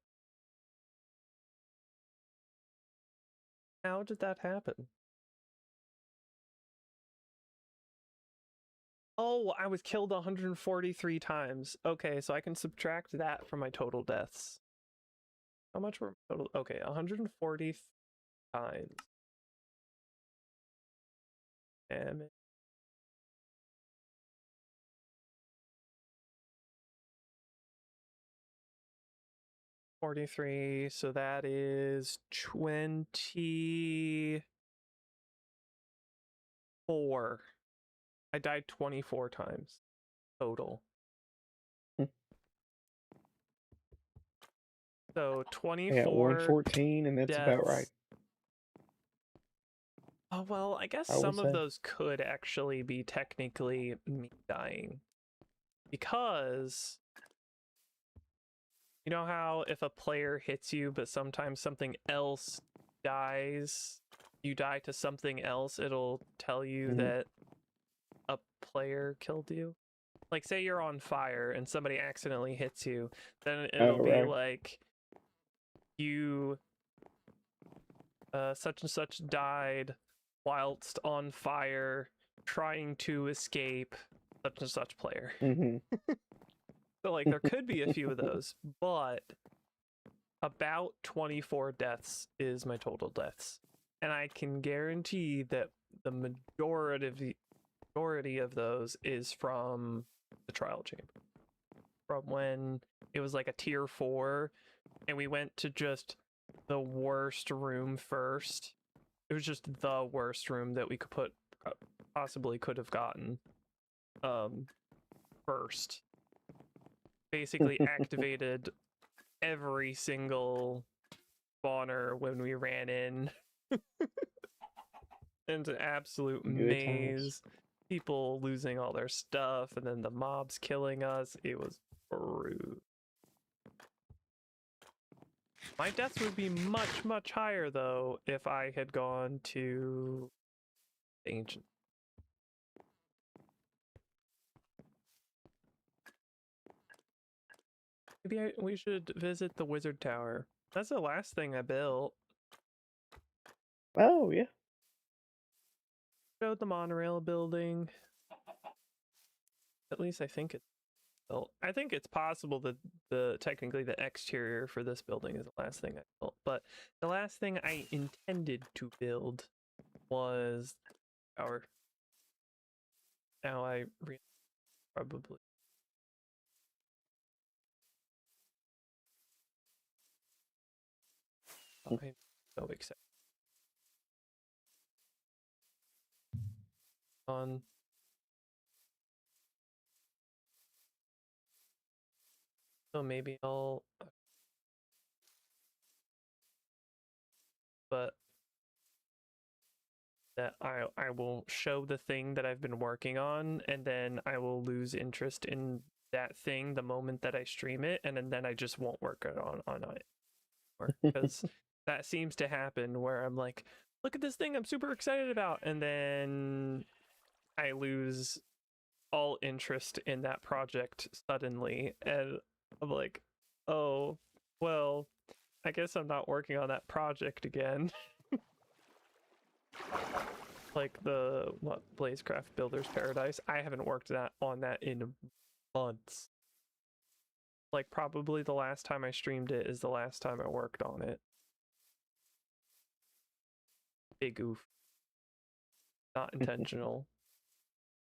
How did that happen? Oh, I was killed 143 times. Okay, so I can subtract that from my total deaths. How much were total? Okay, 140 times. Damn it. 43, so that is 24. I died 24 times total. So 24. I got 114, and that's deaths. about right. Oh, well, I guess some of those could actually be technically me dying. Because you know how if a player hits you, but sometimes something else dies, you die to something else, it'll tell you that a player killed you? Like, say you're on fire and somebody accidentally hits you, then it'll be like, you, such and such died whilst on fire trying to escape such and such player. So, like, there could be a few of those, but about 24 deaths is my total deaths. And I can guarantee that the majority of those is from the trial chamber. From when it was like a tier 4 and we went to just the worst room first. It was just the worst room that we could possibly could have gotten first. Basically activated every single spawner when we ran in. Into an absolute maze. People losing all their stuff, and then the mobs killing us. It was rude. My deaths would be much, much higher, though, if I had gone to Ancient. Maybe we should visit the Wizard Tower. That's the last thing I built. Oh, yeah. Showed the monorail building. At least I think it's built. I think it's possible that technically the exterior for this building is the last thing I built, but the last thing I intended to build was our. Now I probably. I'm so excited. On. So maybe I'll. But that I will show the thing that I've been working on, and then I will lose interest in that thing the moment that I stream it, and then I just won't work on it. Because that seems to happen where I'm like, look at this thing I'm super excited about, and then I lose all interest in that project suddenly, and I'm like, oh, well, I guess I'm not working on that project again. Like the Blazecraft Builder's Paradise, I haven't worked on that in months. Like probably the last time I streamed it is the last time I worked on it. Big oof. Not intentional,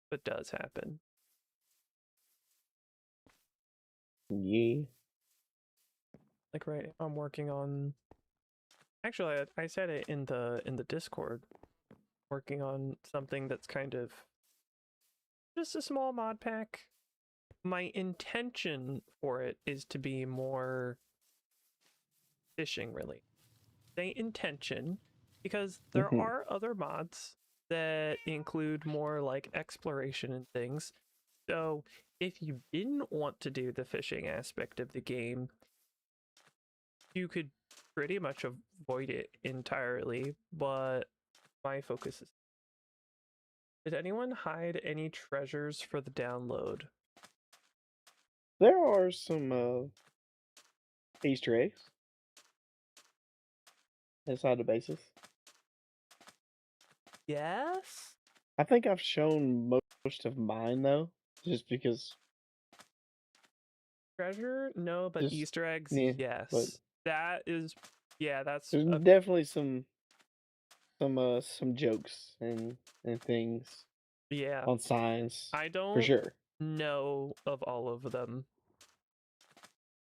but does happen. Yeah. Like right now I'm working on. Actually, I said it in the Discord. Working on something that's kind of just a small mod pack. My intention for it is to be more fishing related. Say intention, because there are other mods that include more like exploration and things. So if you didn't want to do the fishing aspect of the game, you could pretty much avoid it entirely, but my focus is. Did anyone hide any treasures for the download? There are some Easter eggs inside the bases. Yes? I think I've shown most of mine, though, just because. Treasure? No, but Just, Easter eggs? yeah, Yes. but That is, yeah, that's there's definitely some jokes and things yeah. on signs I for don't sure. know of all of them.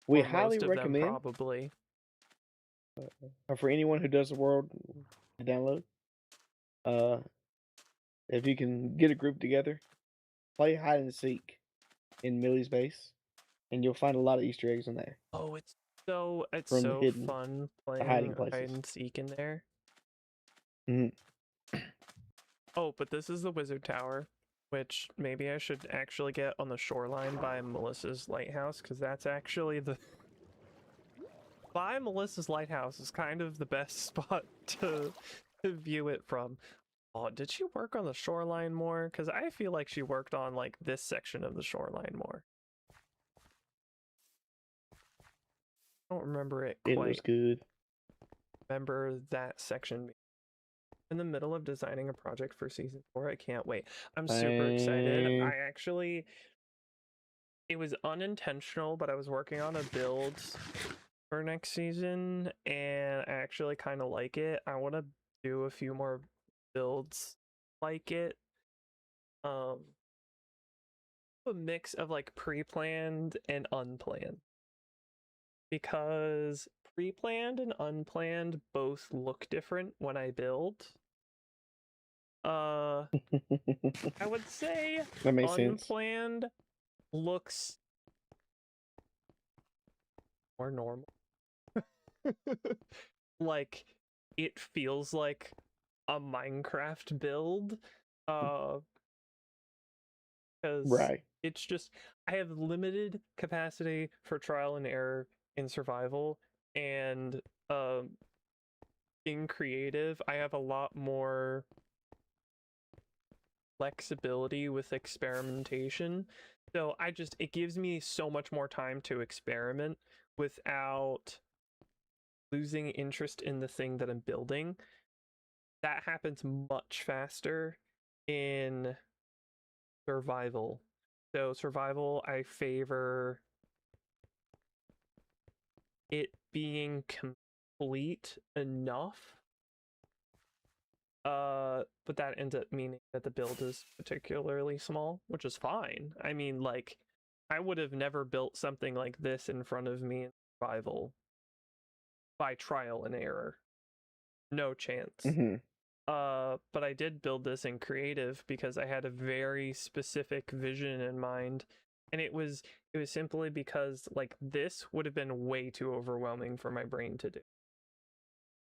We Or highly most of them, recommend probably. for anyone who does the world to download. If you can get a group together, play hide and seek in Millie's base, and you'll find a lot of Easter eggs in there Oh, it's so from the hidden fun hiding playing places. hide and seek in there. Mm-hmm. Oh, but this is the Wizard Tower, which maybe I should actually get on the shoreline by Melissa's lighthouse, because that's actually the. By Melissa's lighthouse is kind of the best spot to view it from. Oh, did she work on the shoreline more? Because I feel like she worked on like this section of the shoreline more. I don't remember it quite. It was good. Remember that section. In the middle of designing a project for season 4. I can't wait. I'm super excited. I actually. It was unintentional, but I was working on a build for next season, and I actually kind of like it. I want to do a few more builds like it. A mix of like pre-planned and unplanned, because pre-planned and unplanned both look different when I build. I would say that makes sense. unplanned looks more normal. Like it feels like a Minecraft build. Because Right. it's just I have limited capacity for trial and error in survival, And in creative, I have a lot more flexibility with experimentation. So it gives me so much more time to experiment without losing interest in the thing that I'm building. That happens much faster in survival. So survival, I favor it being complete enough. But that ends up meaning that the build is particularly small, which is fine. I mean, like, I would have never built something like this in front of me in survival by trial and error. No chance. Mm-hmm. But I did build this in creative because I had a very specific vision in mind. And it was simply because like this would have been way too overwhelming for my brain to do.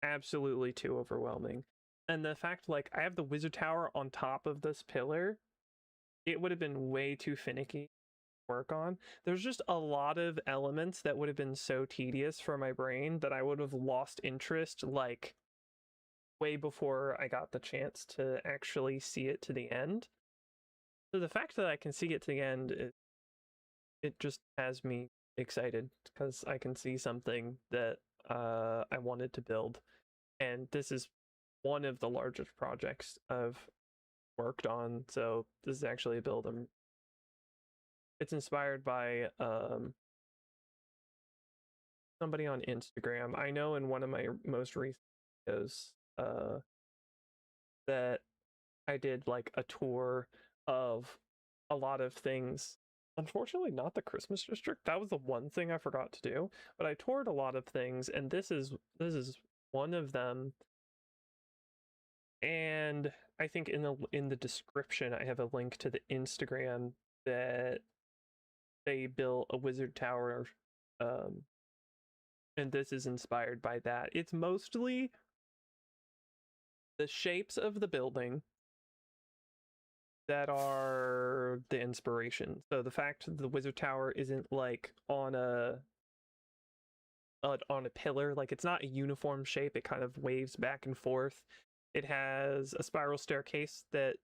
Absolutely too overwhelming. And the fact like I have the wizard tower on top of this pillar, it would have been way too finicky to work on. There's just a lot of elements that would have been so tedious for my brain that I would have lost interest like way before I got the chance to actually see it to the end. So the fact that I can see it to the end, it just has me excited because I can see something that I wanted to build. And this is one of the largest projects I've worked on. So this is actually a build. It's inspired by somebody on Instagram. I know in one of my most recent videos that I did like a tour of a lot of things. Unfortunately, not the Christmas district. That was the one thing I forgot to do. But I toured a lot of things, and this is one of them. And I think in the description I have a link to the Instagram that they built a wizard tower, and this is inspired by that. It's mostly the shapes of the building that are the inspiration. So the fact the wizard tower isn't like on a pillar, like it's not a uniform shape, it kind of waves back and forth. It has a spiral staircase that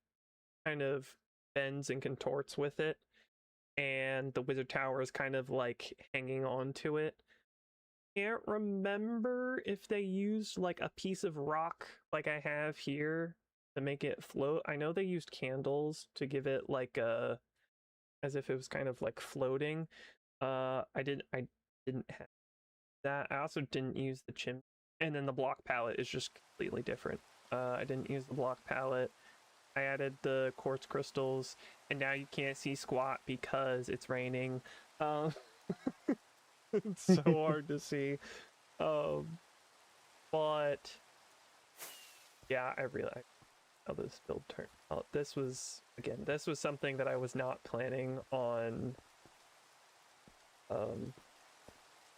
kind of bends and contorts with it, and the wizard tower is kind of like hanging on to it. Can't remember if they used like a piece of rock like I have here to make it float. I know they used candles to give it like a as if it was kind of like floating. I didn't have that. I also didn't use the chimney. And then the block palette is just completely different. I didn't use the block palette. I added the quartz crystals, and now you can't see squat because it's raining. It's so hard to see. But yeah, I realized how this build turned out. This was something that I was not planning on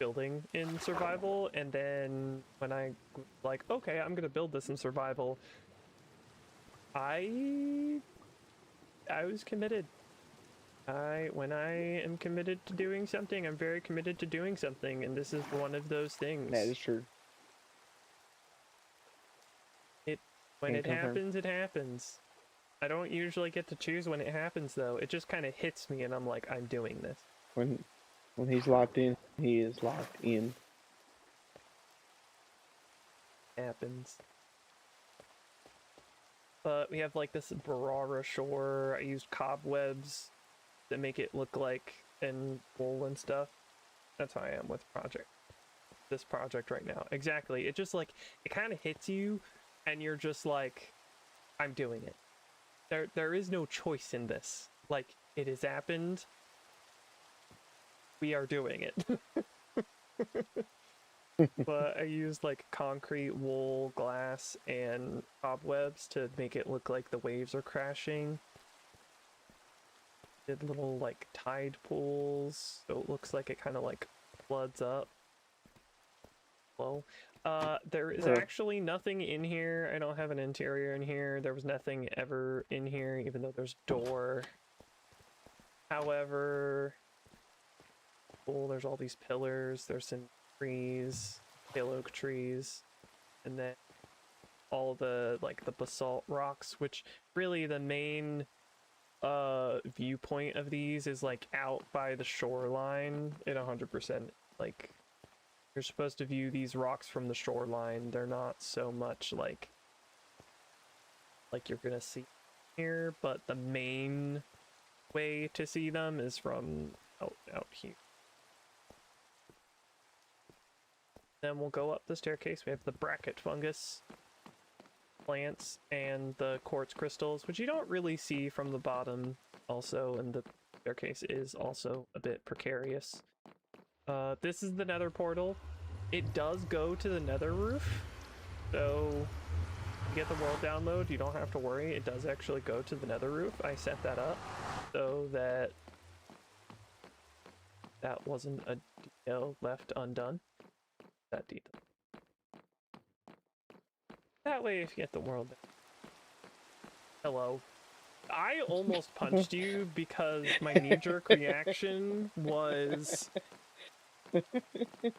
building in survival, and then when I was like, okay, I'm gonna build this in survival, I was committed. When I am committed to doing something, I'm very committed to doing something, and this is one of those things. That is true. When it happens, it happens. I don't usually get to choose when it happens, though. It just kind of hits me, and I'm like, I'm doing this. When he's locked in, he is locked in. Happens. But we have like this Barara shore. I used cobwebs that make it look like and wool and stuff. That's how I am with this project right now. Exactly. It just like it kind of hits you, and you're just like, I'm doing it. There is no choice in this. Like, it has happened. We are doing it. But I used like concrete, wool, glass, and cobwebs to make it look like the waves are crashing. Did little like tide pools, so it looks like it kind of like floods up. Well, there is actually nothing in here. I don't have an interior in here. There was nothing ever in here, even though there's a door. However, there's all these pillars. There's some trees. pale oak trees, and then all the like the basalt rocks, which really the main viewpoint of these is like out by the shoreline at 100%. Like you're supposed to view these rocks from the shoreline. They're not so much like you're gonna see here, but the main way to see them is from out here. Then we'll go up the staircase. We have the bracket fungus plants and the quartz crystals, which you don't really see from the bottom also, and the staircase is also a bit precarious. This is the nether portal. It does go to the nether roof, so you get the world download, you don't have to worry. It does actually go to the nether roof. I set that up so that that wasn't a detail left undone. That detail. That way, if you get the world down. Hello. I almost punched you because my knee-jerk reaction was...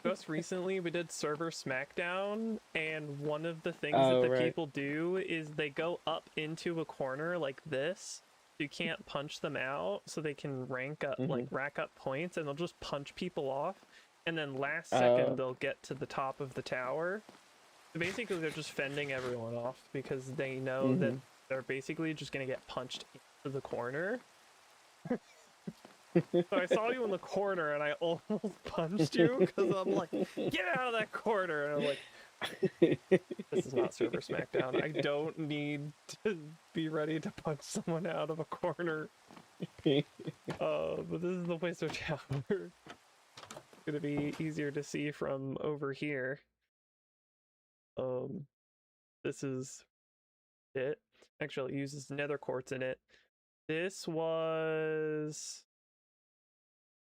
Just recently, we did server Smackdown, and one of the things that the people do is they go up into a corner like this. You can't punch them out, so they can rank up, like rack up points, and they'll just punch people off. And then last second, they'll get to the top of the tower. So basically, they're just fending everyone off because they know that they're basically just gonna get punched into the corner. So I saw you in the corner and I almost punched you because I'm like, get out of that corner! And I'm like, this is not server Smackdown. I don't need to be ready to punch someone out of a corner. But this is the Wizard Tower. It's gonna be easier to see from over here. This is it. Actually, it uses nether quartz in it. This was...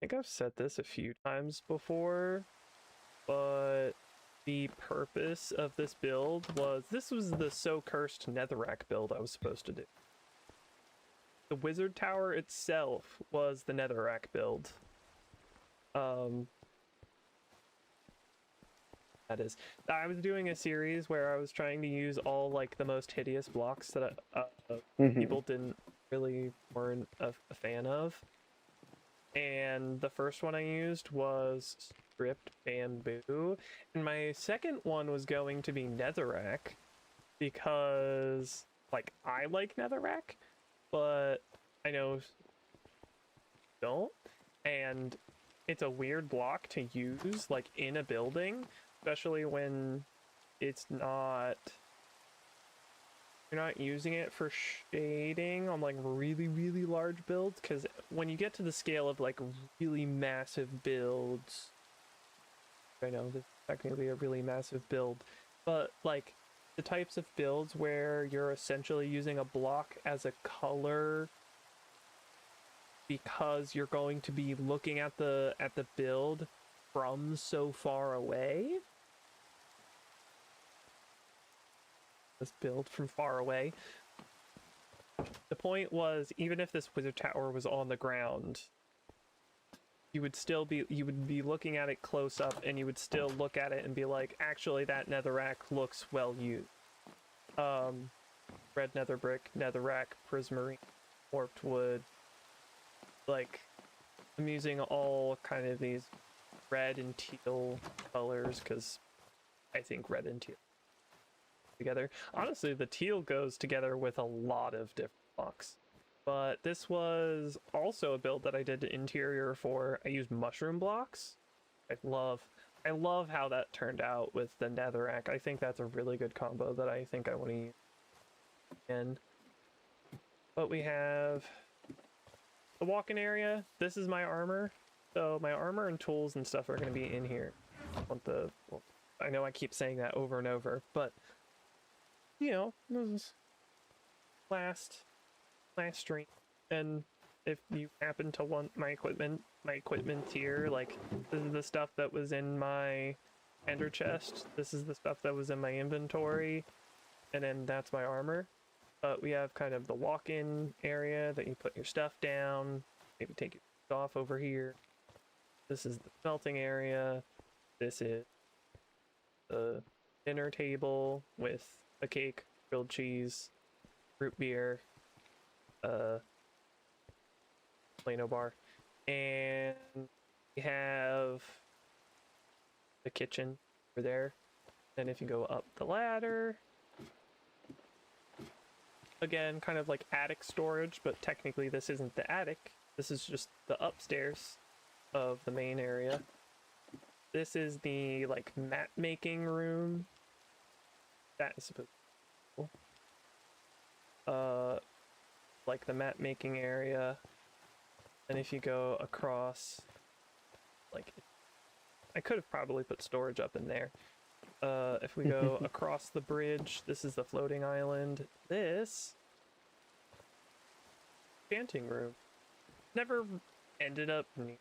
I think I've said this a few times before, but the purpose of this build was... This was the So Cursed Netherrack build I was supposed to do. The Wizard Tower itself was the Netherrack build. That is. I was doing a series where I was trying to use all like the most hideous blocks that people weren't a fan of. And the first one I used was stripped bamboo. And my second one was going to be netherrack because like I like netherrack, but I know don't. And it's a weird block to use like in a building, especially when it's not... You're not using it for shading on like really, really large builds, because when you get to the scale of like really massive builds, I know this is technically a really massive build, but like the types of builds where you're essentially using a block as a color because you're going to be looking at the build from so far away. This build from far away. The point was, even if this wizard tower was on the ground, you would be looking at it close up, and you would still look at it and be like, actually that netherrack looks well used. Red nether brick, netherrack, prismarine, warped wood. Like, I'm using all kind of these red and teal colors because I think red and teal together. Honestly, the teal goes together with a lot of different blocks. But this was also a build that I did the interior for. I used mushroom blocks. I love how that turned out with the netherrack. I think that's a really good combo that I think I want to use again. But we have the walk-in area. This is my armor. So my armor and tools and stuff are going to be in here. I know I keep saying that over and over, but you know, this is last stream, and if you happen to want my equipment here, like this is the stuff that was in my ender chest, this is the stuff that was in my inventory, and then that's my armor. But we have kind of the walk-in area that you put your stuff down, maybe take it off over here. This is the smelting area. This is the dinner table with a cake, grilled cheese, root beer, Plano bar, and we have the kitchen over there. And if you go up the ladder, again, kind of like attic storage, but technically this isn't the attic. This is just the upstairs of the main area. This is the like mat making room. That is supposed to be cool. Like the mat making area. And if you go across, like, I could have probably put storage up in there. If we go across the bridge, this is the floating island. This chanting room never ended up near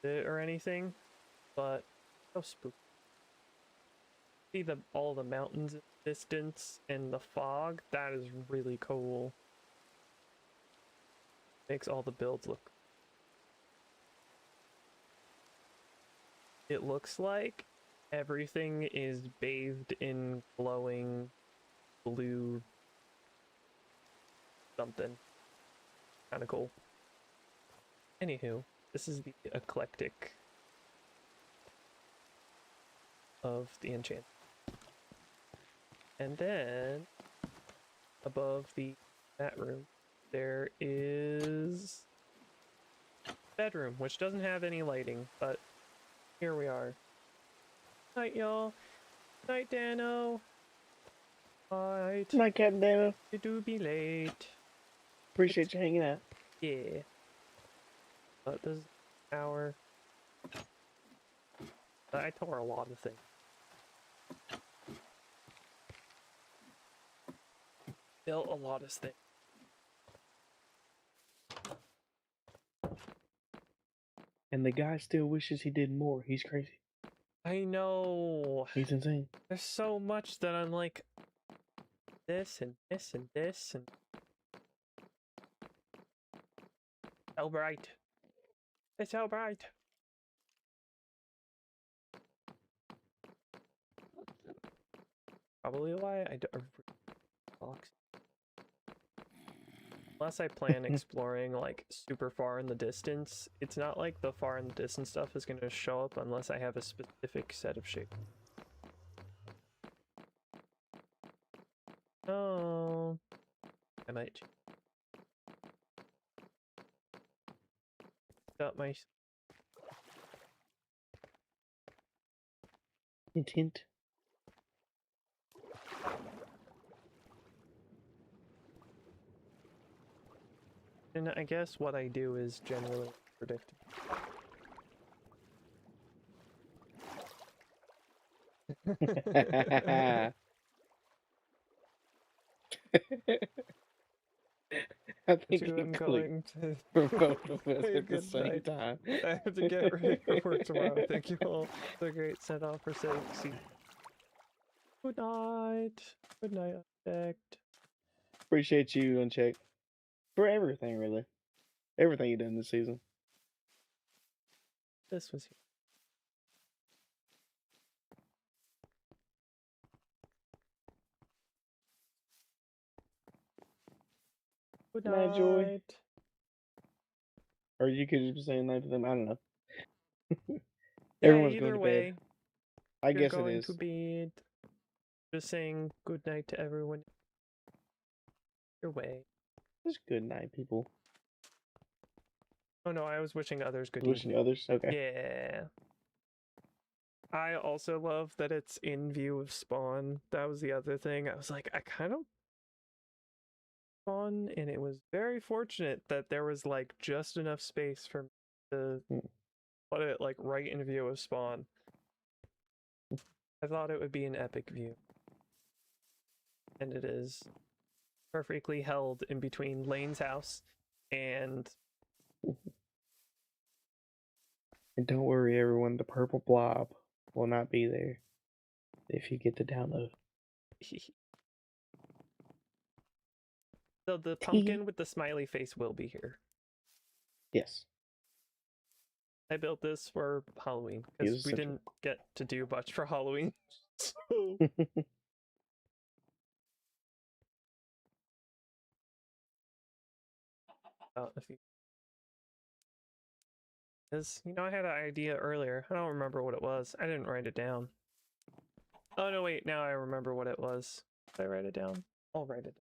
it or anything, but so spooky. See all the mountains in the distance and the fog. That is really cool. Makes all the builds look. It looks like everything is bathed in glowing blue something. Kind of cool. Anywho, this is the eclectic of the enchant. And then above the mat room, there is bedroom, which doesn't have any lighting, but here we are. Night, y'all. Night, Dano. Night. Night, Captain Dano. You do be late. Appreciate you hanging out. Yeah. But this hour. I tore a lot of things. Built a lot of things. And the guy still wishes he did more. He's crazy. I know. He's insane. There's so much that I'm like, this and this and this and so bright. It's so bright. Probably why I don't. Unless I plan exploring like super far in the distance, it's not like the far in the distance stuff is going to show up unless I have a specific set of shapes. Oh, I might. Got my Hint, hint. And I guess what I do is generally predictable. I think I'm it going clicked to for both of us say at the same goodnight. time. I have to get ready for work tomorrow. Thank you all. It's a great set off for safety. Good night. Good night, Object. Appreciate you, Uncheck, for everything, really. Everything you've done this season. This was here. Good Night, Joy. night. Or you could just be saying night to them. I don't know. Yeah, Everyone's going either to way, bed. I you're guess it going is. to bed. Just saying good night to everyone. Your way. Just good night, people. Oh no, I was wishing others good Wishing evening. others? Okay. Yeah. I also love that it's in view of spawn. That was the other thing. I was like, I kind of spawn, and it was very fortunate that there was like just enough space for me to put it like right in view of spawn. I thought it would be an epic view. And it is perfectly held in between Lane's house and And don't worry, everyone, the purple blob will not be there if you get the download. so the pumpkin with the smiley face will be here. Yes. I built this for Halloween because we didn't get to do much for Halloween. So if you I had an idea earlier. I don't remember what it was. I didn't write it down. Oh no, wait, now I remember what it was. Did I write it down? I'll write it down.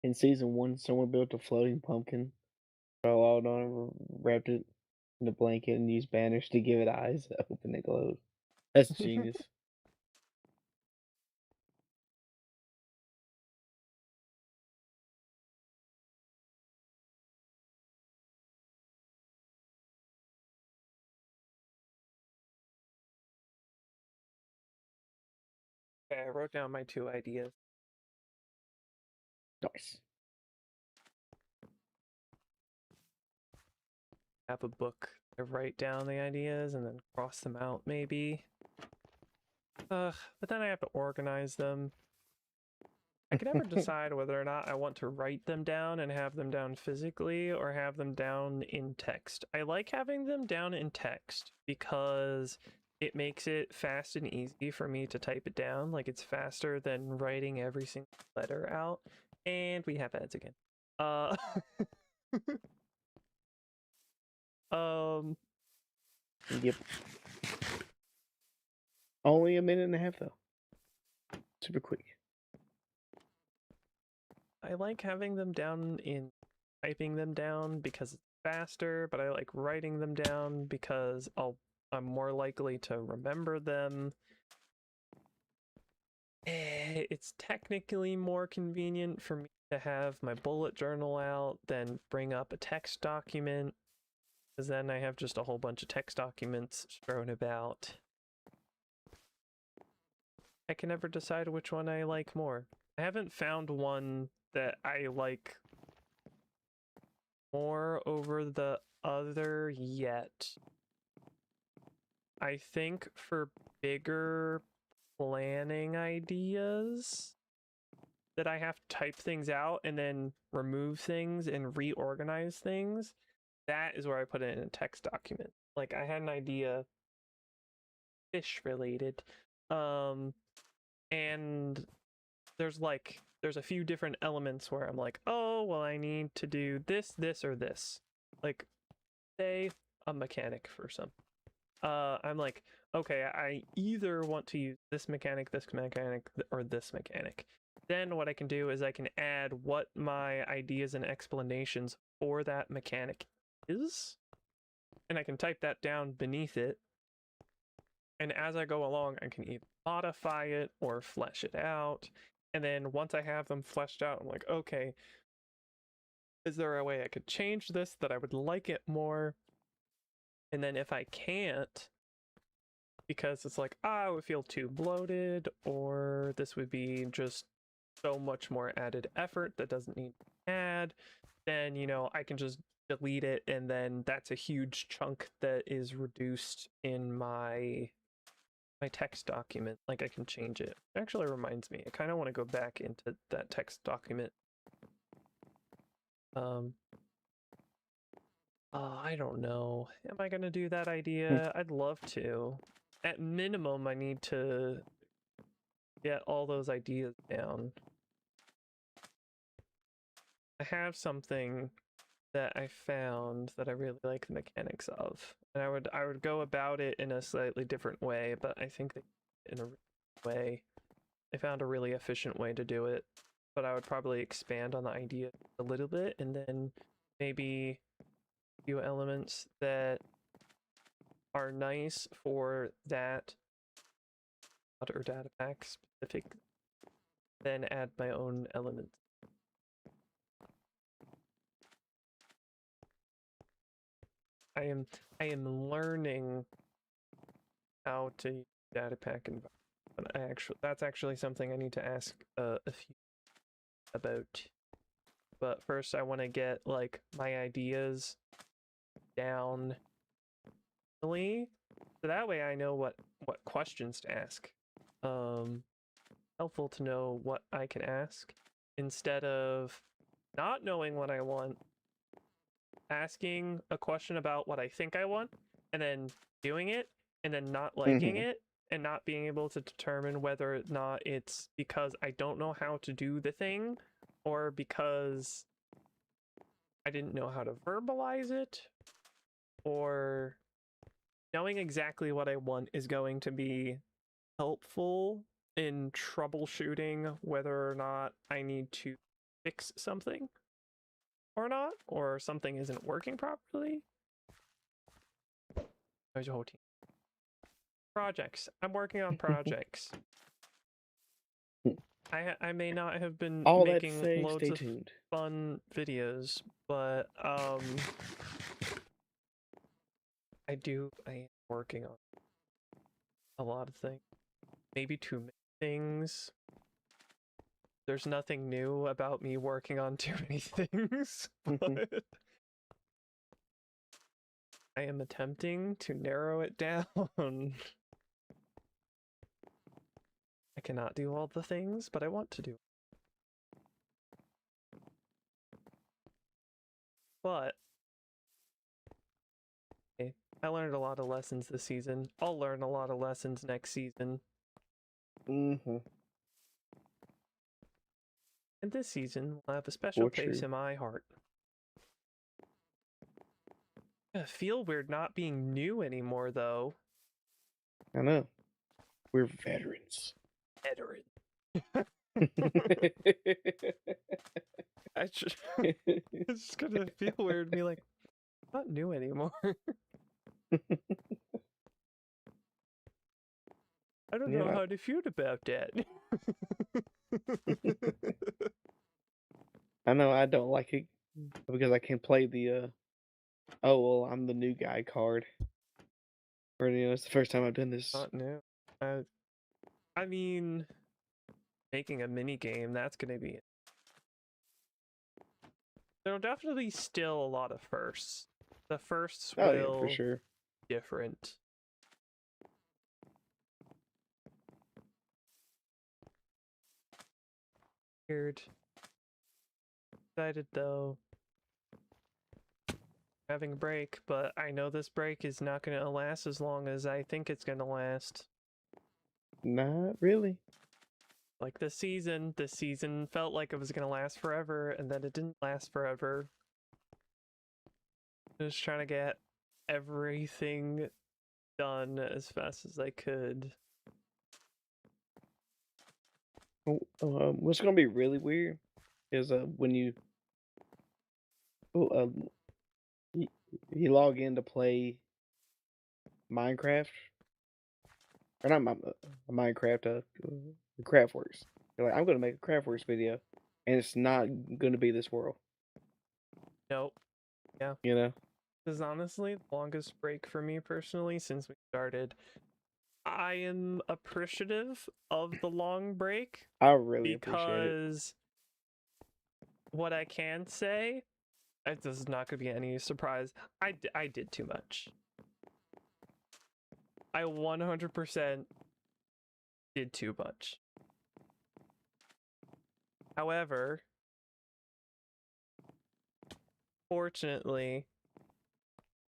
In season 1, someone built a floating pumpkin, fell out on it, wrapped it in a blanket, and used banners to give it eyes that open and close. That's genius. Okay, I wrote down my 2 ideas. Nice. Have a book. I write down the ideas and then cross them out, maybe. But then I have to organize them. I can never decide whether or not I want to write them down and have them down physically or have them down in text. I like having them down in text because it makes it fast and easy for me to type it down. Like, it's faster than writing every single letter out. And we have ads again. Yep. Only a minute and a half, though. Super quick. I like having them down in typing them down because it's faster, but I like writing them down because I'm more likely to remember them. It's technically more convenient for me to have my bullet journal out than bring up a text document, because then I have just a whole bunch of text documents strewn about. I can never decide which one I like more. I haven't found one that I like more over the other yet. I think for bigger planning ideas that I have to type things out and then remove things and reorganize things, that is where I put it in a text document. Like, I had an idea, fish related, and there's a few different elements where I'm like, oh, well, I need to do this, this, or this. Like, say a mechanic for some. I'm like, okay, I either want to use this mechanic, or this mechanic. Then what I can do is I can add what my ideas and explanations for that mechanic is, and I can type that down beneath it. And as I go along, I can either modify it or flesh it out. And then once I have them fleshed out, I'm like, okay, is there a way I could change this that I would like it more? And then if I can't, because it's like, I would feel too bloated, or this would be just so much more added effort that doesn't need to add, then, I can just delete it, and then that's a huge chunk that is reduced in my text document. Like, I can change it. It actually reminds me, I kind of want to go back into that text document. I don't know. Am I gonna do that idea? I'd love to. At minimum, I need to get all those ideas down. I have something that I found that I really like the mechanics of, and I would go about it in a slightly different way, but I think that in a way, I found a really efficient way to do it. But I would probably expand on the idea a little bit, and then maybe a few elements that are nice for that or data pack specific, then add my own elements. I am learning how to use data pack environment. That's actually something I need to ask a few about. But first, I want to get like my ideas down, so that way I know what questions to ask. Helpful to know what I can ask instead of not knowing what I want, asking a question about what I think I want, and then doing it, and then not liking it, and not being able to determine whether or not it's because I don't know how to do the thing, or because I didn't know how to verbalize it, or knowing exactly what I want is going to be helpful in troubleshooting whether or not I need to fix something or not, or something isn't working properly. There's a whole team. Projects. I'm working on projects. I may not have been All making that loads stay of tuned. fun videos, but I am working on a lot of things. Maybe too many things. There's nothing new about me working on too many things, but I am attempting to narrow it down. I cannot do all the things, but I want to do. But okay, I learned a lot of lessons this season. I'll learn a lot of lessons next season. Mm-hmm. And this season will have a special place in my heart. I feel weird not being new anymore, though. I know. We're veterans. Veteran. It's just gonna feel weird to be like, not new anymore. I don't know how to feel about that. I know I don't like it because I can't play the oh well, I'm the new guy card. Or it's the first time I've done this. Not new. I mean, making a mini game, that's gonna be. There'll definitely still a lot of firsts. The firsts will yeah, for sure. Different. Weird. Excited though. Having a break, but I know this break is not gonna last as long as I think it's gonna last. Not really. Like this season felt like it was gonna last forever, and then it didn't last forever. Just trying to get everything done as fast as I could. What's gonna be really weird is when you you log in to play Minecraft or not Minecraft, CraftWorks. You're like, I'm gonna make a CraftWorks video, and it's not gonna be this world. Nope. Yeah. You know. This is honestly the longest break for me personally since we started. I am appreciative of the long break. I really appreciate it. Because what I can say, this is not going to be any surprise, I did too much. I 100% did too much. However, fortunately,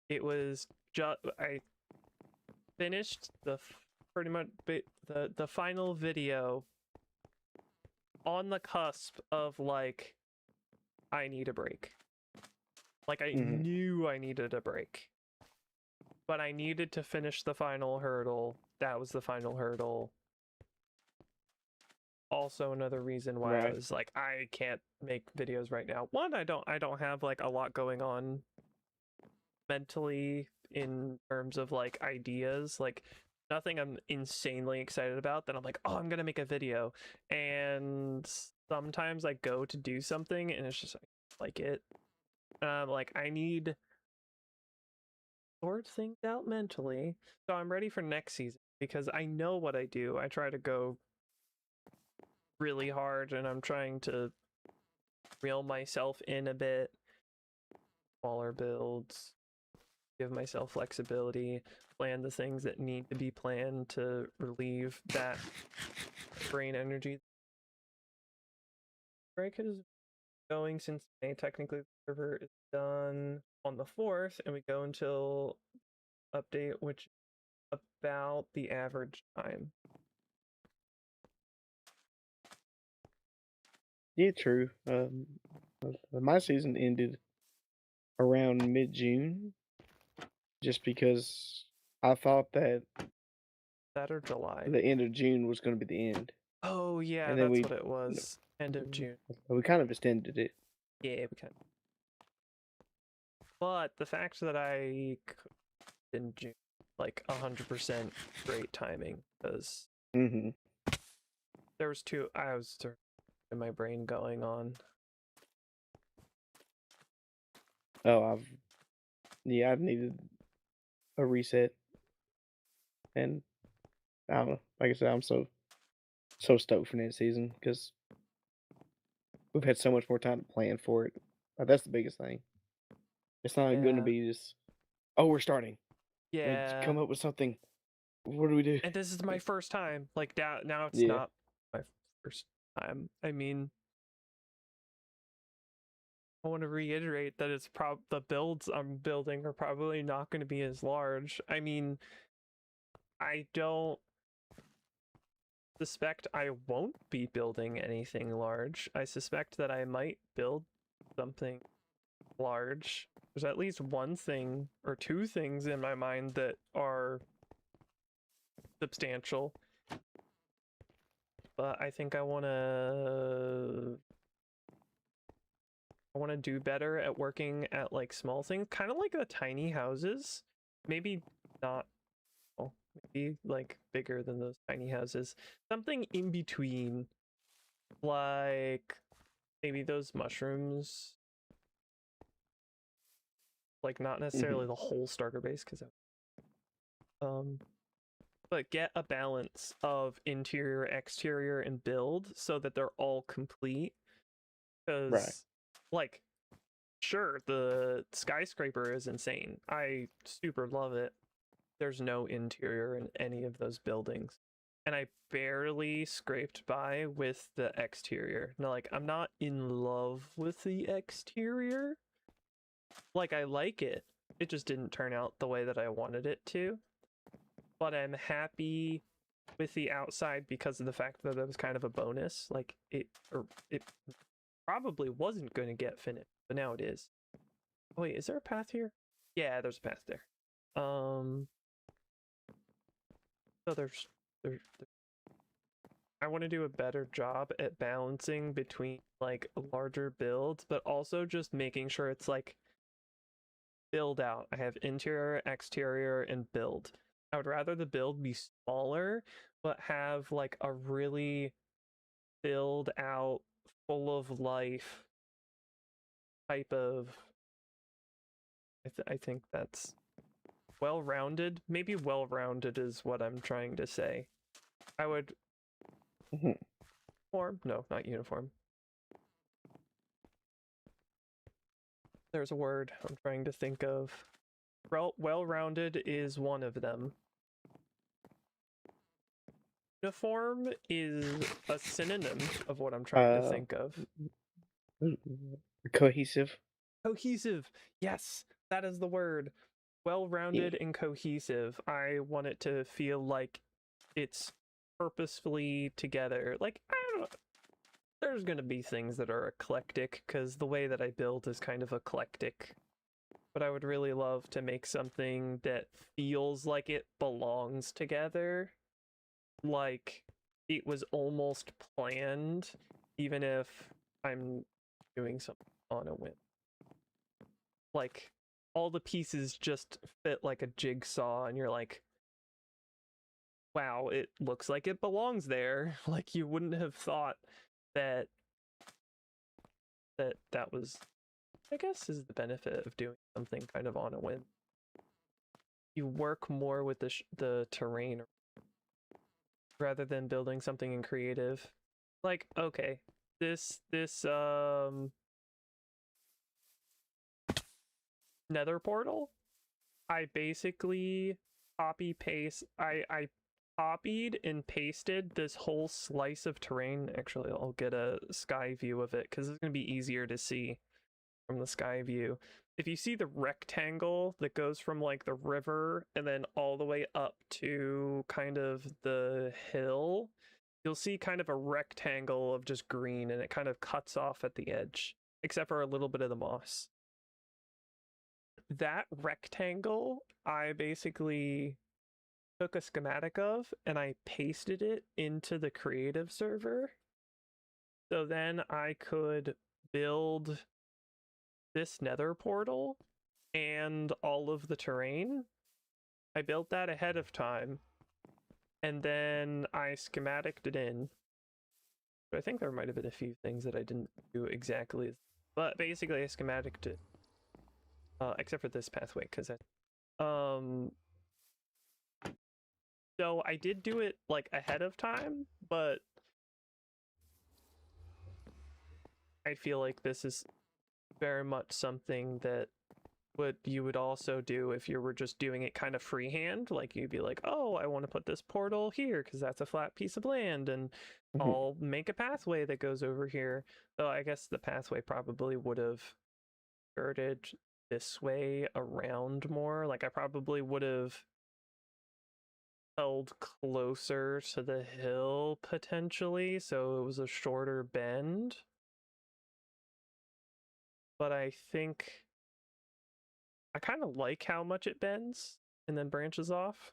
it was just I finished pretty much the final video on the cusp of like I need a break. Like I knew I needed a break. But I needed to finish the final hurdle. That was the final hurdle. Also another reason why I was like, I can't make videos right now. One, I don't have like a lot going on mentally in terms of like ideas. Like nothing I'm insanely excited about that I'm like, oh, I'm gonna make a video. And sometimes I go to do something and it's just like it. Like I need sort things out mentally. So I'm ready for next season because I know what I do. I try to go really hard and I'm trying to reel myself in a bit. Smaller builds, give myself flexibility, plan the things that need to be planned to relieve that brain energy. Break is going since May. Technically, the server is done on the 4th, and we go until update, which is about the average time. Yeah, true. My season ended around mid-June, just because I thought that That or July? the end of June was going to be the end, Oh yeah, and then that's what it was. End of June. we kind of extended it. Yeah, we kind of. But the fact that I in June, like 100% great timing, because there was two. I was in my brain going on. Oh, I've needed a reset, and I don't know. Like I said, I'm so stoked for next season because we've had so much more time to plan for it. That's the biggest thing. It's not going to be just, oh, we're starting. Let's Yeah. come up with something. What do we do? And this is my first time. Like now it's Yeah. not my first time. I mean, I want to reiterate that it's the builds I'm building are probably not going to be as large. I mean, I don't suspect I won't be building anything large. I suspect that I might build something large. There's at least one thing or two things in my mind that are substantial. But I think I want to do better at working at like small things, kind of like the tiny houses. Maybe not, well, maybe like bigger than those tiny houses. Something in between, like maybe those mushrooms. Like not necessarily the whole starter base, because but get a balance of interior, exterior, and build so that they're all complete. Because, like, sure, the skyscraper is insane. I super love it. There's no interior in any of those buildings. And I barely scraped by with the exterior. Now, like, I'm not in love with the exterior. Like, I like it. It just didn't turn out the way that I wanted it to. But I'm happy with the outside because of the fact that it was kind of a bonus. Like, it probably wasn't going to get finished, but now it is. Oh, wait, is there a path here? Yeah, there's a path there. So there's I want to do a better job at balancing between like larger builds, but also just making sure it's like build out. I have interior, exterior, and build. I would rather the build be smaller, but have like a really build out, full of life type of. I think that's well-rounded. Maybe well-rounded is what I'm trying to say. I would uniform? No, not uniform. There's a word I'm trying to think of. Well-rounded is one of them. Uniform is a synonym of what I'm trying to think of. Cohesive. Cohesive. Yes, that is the word. Well-rounded and cohesive. I want it to feel like it's purposefully together. Like, I don't know. There's going to be things that are eclectic because the way that I build is kind of eclectic. But I would really love to make something that feels like it belongs together. Like it was almost planned, even if I'm doing something on a whim. Like all the pieces just fit like a jigsaw, and you're like, wow, it looks like it belongs there. Like you wouldn't have thought that that was, I guess, is the benefit of doing something kind of on a whim. you work more with the terrain rather than building something in creative. Like, okay, this nether portal, I basically I copied and pasted this whole slice of terrain. Actually, I'll get a sky view of it because it's going to be easier to see from the sky view. If you see the rectangle that goes from like the river and then all the way up to kind of the hill, you'll see kind of a rectangle of just green, and it kind of cuts off at the edge, except for a little bit of the moss. That rectangle, I basically took a schematic of and I pasted it into the creative server. So then I could build this nether portal and all of the terrain. I built that ahead of time, and then I schematiced it in. But I think there might have been a few things that I didn't do exactly, but basically I schematiced it, except for this pathway, because so I did do it like ahead of time, but I feel like this is very much something that you would also do if you were just doing it kind of freehand. Like you'd be like, oh, I want to put this portal here because that's a flat piece of land, and I'll make a pathway that goes over here. So I guess the pathway probably would have skirted this way around more. Like I probably would have held closer to the hill potentially, so it was a shorter bend. But I think I kind of like how much it bends and then branches off.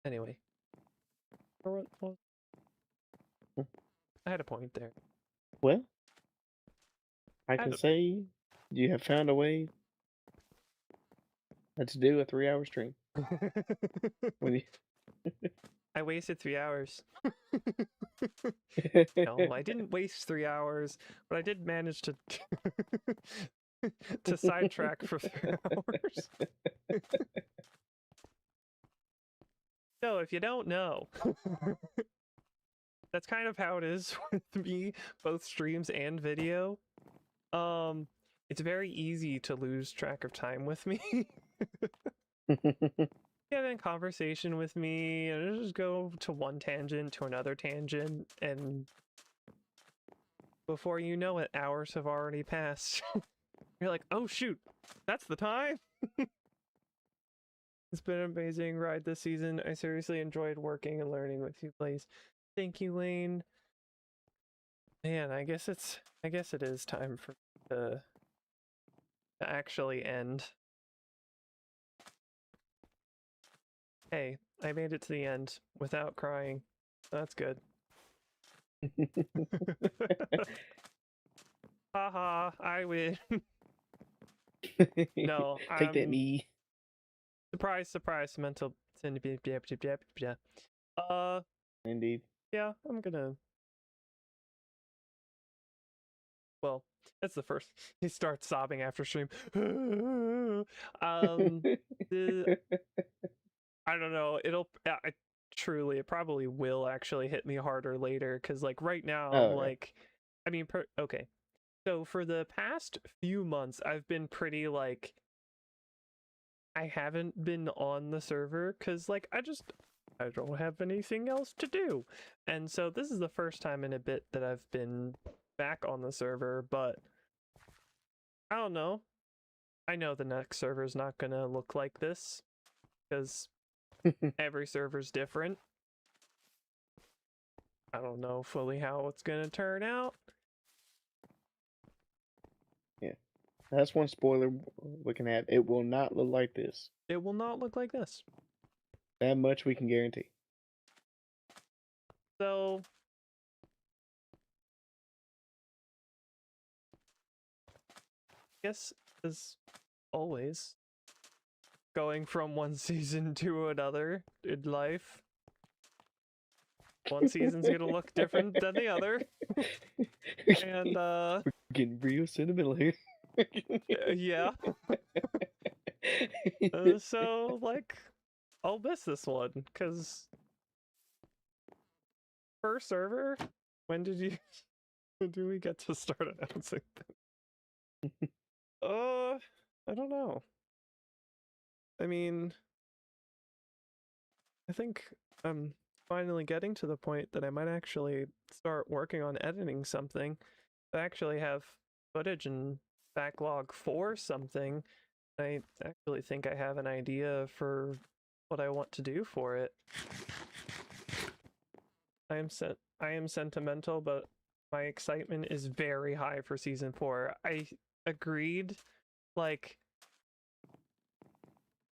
Anyway, I had a point there. Well, I can say you have found a way to do a 3-hour stream. When you... I wasted 3 hours. No, I didn't waste 3 hours, but I did manage to to sidetrack for 3 hours. So if you don't know, that's kind of how it is with me, both streams and video. It's very easy to lose track of time with me. Get in conversation with me and just go to one tangent to another tangent, and before you know it, hours have already passed. You're like, oh shoot, that's the time. It's been an amazing ride this season. I seriously enjoyed working and learning with you, please. Thank you, Lane. Man, I guess it is time for to actually end. Hey, I made it to the end without crying. That's good. Haha, I win. No, take that, me. Surprise, surprise, mental. Indeed. Yeah, I'm gonna. Well, that's the first. He starts sobbing after stream. the... I don't know. Truly, it probably will actually hit me harder later, because like right now, I'm like, I mean, okay. So for the past few months, I've been pretty like, I haven't been on the server because like I don't have anything else to do. And so this is the first time in a bit that I've been back on the server, but I don't know. I know the next server is not going to look like this because every server's different. I don't know fully how it's going to turn out. Yeah. That's one spoiler we can have. It will not look like this. It will not look like this. That much we can guarantee. So I guess as always, going from one season to another in life. one season's gonna look different than the other. And We're getting real sentimental here. yeah. So like, I'll miss this one because first server. When did you? When do we get to start announcing things? I don't know. I mean, I think I'm finally getting to the point that I might actually start working on editing something. I actually have footage and backlog for something. I actually think I have an idea for what I want to do for it. I am sentimental, but my excitement is very high for season 4. I agreed, like,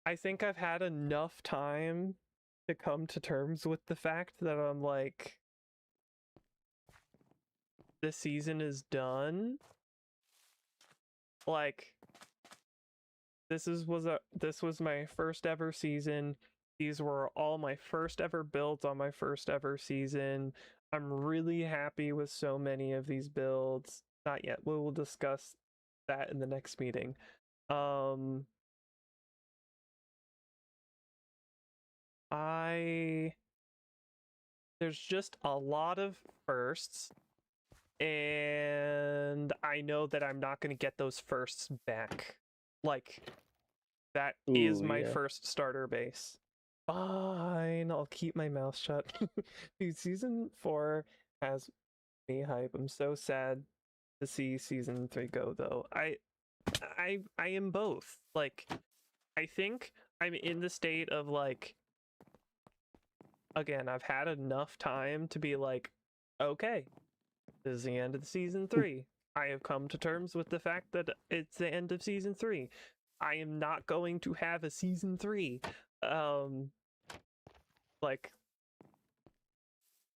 I think I've had enough time to come to terms with the fact that I'm like, this season is done. Like, this was my first ever season. These were all my first ever builds on my first ever season. I'm really happy with so many of these builds. Not yet. We will discuss that in the next meeting. There's just a lot of firsts, and I know that I'm not going to get those firsts back. Like, that is Ooh, my yeah. first starter base. Fine, I'll keep my mouth shut. Dude, season 4 has me hype. I'm so sad to see season 3 go though. I am both. Like, I think I'm in the state of like, again, I've had enough time to be like, okay, this is the end of season 3. I have come to terms with the fact that it's the end of season 3. I am not going to have a season 3. Like,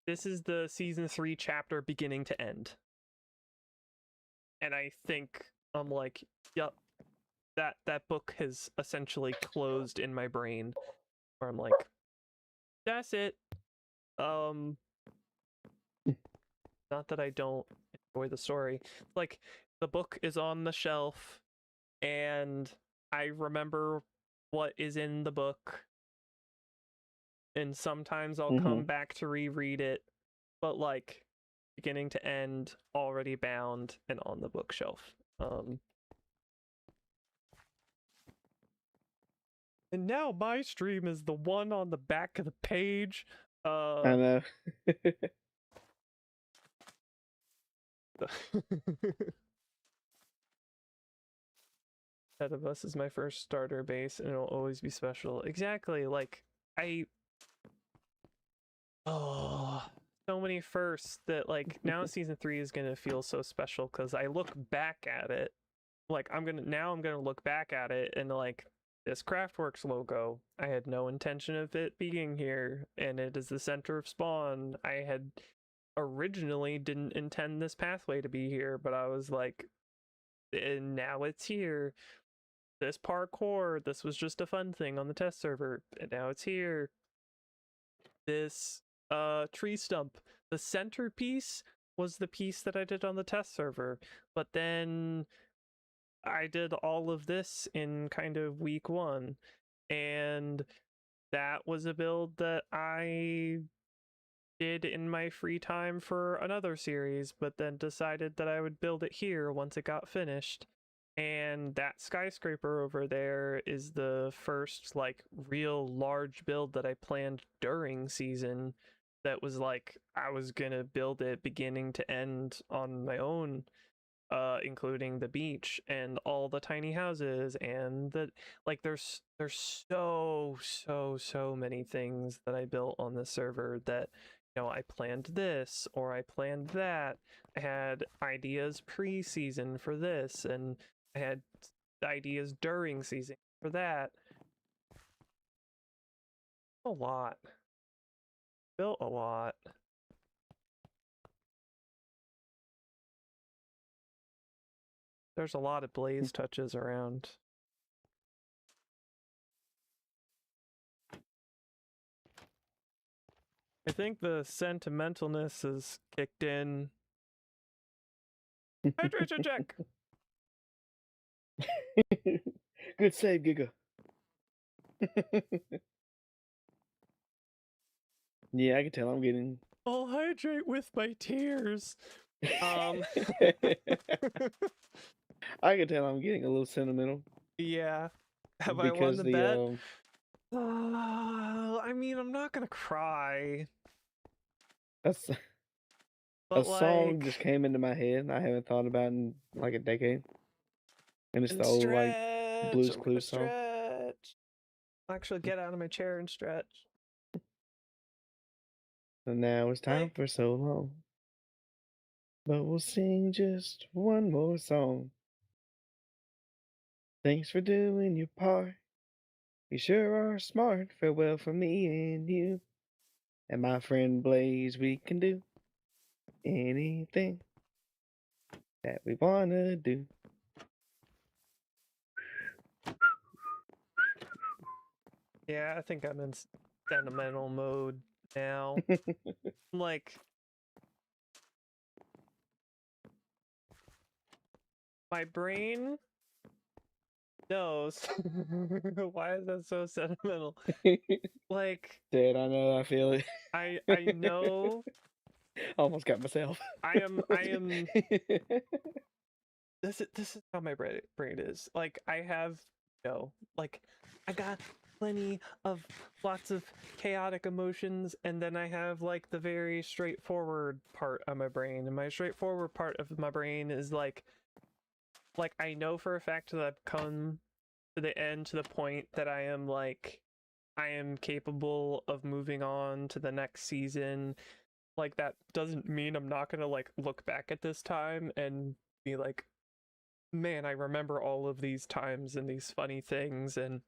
this is the season 3 chapter beginning to end. And I think I'm like, yep, that book has essentially closed in my brain, where I'm like, that's it. Not that I don't enjoy the story. Like, the book is on the shelf and I remember what is in the book, and sometimes I'll come back to reread it, but like, beginning to end, already bound and on the bookshelf. And now my stream is the one on the back of the page. I know. Head of Us is my first starter base, and it'll always be special. Exactly. Like, so many firsts that like now season 3 is gonna feel so special because I look back at it. Like, I'm gonna look back at it and like, this CraftWorks logo, I had no intention of it being here, and it is the center of spawn. I had originally didn't intend this pathway to be here, but I was like, and now it's here. This parkour, this was just a fun thing on the test server, and now it's here. This tree stump, the centerpiece was the piece that I did on the test server, but then I did all of this in kind of week 1, and that was a build that I did in my free time for another series, but then decided that I would build it here once it got finished. And that skyscraper over there is the first like real large build that I planned during season, that was like, I was gonna build it beginning to end on my own, including the beach and all the tiny houses, and the like, there's so many things that I built on the server that, you know, I planned this or I planned that. I had ideas pre-season for this, and I had ideas during season for that. A lot. Built a lot. There's a lot of blaze touches around. I think the sentimentalness has kicked in. Hydration check! Good save, Giga. Yeah, I can tell I'm getting. I'll hydrate with my tears. I can tell I'm getting a little sentimental Yeah. Have I won because the bet? I mean, I'm not gonna cry, that's but a song like, just came into my head and I haven't thought about in like a decade, and it's and the old like stretch. Blues I'm gonna Clues song. stretch. I'll actually get out of my chair and stretch. And now it's time Like, for so long, but we'll sing just one more song. Thanks for doing your part. You sure are smart. Farewell from me and you. And my friend Blaze, we can do anything that we wanna do. yeah, I think I'm in sentimental mode now. Like, my brain knows. Why is that so sentimental? Like, Dad, I know, I feel it. I know Almost got myself. I am this is how my brain is. Like I have like I got plenty of lots of chaotic emotions, and then I have like the very straightforward part of my brain. And my straightforward part of my brain is like I know for a fact that I've come to the end, to the point that I am capable of moving on to the next season. Like that doesn't mean I'm not gonna like look back at this time and be like, man, I remember all of these times and these funny things, and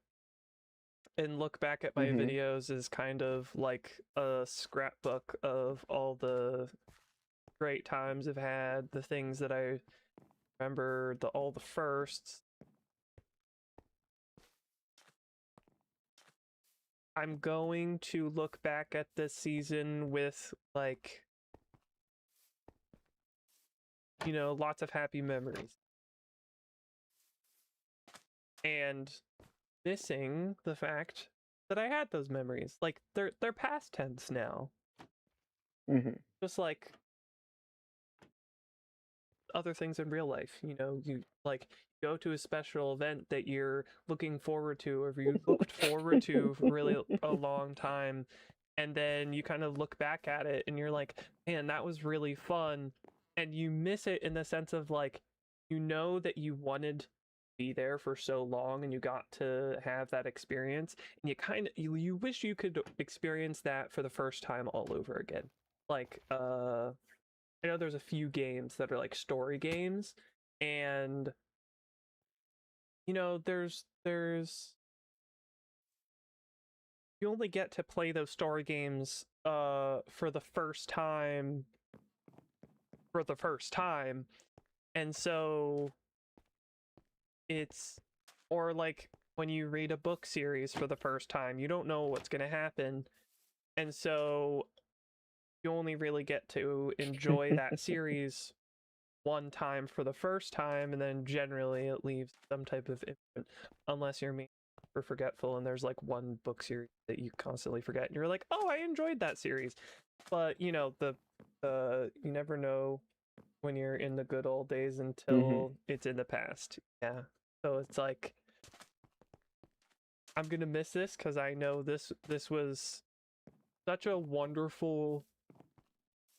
look back at my Mm-hmm. videos as kind of like a scrapbook of all the great times I've had, the things that I remember, all the firsts. I'm going to look back at this season with like, lots of happy memories. And missing the fact that I had those memories. Like they're past tense now. Mm-hmm. Just like other things in real life. You like go to a special event that you're looking forward to, or you looked forward to for really a long time, and then you kind of look back at it and you're like, man, that was really fun. And you miss it in the sense of like, that you wanted to be there for so long and you got to have that experience, and you wish you could experience that for the first time all over again. Like I know there's a few games that are like story games, and there's you only get to play those story games for the first time, and so it's, or like when you read a book series for the first time, you don't know what's going to happen, and so you only really get to enjoy that series one time for the first time, and then generally it leaves some type of imprint, unless you're me or forgetful and there's like one book series that you constantly forget and you're like, oh, I enjoyed that series. But you never know when you're in the good old days Mm-hmm. until it's in the past. Yeah, so it's like I'm gonna miss this because I know this was such a wonderful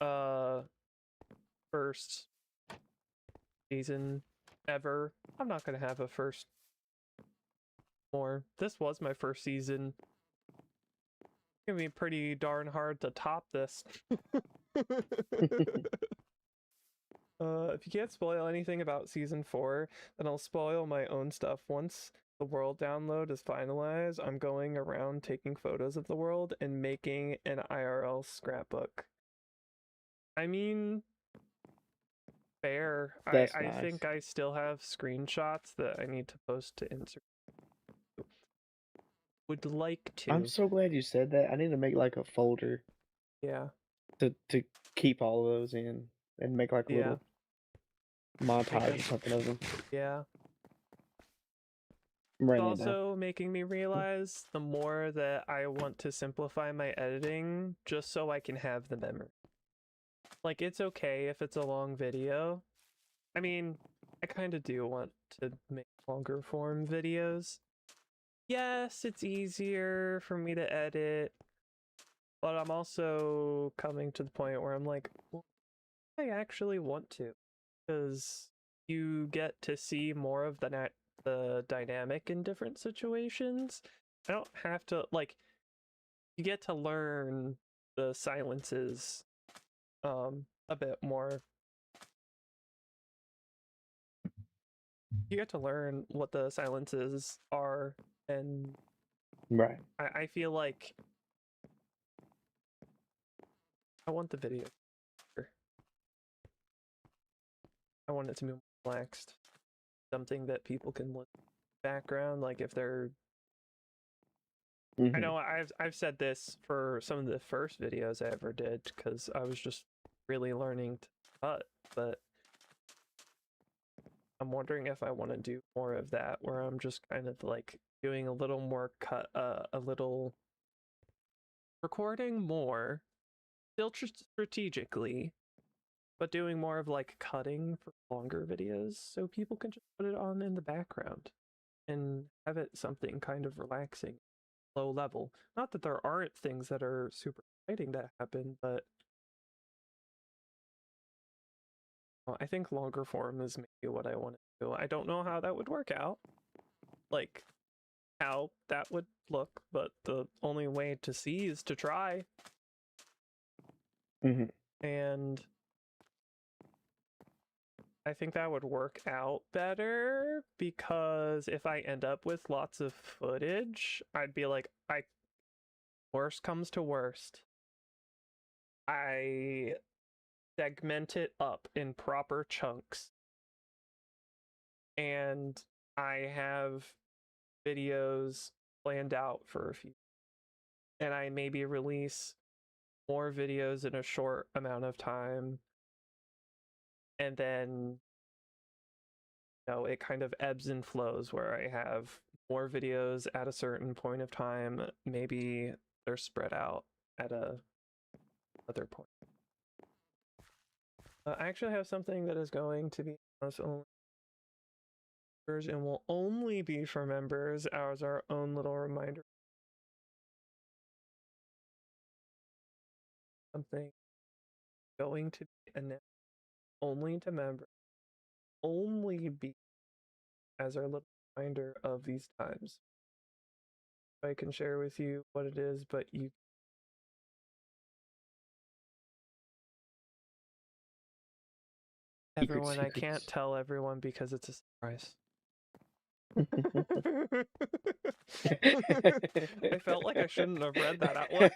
uh first season ever. I'm not gonna have a first more. This was my first season. It's gonna be pretty darn hard to top this. If you can't spoil anything about season 4, then I'll spoil my own stuff. Once the world download is finalized, I'm going around taking photos of the world and making an IRL scrapbook. I mean, fair. That's I nice. think I still have screenshots that I need to post to Instagram. Would like I'm to. so glad you said that. I need to make like a folder Yeah. to keep all of those in and make like a Yeah. little montage or something of them. Yeah. I'm It's writing it down. also making me realize the more that I want to simplify my editing just so I can have the memory. Like, it's okay if it's a long video. I mean, I kind of do want to make longer form videos. Yes, it's easier for me to edit, but I'm also coming to the point where I'm like, well, I actually want to, because you get to see more of the dynamic in different situations. I don't have to, like, you get to learn the silences a bit more. You get to learn what the silences are, and Right. I feel like I want the video. I want it to be relaxed. Something that people can look background, like if they're I know I've said this for some of the first videos I ever did because I was just really learning to cut, but I'm wondering if I want to do more of that where I'm just kind of like doing a little more a little recording more, still strategically, but doing more of like cutting for longer videos so people can just put it on in the background and have it something kind of relaxing, low level. Not that there aren't things that are super exciting that happen, but I think longer form is maybe what I want to do. I don't know how that would work out, like how that would look, but the only way to see is to try. And I think that would work out better because if I end up with lots of footage, I'd be like, worst comes to worst, I segment it up in proper chunks and I have videos planned out for a few, and I maybe release more videos in a short amount of time, and then it kind of ebbs and flows where I have more videos at a certain point of time. Maybe they're spread out at a other point. I actually have something that is going to be us only and will only be for members as our own little reminder. Something going to be announced only to members, only be as our little reminder of these times. I can share with you what it is, but you everyone, I can't tell everyone because it's a surprise. I felt like I shouldn't have read that out loud.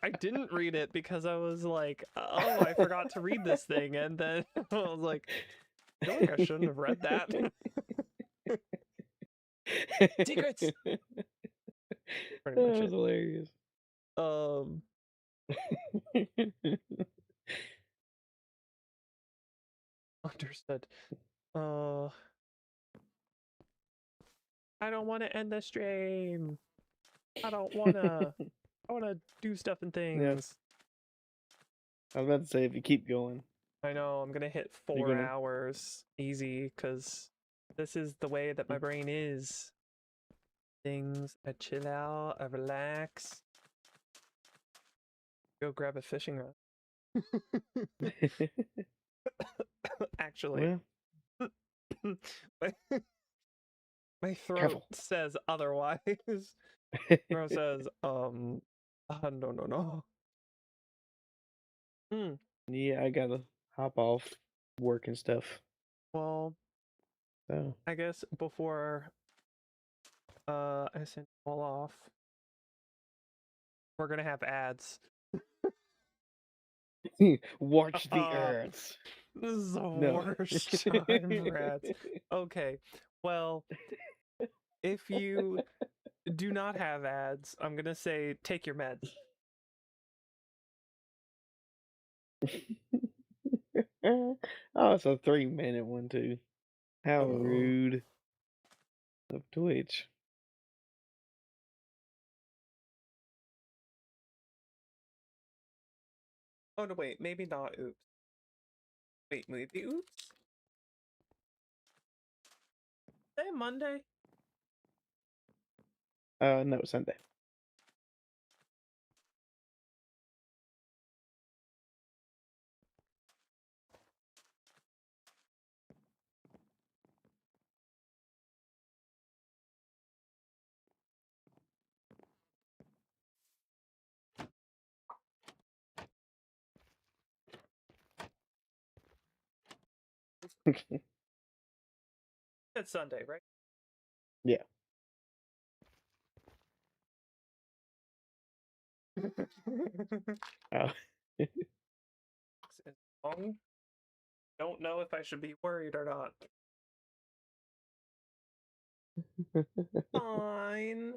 I didn't read it because I was like, oh, I forgot to read this thing, and then I was like, I feel like I shouldn't have read that. Secrets. That was hilarious. Understood. I don't want to end the stream. I don't wanna. I wanna do stuff and things. Yeah. I was about to say, if you keep going. I know, I'm gonna hit 4 hours easy, because this is the way that my brain is. Things, I chill out, I relax. Go grab a fishing rod. Actually. Well. My throat Careful. Says otherwise. Throat says, no. Yeah, I gotta hop off work and stuff. Well, so I guess before I send you all off, we're gonna have ads. Watch the earth. This is the worst time for ads. Okay, well, if you do not have ads. I'm gonna say take your meds. Oh, it's a 3-minute one too. How rude of Twitch. Oh no, wait, maybe not. Oops. Wait, maybe oops. Today Monday. No, Sunday. It's Sunday, right? Yeah. Oh. It's long. Don't know if I should be worried or not. Fine.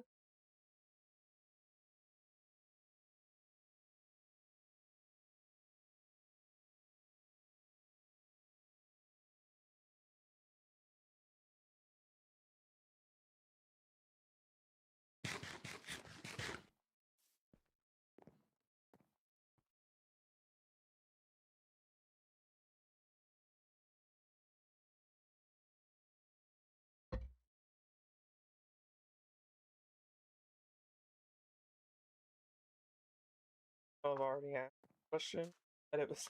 I've already asked a question, but it was.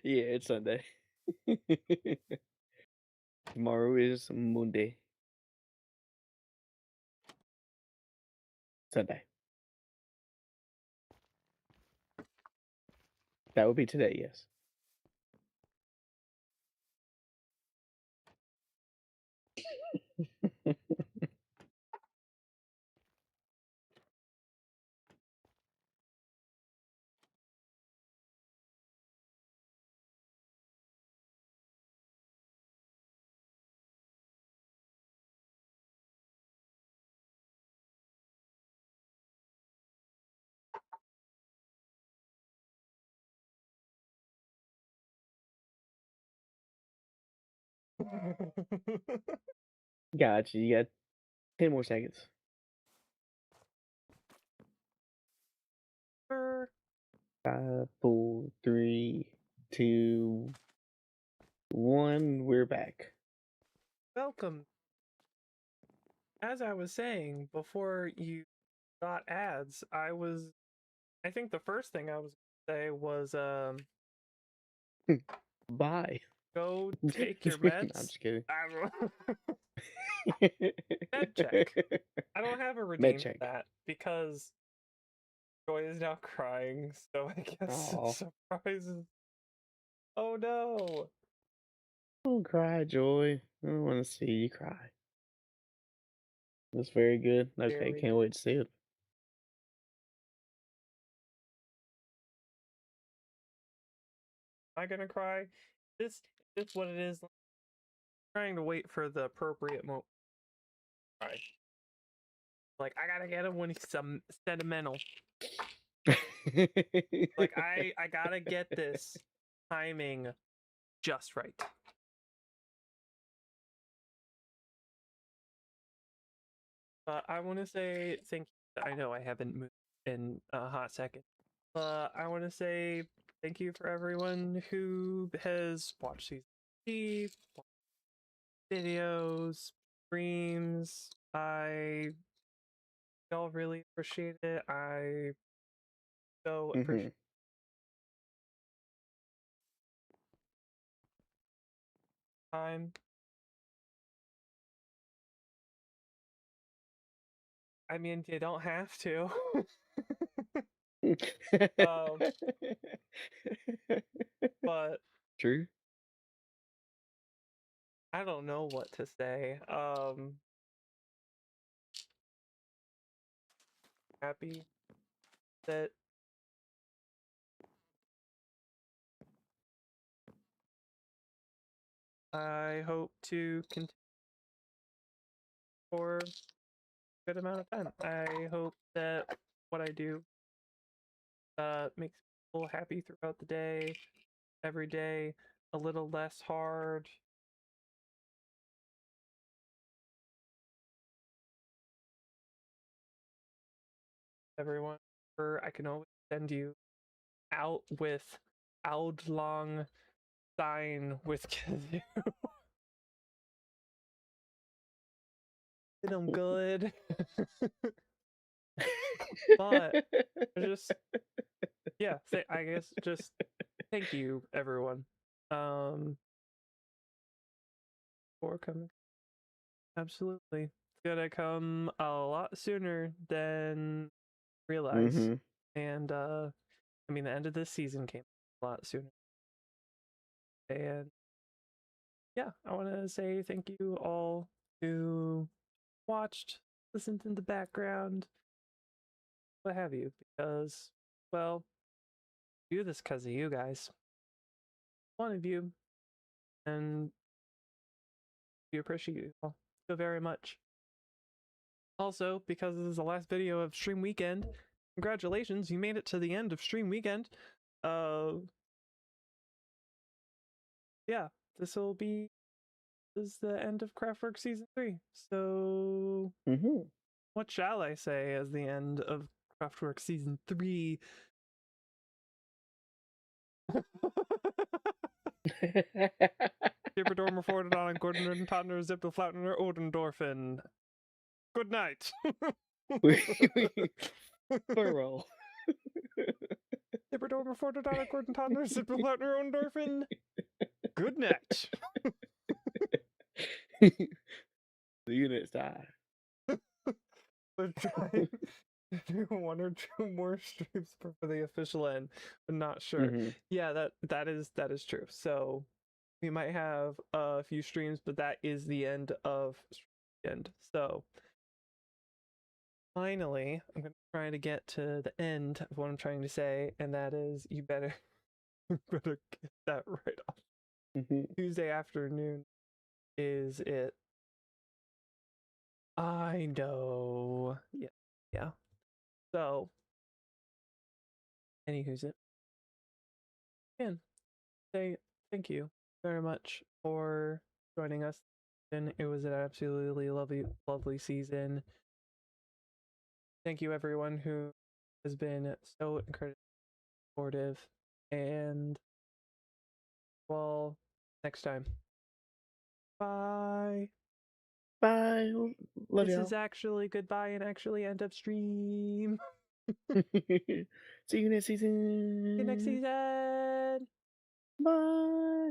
Yeah, it's Sunday. Tomorrow is Monday. Sunday. That would be today, yes. Gotcha. You got 10 more seconds. 5, 4, 3, 2, 1. We're back. Welcome. As I was saying before you got ads, I think the first thing I was gonna say was Bye. go take your I'm meds. just kidding. Med check. I don't have a Med redeem for check. that because Joy is now crying, so I guess Aw. it surprises. Oh no! Don't cry, Joy. I don't want to see you cry. That's very good. Okay, Very can't good. wait to see it. Am I gonna cry? Is this what it is? Trying to wait for the appropriate moment. Cry. Like I gotta get him when he's some sentimental. Like I gotta get this timing just right. I want to say thank you. I know I haven't moved in a hot second. I want to say thank you for everyone who has watched these videos, streams. I all really appreciate it. I so appreciate time. I mean, you don't have to. um, but True. I don't know what to say. Happy that I hope to continue for a good amount of time. I hope that what I do makes people happy throughout the day, every day, a little less hard. Everyone, or I can always send you out with long sign with kazoo. Hit 'em good. But just yeah, I guess just thank you everyone for coming. Absolutely. It's gonna come a lot sooner than realize. Mm-hmm. And I mean the end of this season came a lot sooner. And yeah, I want to say thank you all who watched, listened in the background, what have you, because, well, I do this because of you guys. One of you, and we appreciate you all so very much. Also, because this is the last video of Stream Weekend, congratulations, you made it to the end of Stream Weekend. Yeah, this is the end of CraftWorks Season 3. So, what shall I say as the end of CraftWorks Season 3? Gibberdormer Fordodon, Gordon Totner, Zippel Flautner, Odendorfen. Good night. Farewell. Gibberdormer Fordodon, Gordon Totner, Zippel Flautner, Odendorfen. Good night. The units die. We're trying to do 1 or 2 more streams for the official end, but not sure. Yeah, that is true. So we might have a few streams, but that is the end of end. So finally, I'm gonna try to get to the end of what I'm trying to say, and that is you better get that right off. Tuesday afternoon is it. I know. Yeah. So, anywho's it. Again, say thank you very much for joining us. And it was an absolutely lovely season. Thank you everyone who has been so incredibly supportive. And well, next time. Bye. Bye. Love this y'all. is actually goodbye and actually end of stream. See you next season. See you next season. Bye.